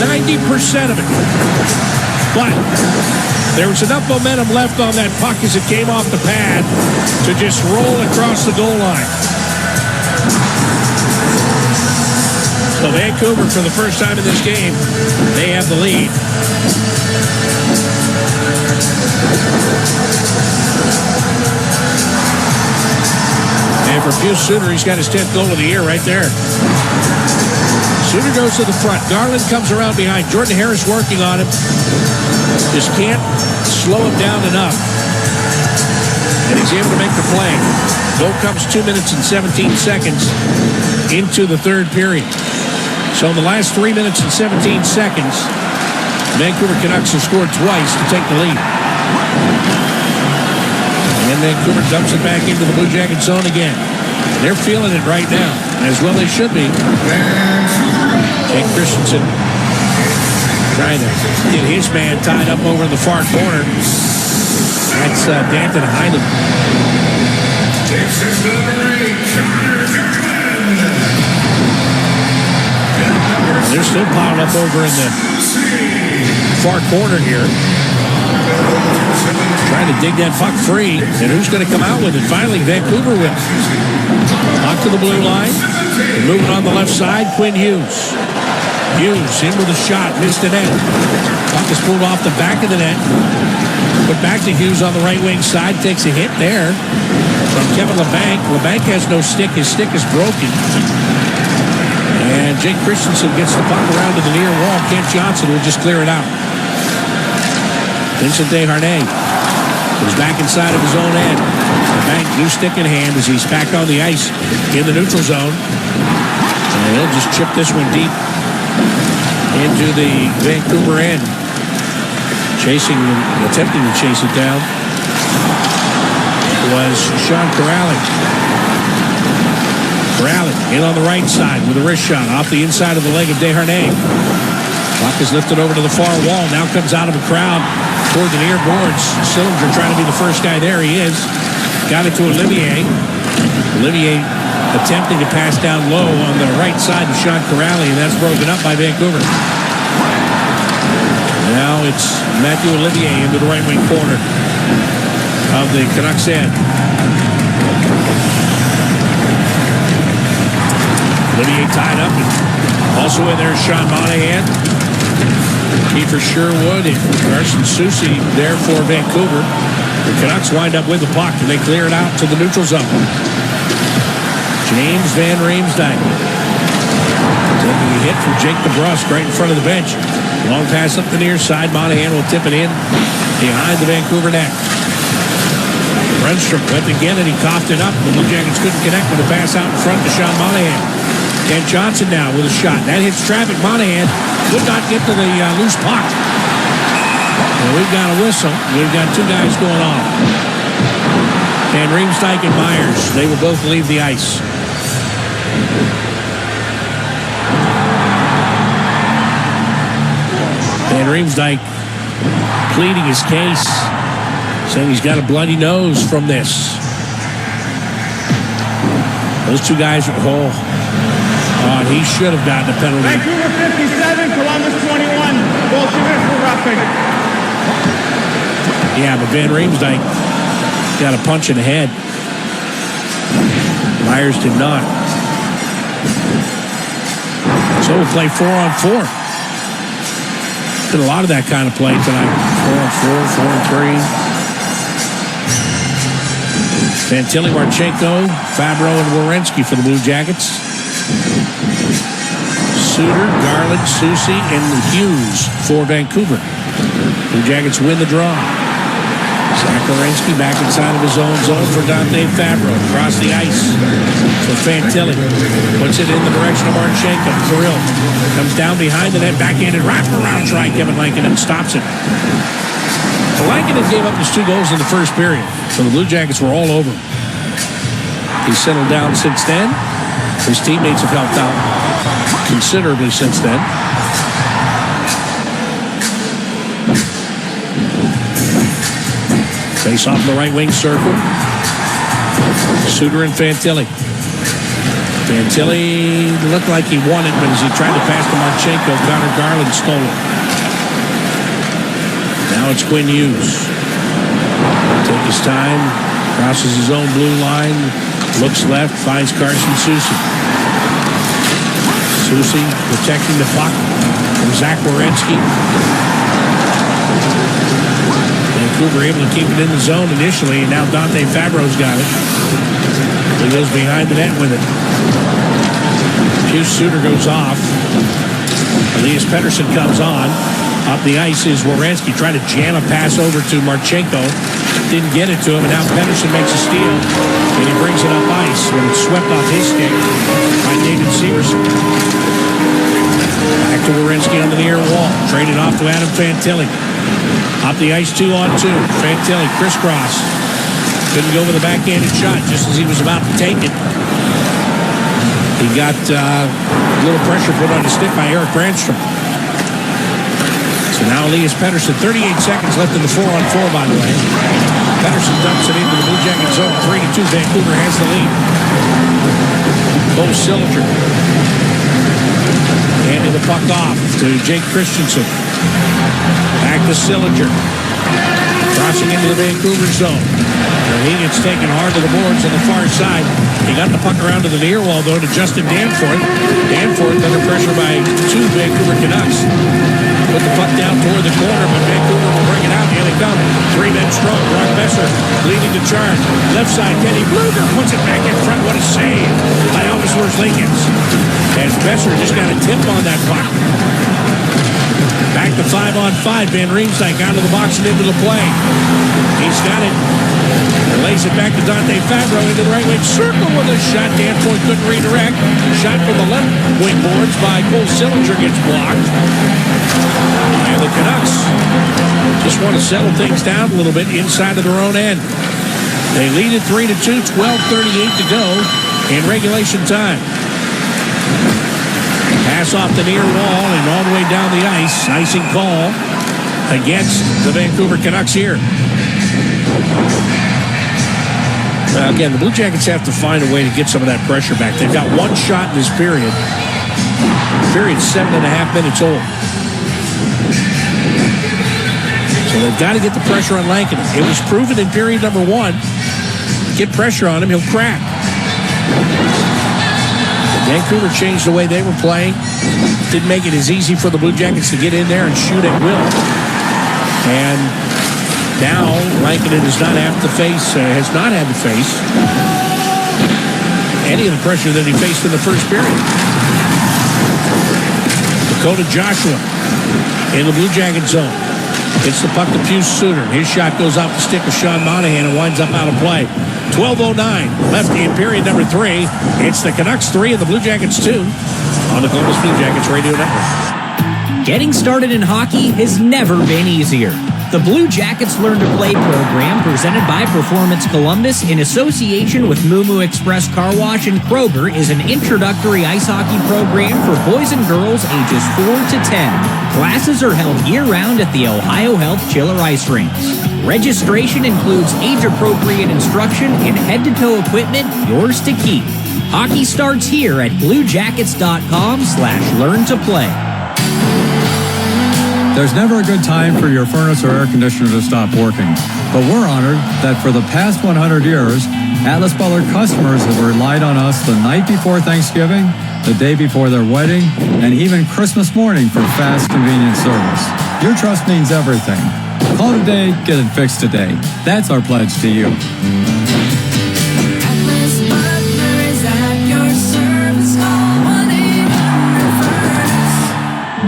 90% of it. But there was enough momentum left on that puck as it came off the pad to just roll across the goal line. So Vancouver, for the first time in this game, they have the lead. And for Hughes Suter, he's got his 10th goal of the year right there. Suter goes to the front. Garland comes around behind. Jordan Harris working on him. Just can't slow him down enough. And he's able to make the play. Goal comes 2 minutes and 17 seconds into the third period. So in the last 3 minutes and 17 seconds, Vancouver Canucks have scored twice to take the lead. And Vancouver dumps it back into the Blue Jacket zone again. They're feeling it right now, as well they should be. Jake Christensen trying to get his man tied up over in the far corner. That's Danton Heinen. They're still piled up over in the far corner here. Trying to dig that puck free. And who's going to come out with it? Finally, Vancouver will. Puck to the blue line. And moving on the left side, Quinn Hughes. Hughes in with a shot. Missed the net. Puck is pulled off the back of the net. Put back to Hughes on the right wing side. Takes a hit there from Kevin LeBanc. LeBanc has no stick. His stick is broken. And Jake Christensen gets the puck around to the near wall. Kent Johnson will just clear it out. Vincent Desharnais goes back inside of his own end. LeBanc, new stick in hand as he's back on the ice in the neutral zone. And he'll just chip this one deep into the Vancouver end. Attempting to chase it down was Sean Corrali. Corrali in on the right side with a wrist shot off the inside of the leg of Desharnais. Puck is lifted over to the far wall. Now comes out of a crowd toward the near boards. Sillinger trying to be the first guy there. He is. Got it to Olivier. Olivier attempting to pass down low on the right side of Sean Corrali, and that's broken up by Vancouver. Now it's Matthew Olivier into the right wing corner of the Canucks end. Olivier tied up. Also in there is Sean Monahan, Kiefer Sherwood, and Carson Soucy there for Vancouver. The Canucks wind up with the puck, and they clear it out to the neutral zone. James Van Riemsdyk taking a hit from Jake DeBrusk right in front of the bench. Long pass up the near side. Monahan will tip it in behind the Vancouver net. Brunstrom went again, and he coughed it up. The Blue Jackets couldn't connect with a pass out in front to Sean Monahan. Kent Johnson now with a shot. That hits traffic. Monahan could not get to the loose puck. And we've got a whistle. We've got two guys going off. And Riemsdyk and Myers, they will both leave the ice. And Riemsdyk pleading his case, saying he's got a bloody nose from this. Those two guys are he should have gotten a penalty. Vancouver 57, Columbus 21. Bolsheviks for roughing. Yeah, but Van Riemsdyk got a punch in the head. Myers did not. So we'll play 4-on-4. Did a lot of that kind of play tonight. 4-on-4, 4-on-3. Fantilli, Marchenko, Fabro, and Werenski for the Blue Jackets. Suter, Garland, Soucy, and Hughes for Vancouver. Blue Jackets win the draw. Zach Werenski back inside of his own zone for Dante Fabro. Across the ice for Fantilli. Puts it in the direction of Marchenko. Kirill comes down behind the net, backhanded wraparound try. Kevin Lankinen stops it. Lankinen gave up his 2 goals in the first period, so the Blue Jackets were all over him. He's settled down since then. His teammates have helped out considerably since then. Face off in the right wing circle. Suter and Fantilli. Fantilli looked like he won it, but as he tried to pass to Marchenko, Connor Garland stole it. Now it's Quinn Hughes. Take his time, crosses his own blue line, looks left, finds Carson Soucy. Soucy protecting the puck from Zach Werenski. Vancouver able to keep it in the zone initially, and now Dante Fabro's got it. He goes behind the net with it. Hughes Suter goes off. Elias Pettersson comes on. Up the ice is Werenski trying to jam a pass over to Marchenko. Didn't get it to him, and now Pettersson makes a steal, and he brings it up ice when it's swept off his stick by David Severson. Back to Werenski on the near wall. Traded off to Adam Fantilli. Up the ice 2-on-2. Fantilli crisscross. Couldn't go with a backhanded shot just as he was about to take it. He got a little pressure put on his stick by Eric Brandstrom. So now Elias Pettersson, 38 seconds left in the 4-on-4, by the way. Pettersson dumps it into the Blue Jacket zone. 3-2, Vancouver has the lead. Cole Sillinger handing the puck off to Jake Christensen. Back to Sillinger. Crossing into the Vancouver zone. And he gets taken hard to the boards on the far side. He got the puck around to the near wall, though, to Justin Danforth. Danforth under pressure by 2 Vancouver Canucks. Put the puck down toward the corner, but Vancouver will bring it out. Here they come. 3 men strong. Brock Besser leading the charge. Left side, Kenny Bluger puts it back in front. What a save by Elvis Likens. And Besser just got a tip on that puck. Back to 5-on-5. Van Riemsdyk out of the box and into the play. He's got it. And lays it back to Dante Fabro into the right wing circle with a shot. Danforth couldn't redirect. Shot from the left wing boards by Cole Sillinger gets blocked. And the Canucks just want to settle things down a little bit inside of their own end. They lead it 3-2, 12:38 to go in regulation time. Pass off the near wall and all the way down the ice. Icing call against the Vancouver Canucks here. Again, the Blue Jackets have to find a way to get some of that pressure back. They've got 1 shot in this period. Period's 7.5 minutes old. So they've got to get the pressure on Lankinen. It was proven in period number 1. Get pressure on him, he'll crack. Vancouver changed the way they were playing. Didn't make it as easy for the Blue Jackets to get in there and shoot at will. And now Lankinen has not had to face any of the pressure that he faced in the first period. Dakota Joshua in the Blue Jacket zone. It's the puck to Pius Suter. His shot goes off the stick of Sean Monahan and winds up out of play. 12:09 left in period number 3. It's the Canucks 3 and the Blue Jackets 2 on the Columbus Blue Jackets Radio Network. Getting started in hockey has never been easier. The Blue Jackets Learn to Play program, presented by Performance Columbus in association with Moo Express Car Wash and Kroger, is an introductory ice hockey program for boys and girls ages 4 to 10. Classes are held year-round at the Ohio Health Chiller Ice Rinks. Registration includes age-appropriate instruction and head-to-toe equipment, yours to keep. Hockey starts here at bluejackets.com/learn-to-play. There's never a good time for your furnace or air conditioner to stop working. But we're honored that for the past 100 years, Atlas Butler customers have relied on us the night before Thanksgiving, the day before their wedding, and even Christmas morning for fast, convenient service. Your trust means everything. Call today, get it fixed today. That's our pledge to you.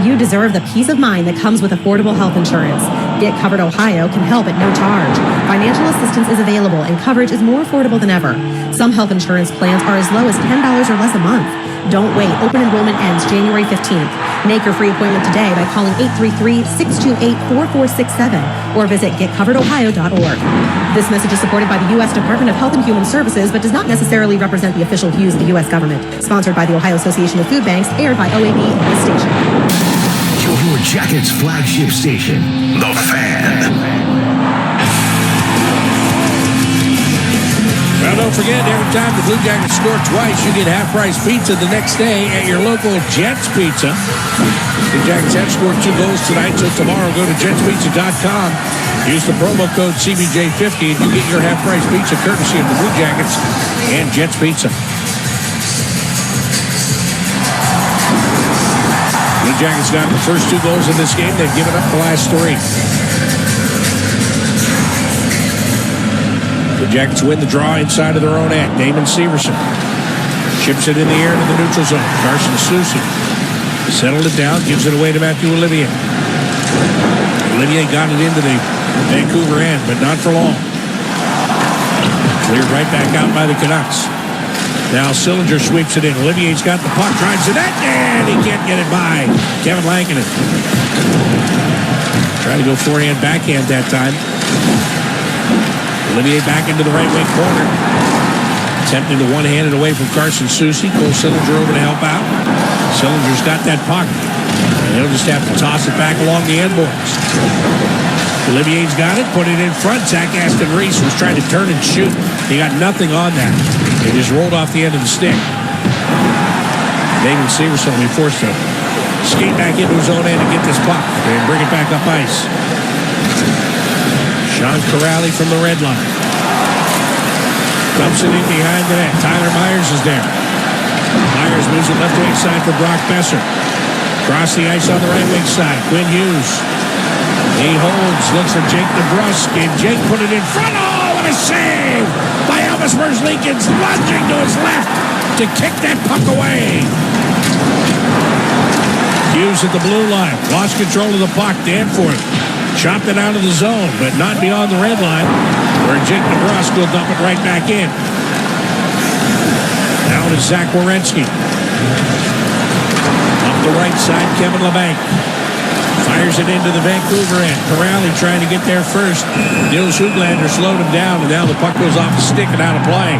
You deserve the peace of mind that comes with affordable health insurance. Get Covered Ohio can help at no charge. Financial assistance is available and coverage is more affordable than ever. Some health insurance plans are as low as $10 or less a month. Don't wait. Open enrollment ends January 15th. Make your free appointment today by calling 833-628-4467 or visit getcoveredohio.org. This message is supported by the U.S. Department of Health and Human Services, but does not necessarily represent the official views of the U.S. government. Sponsored by the Ohio Association of Food Banks, aired by OAB and this station. Your Jackets flagship station, The Fan. Well, don't forget, every time the Blue Jackets score twice, you get half-price pizza the next day at your local Jets Pizza. The Jackets have scored 2 goals tonight, so tomorrow go to jetspizza.com. Use the promo code CBJ50 and you get your half-price pizza courtesy of the Blue Jackets and Jets Pizza. Blue Jackets got the first 2 goals in this game. They've given up the last 3. The Jackets win the draw inside of their own end. Damon Severson chips it in the air to the neutral zone. Carson Soucy settled it down, gives it away to Matthew Olivier. Olivier got it into the Vancouver end, but not for long. Cleared right back out by the Canucks. Now Sillinger sweeps it in. Olivier's got the puck, drives the net, and he can't get it by Kevin Lankinen. Trying to go forehand, backhand that time. Olivier back into the right wing corner. Attempting to one-hand it away from Carson Soucy. Cole Sillinger over to help out. Sillinger's got that puck. And he'll just have to toss it back along the end boards. Olivier's got it, put it in front. Zach Aston Reese was trying to turn and shoot. He got nothing on that. It just rolled off the end of the stick. Damon Severson will be forced to skate back into his own end and get this puck and bring it back up ice. Sean Corrali from the red line. Dumps it in behind the net. Tyler Myers is there. Myers moves it left wing side for Brock Besser. Across the ice on the right wing side. Quinn Hughes. He holds, looks for Jake DeBrusk, and Jake put it in front. Oh, what a save by Elvis Merzlikins, lunging to his left to kick that puck away. Hughes at the blue line, lost control of the puck. Danforth chopped it out of the zone, but not beyond the red line, where Jake DeBrusk will dump it right back in. Now to Zach Werenski. Up the right side, Kevin LeBanc. Fires it into the Vancouver end. Corrali trying to get there first. Nils Höglander slowed him down, and now the puck goes off the stick and out of play.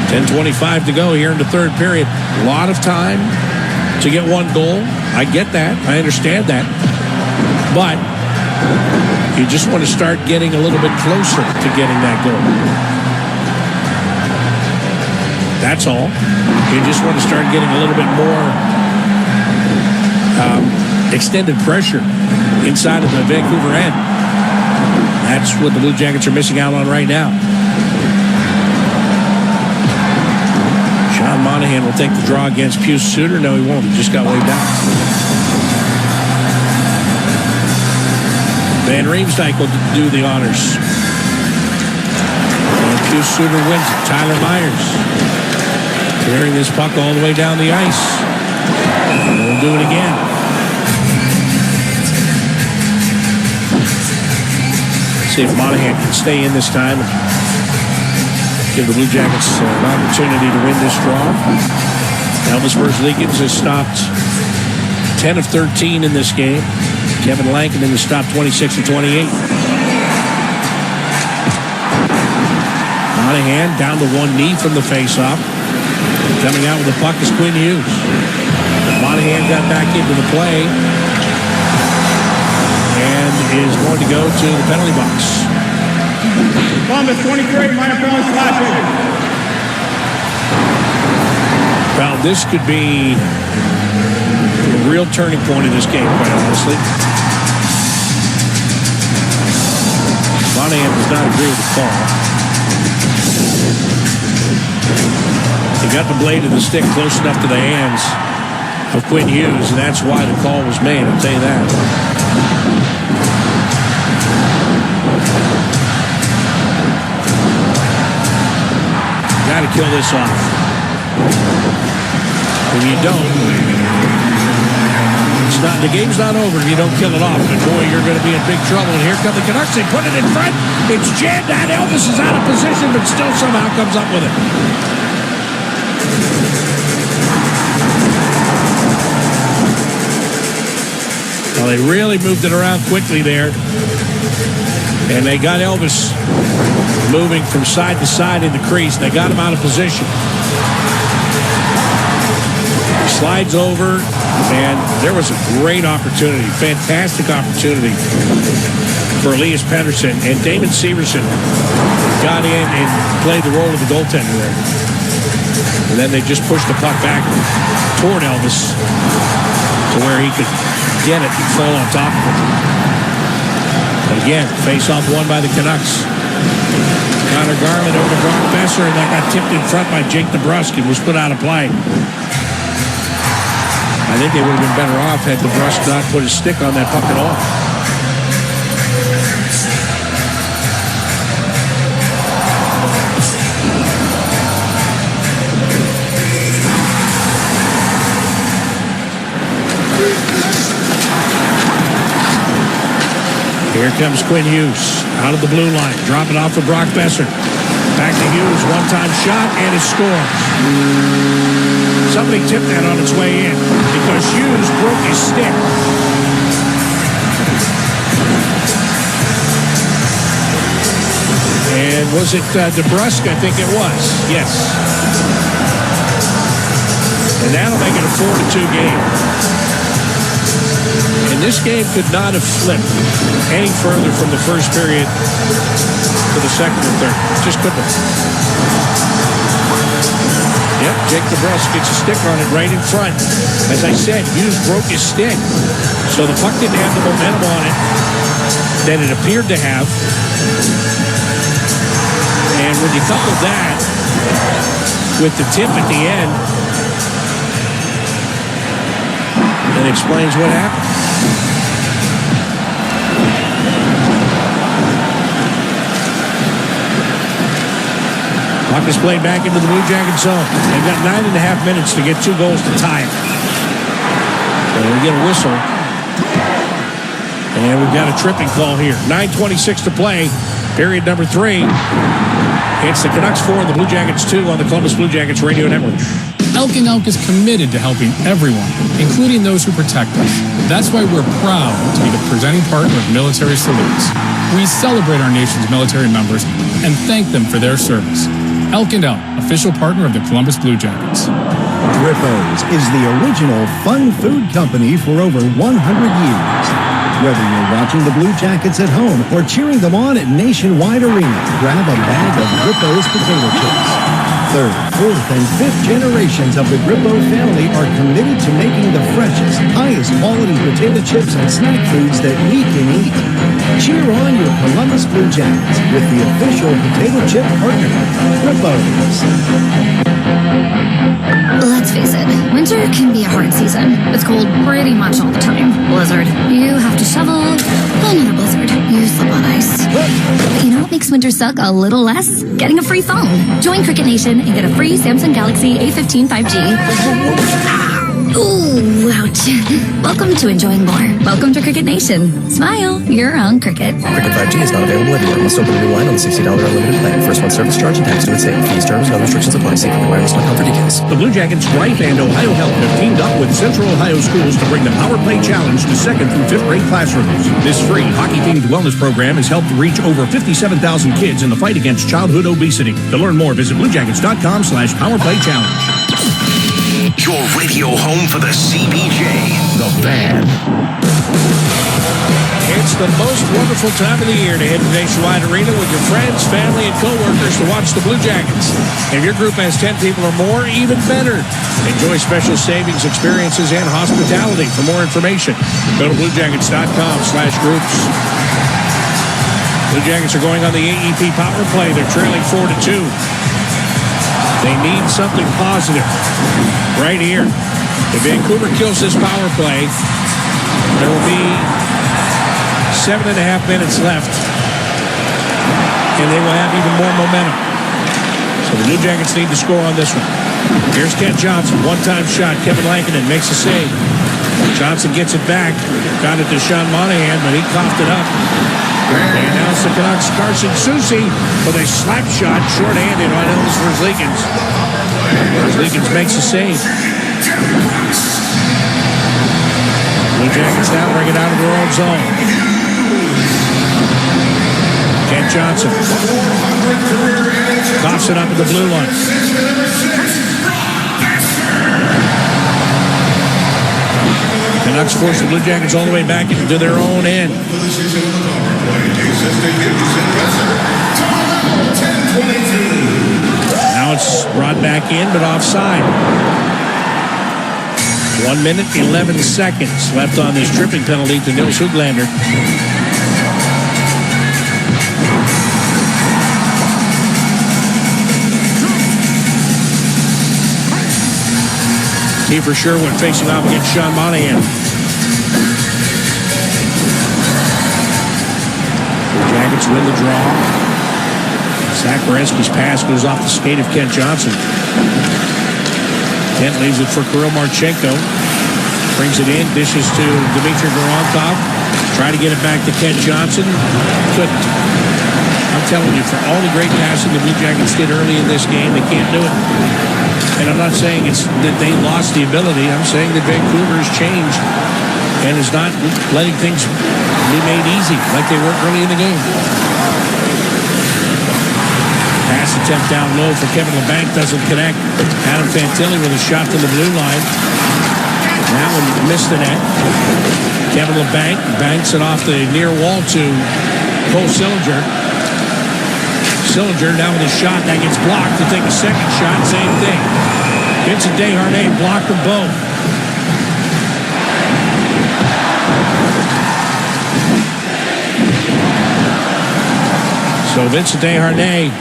10:25 to go here in the third period. A lot of time to get 1 goal. I get that. I understand that. But you just want to start getting a little bit closer to getting that goal. That's all. You just want to start getting a little bit more extended pressure inside of the Vancouver end. That's what the Blue Jackets are missing out on right now. Sean Monahan will take the draw against Pius Suter. No, he won't. He just got waved out. Van Riemsdyk will do the honors. And Pius Suter wins it. Tyler Myers carrying this puck all the way down the ice. And we'll do it again. See if Monahan can stay in this time and give the Blue Jackets an opportunity to win this draw. Elvis Merzlikins has stopped 10 of 13 in this game. Kevin Lankinen has stopped 26 of 28. Monahan down to one knee from the faceoff. Coming out with the puck is Quinn Hughes. Monahan got back into the play and is going to go to the penalty box. Columbus 23, minor penalty slashing. Well, this could be a real turning point in this game, quite honestly. Monahan does not agree with the call. He got the blade of the stick close enough to the hands of Quinn Hughes, and that's why the call was made, I'll tell you that. Got to kill this off. If you don't, the game's not over if you don't kill it off. But boy, you're going to be in big trouble. And here come the Canucks. They put it in front. It's jammed out. Elvis is out of position, but still somehow comes up with it. Well, they really moved it around quickly there. And they got Elvis moving from side to side in the crease. They got him out of position. He slides over, and there was a great opportunity, fantastic opportunity for Elias Pettersson. And Damon Severson got in and played the role of the goaltender there. And then they just pushed the puck back toward Elvis to where he could get it and fall on top of it. But again, face-off won by the Canucks. Connor Garland over Brock Besser, and that got tipped in front by Jake DeBrusk and was put out of play. I think they would have been better off had DeBrusk not put his stick on that puck at all. Here comes Quinn Hughes out of the blue line. Drop it off for Brock Besser. Back to Hughes. One-time shot, and it scores. Somebody tipped that on its way in because Hughes broke his stick. And was it DeBrusk? I think it was. Yes. And that'll make it a 4-2 game. And this game could not have flipped any further from the first period to the second and third. Just couldn't have. Yep, Jake DeBrusk gets a stick on it right in front. As I said, Hughes broke his stick. So the puck didn't have the momentum on it that it appeared to have. And when you couple that with the tip at the end, it explains what happened. Puck is played back into the Blue Jackets zone. They've got 9.5 minutes to get 2 goals to tie it. And we get a whistle. And we've got a tripping call here. 9:26 to play. Period number 3. It's the Canucks 4 and the Blue Jackets 2 on the Columbus Blue Jackets Radio Network. Elk & Elk is committed to helping everyone, including those who protect us. That's why we're proud to be the presenting partner of Military Salutes. We celebrate our nation's military members and thank them for their service. Elk & Elk, official partner of the Columbus Blue Jackets. Grippo's is the original fun food company for over 100 years. Whether you're watching the Blue Jackets at home or cheering them on at Nationwide Arena, grab a bag of Grippo's potato chips. Third, fourth, and fifth generations of the Grippo family are committed to making the freshest, highest quality potato chips and snack foods that we can eat. Cheer on your Columbus Blue Jackets with the official potato chip partner, Grippo's. Let's face it, winter can be a hard season. It's cold pretty much all the time. Blizzard, you have to shovel. Another blizzard, you slip on ice. But you know what makes winter suck a little less? Getting a free phone. Join Cricket Nation and get a free Samsung Galaxy A15 5G. Ooh, ouch. Welcome to enjoying more. Welcome to Cricket Nation. Smile, you're on Cricket. Cricket 5G is not available everywhere. Must open a new line on the $60 unlimited plan. First month service charge and tax to its same. Fees, terms, and other restrictions apply. See cricketwireless.com for details. The Blue Jackets, Rife, and Ohio Health have teamed up with Central Ohio Schools to bring the Power Play Challenge to 2nd through 5th grade classrooms. This free hockey-themed wellness program has helped reach over 57,000 kids in the fight against childhood obesity. To learn more, visit bluejackets.com/powerplaychallenge. Your radio home for the CBJ, The Fan. It's the most wonderful time of the year to head to Nationwide Arena with your friends, family, and co-workers to watch the Blue Jackets. If your group has 10 people or more, even better. Enjoy special savings, experiences, and hospitality. For more information, go to bluejackets.com/groups. Blue Jackets are going on the AEP power play. They're trailing 4-2. They need something positive right here. If Vancouver kills this power play, there will be 7.5 minutes left, and they will have even more momentum. So the Blue Jackets need to score on this one. Here's Kent Johnson, one-time shot. Kevin Lankinen makes a save. Johnson gets it back. Got it to Sean Monahan, but he coughed it up. And now it's the Canucks. Carson Soucy with a slap shot, short-handed on Elvis Verzlikins. Verzlikins makes a save. Blue Jackets now bring it out of their own zone. Kent Johnson coughs it up at the blue line. Canucks force the Blue Jackets all the way back into their own end. Now it's brought back in, but offside. 1 minute, 11 seconds left on this tripping penalty to Nils Höglander. Kiefer Sherwood facing off against Sean Monahan. The Jackets win the draw. Zach Werenski's pass goes off the skate of Kent Johnson. Kent leaves it for Kirill Marchenko. Brings it in, dishes to Dmitry Voronkov. Try to get it back to Kent Johnson. Couldn't. I'm telling you, for all the great passing the Blue Jackets did early in this game, they can't do it. And I'm not saying it's that they lost the ability. I'm saying that Vancouver has changed and is not letting things be made easy like they were early in the game. Pass attempt down low for Kevin Labanc doesn't connect. Adam Fantilli with a shot to the blue line. That one missed the net. Kevin Labanc banks it off the near wall to Cole Sillinger. Sillinger now with a shot that gets blocked to take a second shot. Same thing. Vincent Desharnais blocked them both. So Vincent Desharnais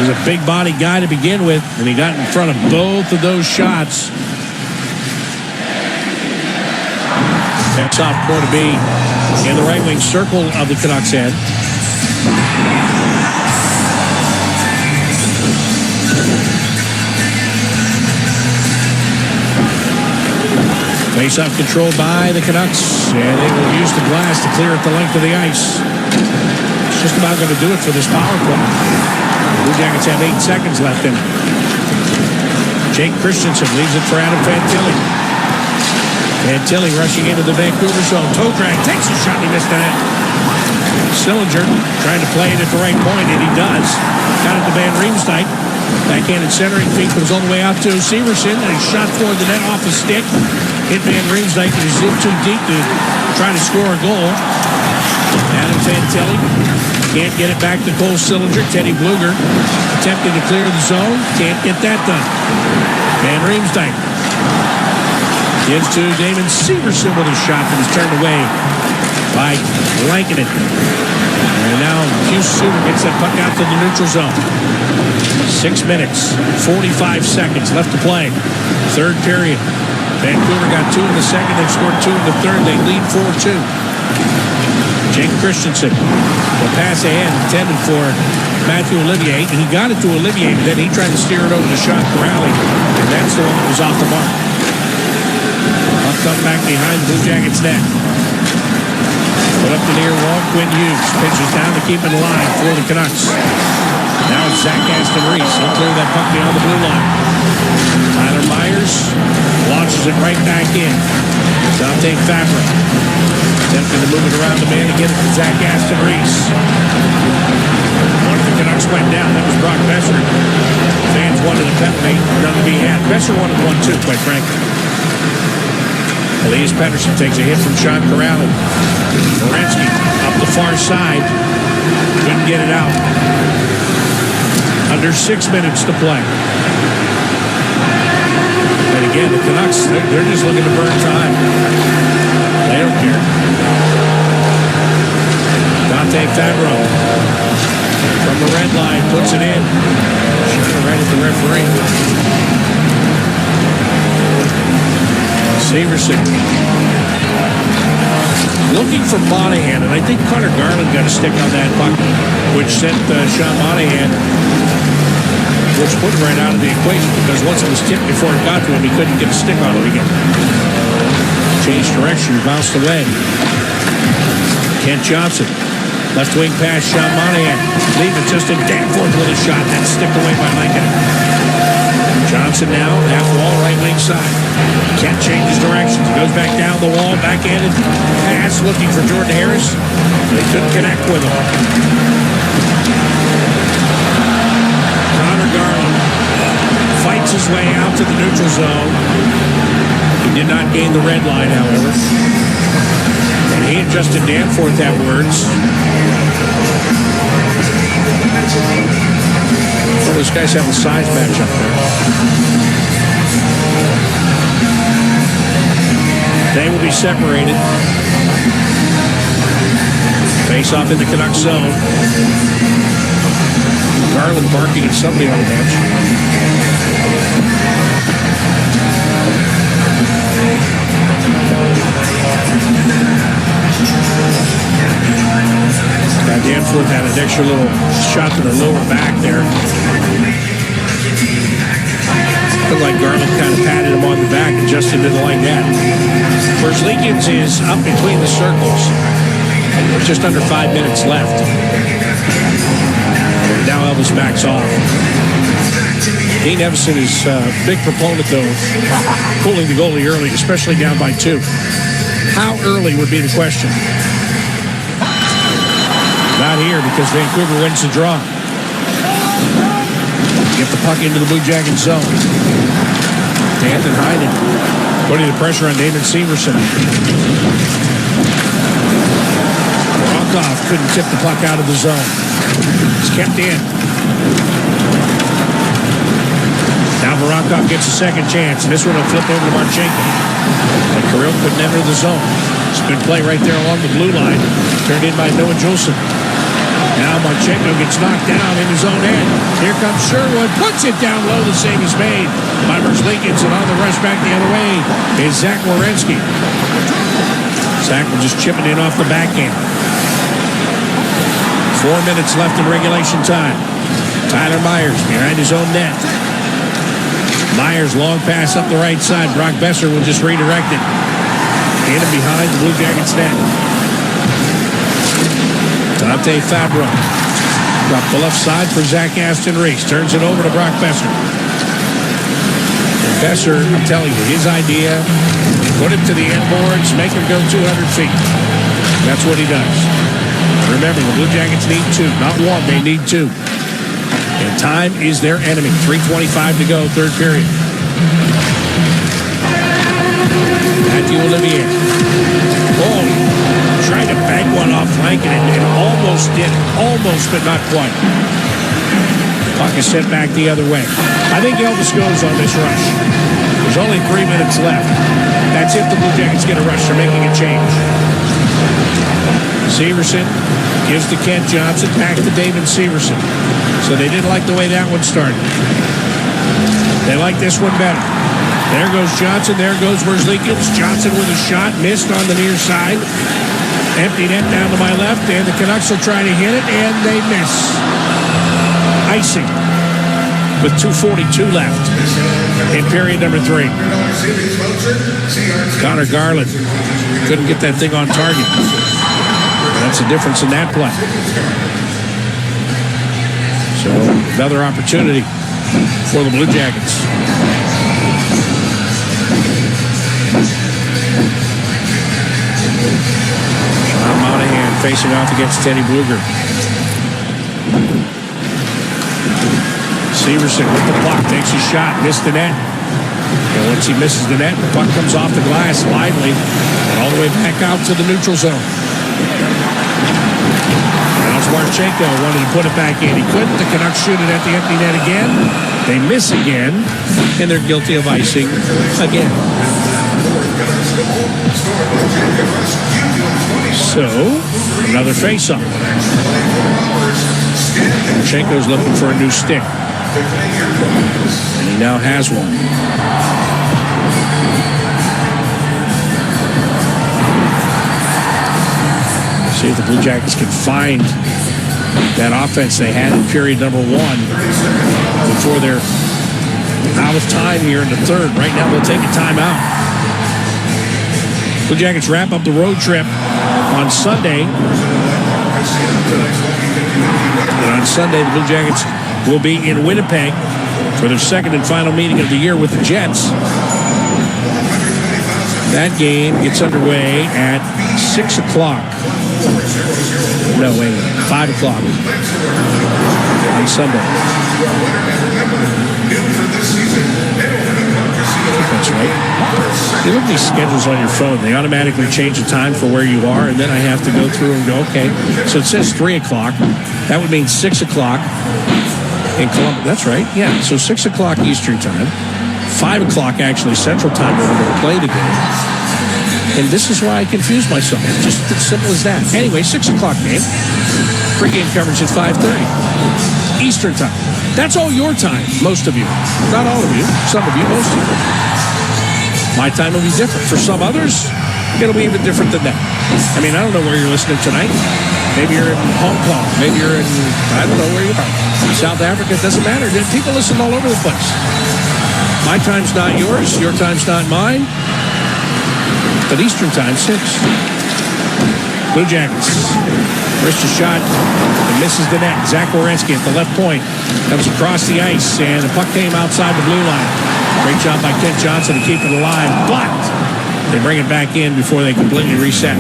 is a big body guy to begin with, and he got in front of both of those shots. That top going to be in the right wing circle of the Canucks end. Face-off controlled by the Canucks, and they will use the glass to clear it the length of the ice. It's just about going to do it for this power play. The Blue Jackets have 8 seconds left in it. Jake Christensen leaves it for Adam Fantilli. Fantilli rushing into the Vancouver zone. Toe drag, takes a shot, he missed the net. Sillinger trying to play it at the right point, and he does. Got it to Van Riemsdyk. Backhanded centering feet comes all the way out to Severson, and he shot toward the net off the stick. Hit Van Riemsdyk, and he's in too deep to try to score a goal. Adam Fantilli can't get it back to Cole Sillinger. Teddy Bluger attempting to clear the zone. Can't get that done. Van Riemsdyk gives to Damon Severson with a shot that is turned away by Lankinen. And now Hugh Suter gets that puck out to the neutral zone. 6 minutes, 45 seconds left to play. Third period. Vancouver got 2 in the second. They've scored 2 in the third. They lead 4-2. Jake Christensen, the pass ahead intended for Matthew Olivier, and he got it to Olivier, but then he tried to steer it over to Sean Corrali, and that's the one that was off the mark. Puck come back behind the Blue Jackets net. Put up the near wall, Quinn Hughes pitches down to keep it alive for the Canucks. Now it's Zach Aston-Reese. He'll clear that puck beyond the blue line. Tyler Myers launches it right back in. Dante Fabra attempting to move it around the man to get it to Zach Aston-Reese. One of the Canucks went down. That was Brock Besser. Fans wanted a penalty. None to be had. Besser wanted one too, quite frankly. Elias Pettersson takes a hit from Sean Corrali. Werenski up the far side. Couldn't get it out. Under 6 minutes to play. And again, the Canucks, they're just looking to burn time. They don't care. Dante Fabro from the red line puts it in. Shot right at the referee. Severson looking for Monahan, and I think Connor Garland got a stick on that puck, which sent Sean Monahan, which put him right out of the equation, because once it was tipped before it got to him, he couldn't get a stick on it again. direction. He bounced away. Kent Johnson. Left wing pass, Sean Monahan. Leaving just in Danforth with a shot. That's sticked away by Lincoln. Johnson now, half wall, right wing side. Kent changes directions. He goes back down the wall, backhanded pass, looking for Jordan Harris. They couldn't connect with him. Connor Garland fights his way out to the neutral zone. He did not gain the red line, however. And he and Justin Danforth have words. Well, those guys have a size match up there. They will be separated. Face off in the Canucks zone. Garland barking at somebody on the bench. Danforth had an extra little shot to the lower back there. Looked like Garland kind of patted him on the back, and Justin didn't like that. Verzlikins is up between the circles. Just under 5 minutes left. Now Elvis backs off. Dean Evison is a big proponent, though, of pulling the goalie early, especially down by 2. How early would be the question. Not here because Vancouver wins the draw. Get the puck into the Blue Jackets zone. Anthony Heinen putting the pressure on David Severson. Rockoff couldn't tip the puck out of the zone. It's kept in. Now Voronkov gets a second chance, and this one will flip over to Marchenko. But Kirill couldn't enter the zone. It's a good play right there along the blue line. Turned in by Noah Juleson. Now Marchenko gets knocked down in his own end. Here comes Sherwood, puts it down low. The save is made by Verzlikins, and on the rush back the other way is Zach Werenski. Zach was just chipping in off the backhand. 4 minutes left in regulation time. Tyler Myers behind his own net. Myers, long pass up the right side. Brock Besser will just redirect it. In and behind the Blue Jackets net. Dante Fabro. Drop the left side for Zach Aston Reese. Turns it over to Brock Besser. And Besser, I'm telling you, his idea, put him to the end boards, make him go 200 feet. That's what he does. Remember, the Blue Jackets need 2, not 1. They need 2. And time is their enemy. 3:25 to go, third period. Matthew Olivier. Oh, trying to bank one off Rankin and almost did. Almost, but not quite. Puck is sent back the other way. I think Elvis goes on this rush. There's only 3 minutes left. That's if the Blue Jackets get a rush. They're making a change. Severson gives to Kent Johnson, back to David Severson. So they didn't like the way that one started. They like this one better. There goes Johnson, there goes Verzlikins. Johnson with a shot, missed on the near side. Empty net down to my left, and the Canucks will try to hit it, and they miss. Icing with 2:42 left in period number 3. Connor Garland couldn't get that thing on target. That's the difference in that play. So another opportunity for the Blue Jackets. Sean Monahan facing off against Teddy Bluger. Severson with the puck, takes a shot, missed the net. And once he misses the net, the puck comes off the glass lively and all the way back out to the neutral zone. Marchenko wanted to put it back in. He couldn't. The Canucks shoot it at the empty net again. They miss again, and they're guilty of icing again. So, another face-off. Marchenko's looking for a new stick. And he now has one. See if the Blue Jackets can find that offense they had in period number 1 before they're out of time here in the third. Right now they'll take a timeout. Blue Jackets wrap up the road trip on Sunday. And on Sunday, the Blue Jackets will be in Winnipeg for their second and final meeting of the year with the Jets. That game gets underway at 6 o'clock. No, wait, 5 o'clock on Sunday. That's right. You look at these schedules on your phone. They automatically change the time for where you are, and then I have to go through and go, okay. So it says 3 o'clock. That would mean 6 o'clock in Columbus. That's right. Yeah, so 6 o'clock Eastern time. 5 o'clock, actually, Central time when we're going to play the game. And this is why I confuse myself. Just as simple as that. Anyway, 6 o'clock game. Pre-game coverage at 5:30 Eastern time. That's all your time, most of you. Not all of you. Some of you, most of you. My time will be different. For some others, it'll be even different than that. I mean, I don't know where you're listening tonight. Maybe you're in Hong Kong. Maybe you're in, I don't know where you are. South Africa. It doesn't matter. People listen all over the place. My time's not yours. Your time's not mine. But Eastern time, 6. Blue Jackets. Wrist a shot and misses the net. Zach Werenski at the left point comes across the ice, and the puck came outside the blue line. Great job by Kent Johnson to keep it alive, but they bring it back in before they completely reset.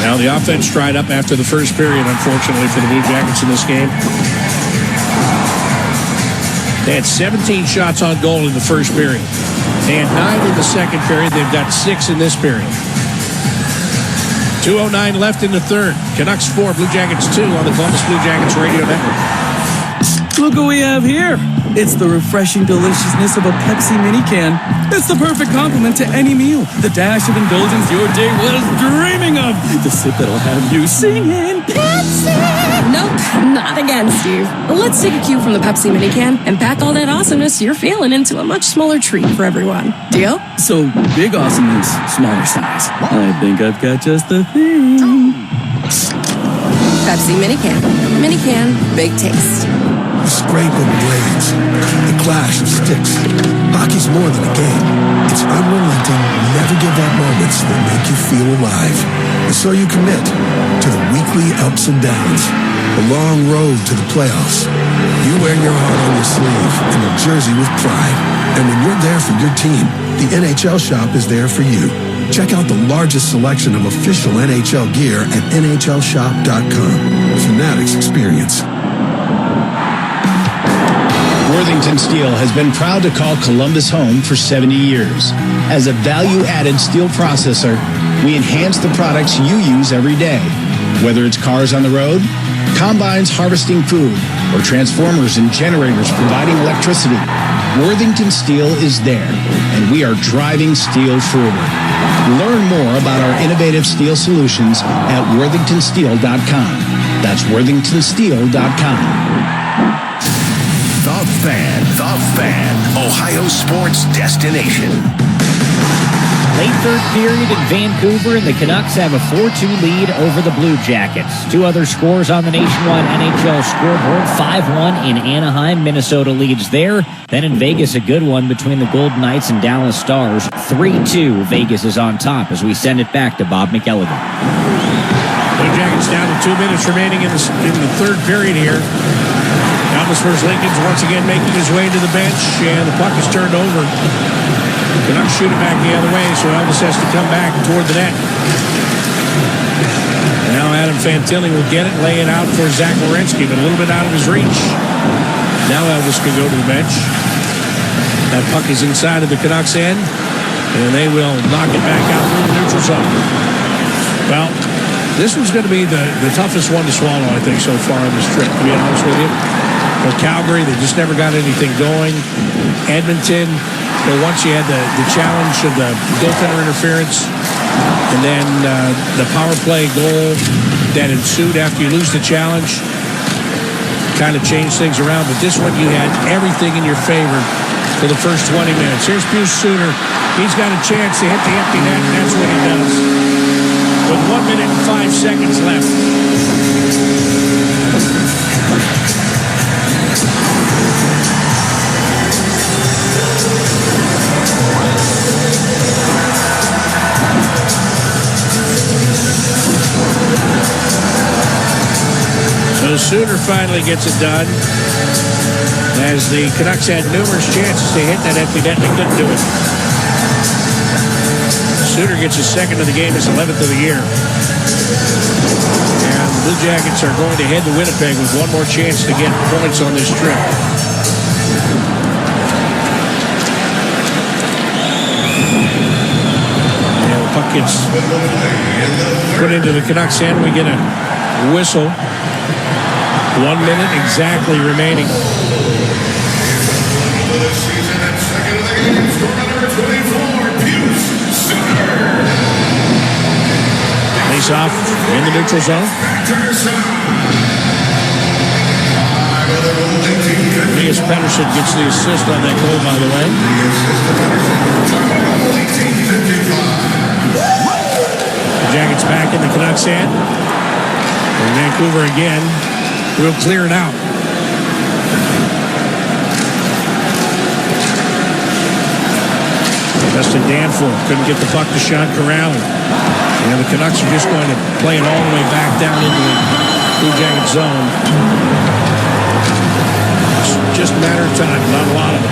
Now the offense dried up after the first period, unfortunately, for the Blue Jackets in this game. They had 17 shots on goal in the first period. They had 9 in the second period. They've got 6 in this period. 2:09 left in the third. Canucks 4, Blue Jackets 2 on the Columbus Blue Jackets Radio Network. Look what we have here. It's the refreshing deliciousness of a Pepsi mini can. It's the perfect complement to any meal. The dash of indulgence your day was dreaming of. The sip that'll have you singing Pepsi. Nope, not again, Steve. Let's take a cue from the Pepsi mini can and pack all that awesomeness you're feeling into a much smaller treat for everyone. Deal? So, big awesomeness, smaller size. I think I've got just the thing. Pepsi mini can. Mini can, big taste. The scrape of blades, the clash of sticks. Hockey's more than a game. It's unrelenting, never give up moments that make you feel alive. And so you commit to the weekly ups and downs, the long road to the playoffs. You wear your heart on your sleeve and your jersey with pride. And when you're there for your team, the NHL shop is there for you. Check out the largest selection of official NHL gear at NHLshop.com. The Fanatics experience. Worthington Steel has been proud to call Columbus home for 70 years. As a value-added steel processor, we enhance the products you use every day. Whether it's cars on the road, combines harvesting food, or transformers and generators providing electricity, Worthington Steel is there, and we are driving steel forward. Learn more about our innovative steel solutions at worthingtonsteel.com. That's worthingtonsteel.com. The Fan, Ohio sports destination. Late third period in Vancouver, and the Canucks have a 4-2 lead over the Blue Jackets. 2 other scores on the nationwide NHL scoreboard. 5-1 in Anaheim. Minnesota leads there. Then in Vegas, a good one between the Golden Knights and Dallas Stars. 3-2. Vegas is on top as we send it back to Bob McElligott. Blue Jackets down to 2 minutes remaining in the third period here. Elvis versus Lincoln's once again making his way to the bench, and the puck is turned over. Canucks shoot it back the other way, so Elvis has to come back toward the net. Now Adam Fantilli will get it, lay it out for Zach Werenski, but a little bit out of his reach. Now Elvis can go to the bench. That puck is inside of the Canucks' end, and they will knock it back out through the neutral zone. Well, this one's going to be the toughest one to swallow, I think, so far on this trip, to be honest with you. For Calgary, they just never got anything going. Edmonton, once you had the challenge of the goaltender interference, and then the power play goal that ensued after you lose the challenge, kind of changed things around. But this one, you had everything in your favor for the first 20 minutes. Here's Pius Suter. He's got a chance to hit the empty net, and that's what he does. With 1 minute and 5 seconds left. Sooner finally gets it done. As the Canucks had numerous chances to hit that empty net, they couldn't do it. Sooner gets his second of the game, his 11th of the year. And the Blue Jackets are going to head to Winnipeg with one more chance to get points on this trip. And the puck gets put into the Canucks' hand. We get a whistle. 1 minute exactly remaining. Face off in the neutral zone. Elias Pettersson gets the assist on that goal, by the way. The Jackets back in the Canucks' hand. And Vancouver again will clear it out. Justin Danforth couldn't get the puck to Sean Corrali. And the Canucks are just going to play it all the way back down into the Blue Jacket zone. It's just a matter of time, not a lot of it.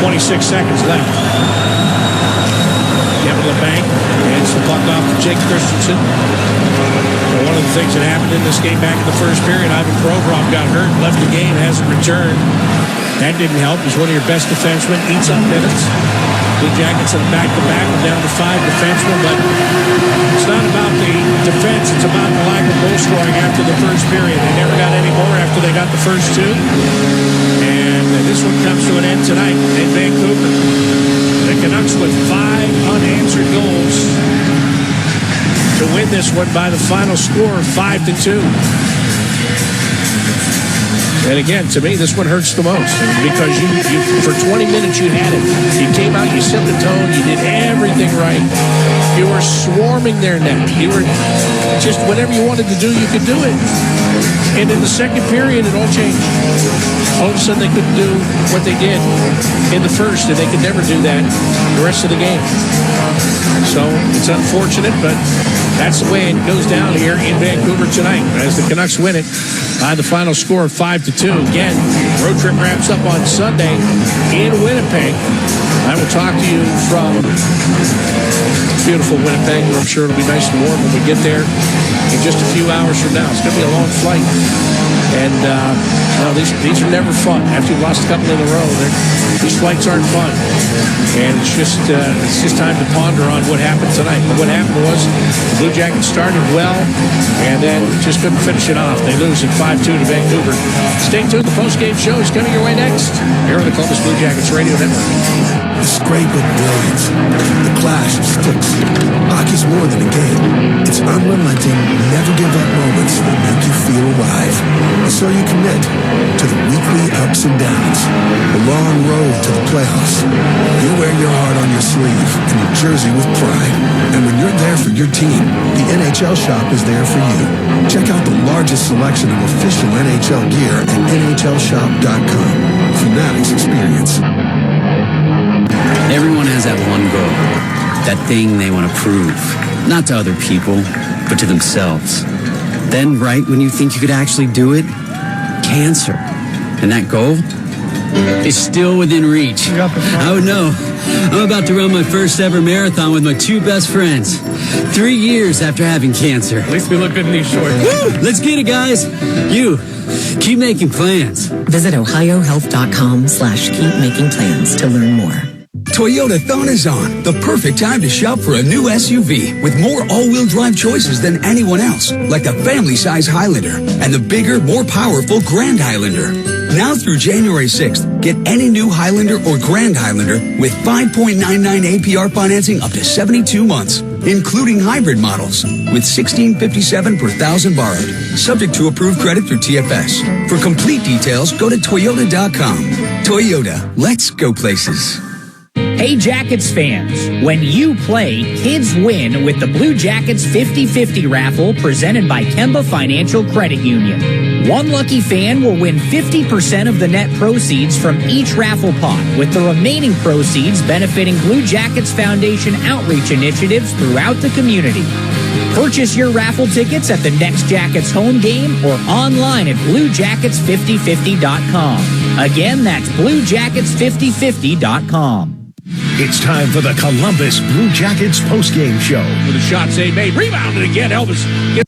26 seconds left. Kevin LeBanc hands the puck off to Jake Christensen. One of the things that happened in this game back in the first period, Ivan Provorov got hurt, left the game, hasn't returned. That didn't help. He's one of your best defensemen, eats up minutes. Blue Jackets in a back-to-back, we're down to 5 defensemen, but it's not about the defense, it's about the lack of goal scoring after the first period. They never got any more after they got the first 2. And this one comes to an end tonight in Vancouver. The Canucks with 5 unanswered goals to win this one by the final score of 5-2. And again, to me, this one hurts the most because you for 20 minutes you had it. You came out, you set the tone, you did everything right. You were swarming their net. You were just whatever you wanted to do, you could do it. And in the second period, it all changed. All of a sudden, they couldn't do what they did in the first, and they could never do that the rest of the game. So it's unfortunate, but that's the way it goes down here in Vancouver tonight as the Canucks win it by the final score of 5-2. Again, road trip wraps up on Sunday in Winnipeg. I will talk to you from beautiful Winnipeg, where I'm sure it'll be nice and warm when we get there in just a few hours from now. It's going to be a long flight. And these are never fun. After you've lost a couple in a row, these flights aren't fun. And it's just time to ponder on what happened tonight. But what happened was the Blue Jackets started well and then just couldn't finish it off. They lose at 5-2 to Vancouver. Stay tuned. The postgame show is coming your way next here on the Columbus Blue Jackets Radio Network. The scrape of blades, the clash of sticks. Hockey's more than a game. It's unrelenting, never give up moments that make you feel alive. And so you commit to the weekly ups and downs, the long road to the playoffs. You wear your heart on your sleeve and your jersey with pride. And when you're there for your team, the NHL shop is there for you. Check out the largest selection of official NHL gear at NHLshop.com. Fanatics experience. Everyone has that one goal, that thing they want to prove, not to other people, but to themselves. Then, right when you think you could actually do it, cancer. And that goal is still within reach. Oh no, I'm about to run my first ever marathon with my 2 best friends. 3 years after having cancer. At least we look good in these shorts. Woo! Let's get it, guys. You, keep making plans. Visit ohiohealth.com/keep making plans to learn more. Toyotathon is on. The perfect time to shop for a new SUV with more all-wheel drive choices than anyone else, like the family-size Highlander and the bigger, more powerful Grand Highlander. Now through January 6th, get any new Highlander or Grand Highlander with 5.99 APR financing up to 72 months, including hybrid models with $1,657 per thousand borrowed, subject to approved credit through TFS. For complete details, go to Toyota.com. Toyota, let's go places. Hey Jackets fans, when you play, kids win with the Blue Jackets 50-50 raffle presented by Kemba Financial Credit Union. One lucky fan will win 50% of the net proceeds from each raffle pot, with the remaining proceeds benefiting Blue Jackets Foundation outreach initiatives throughout the community. Purchase your raffle tickets at the next Jackets home game or online at BlueJackets5050.com. Again, that's BlueJackets5050.com. It's time for the Columbus Blue Jackets postgame show. With a shot save made. Rebounded again. Elvis gets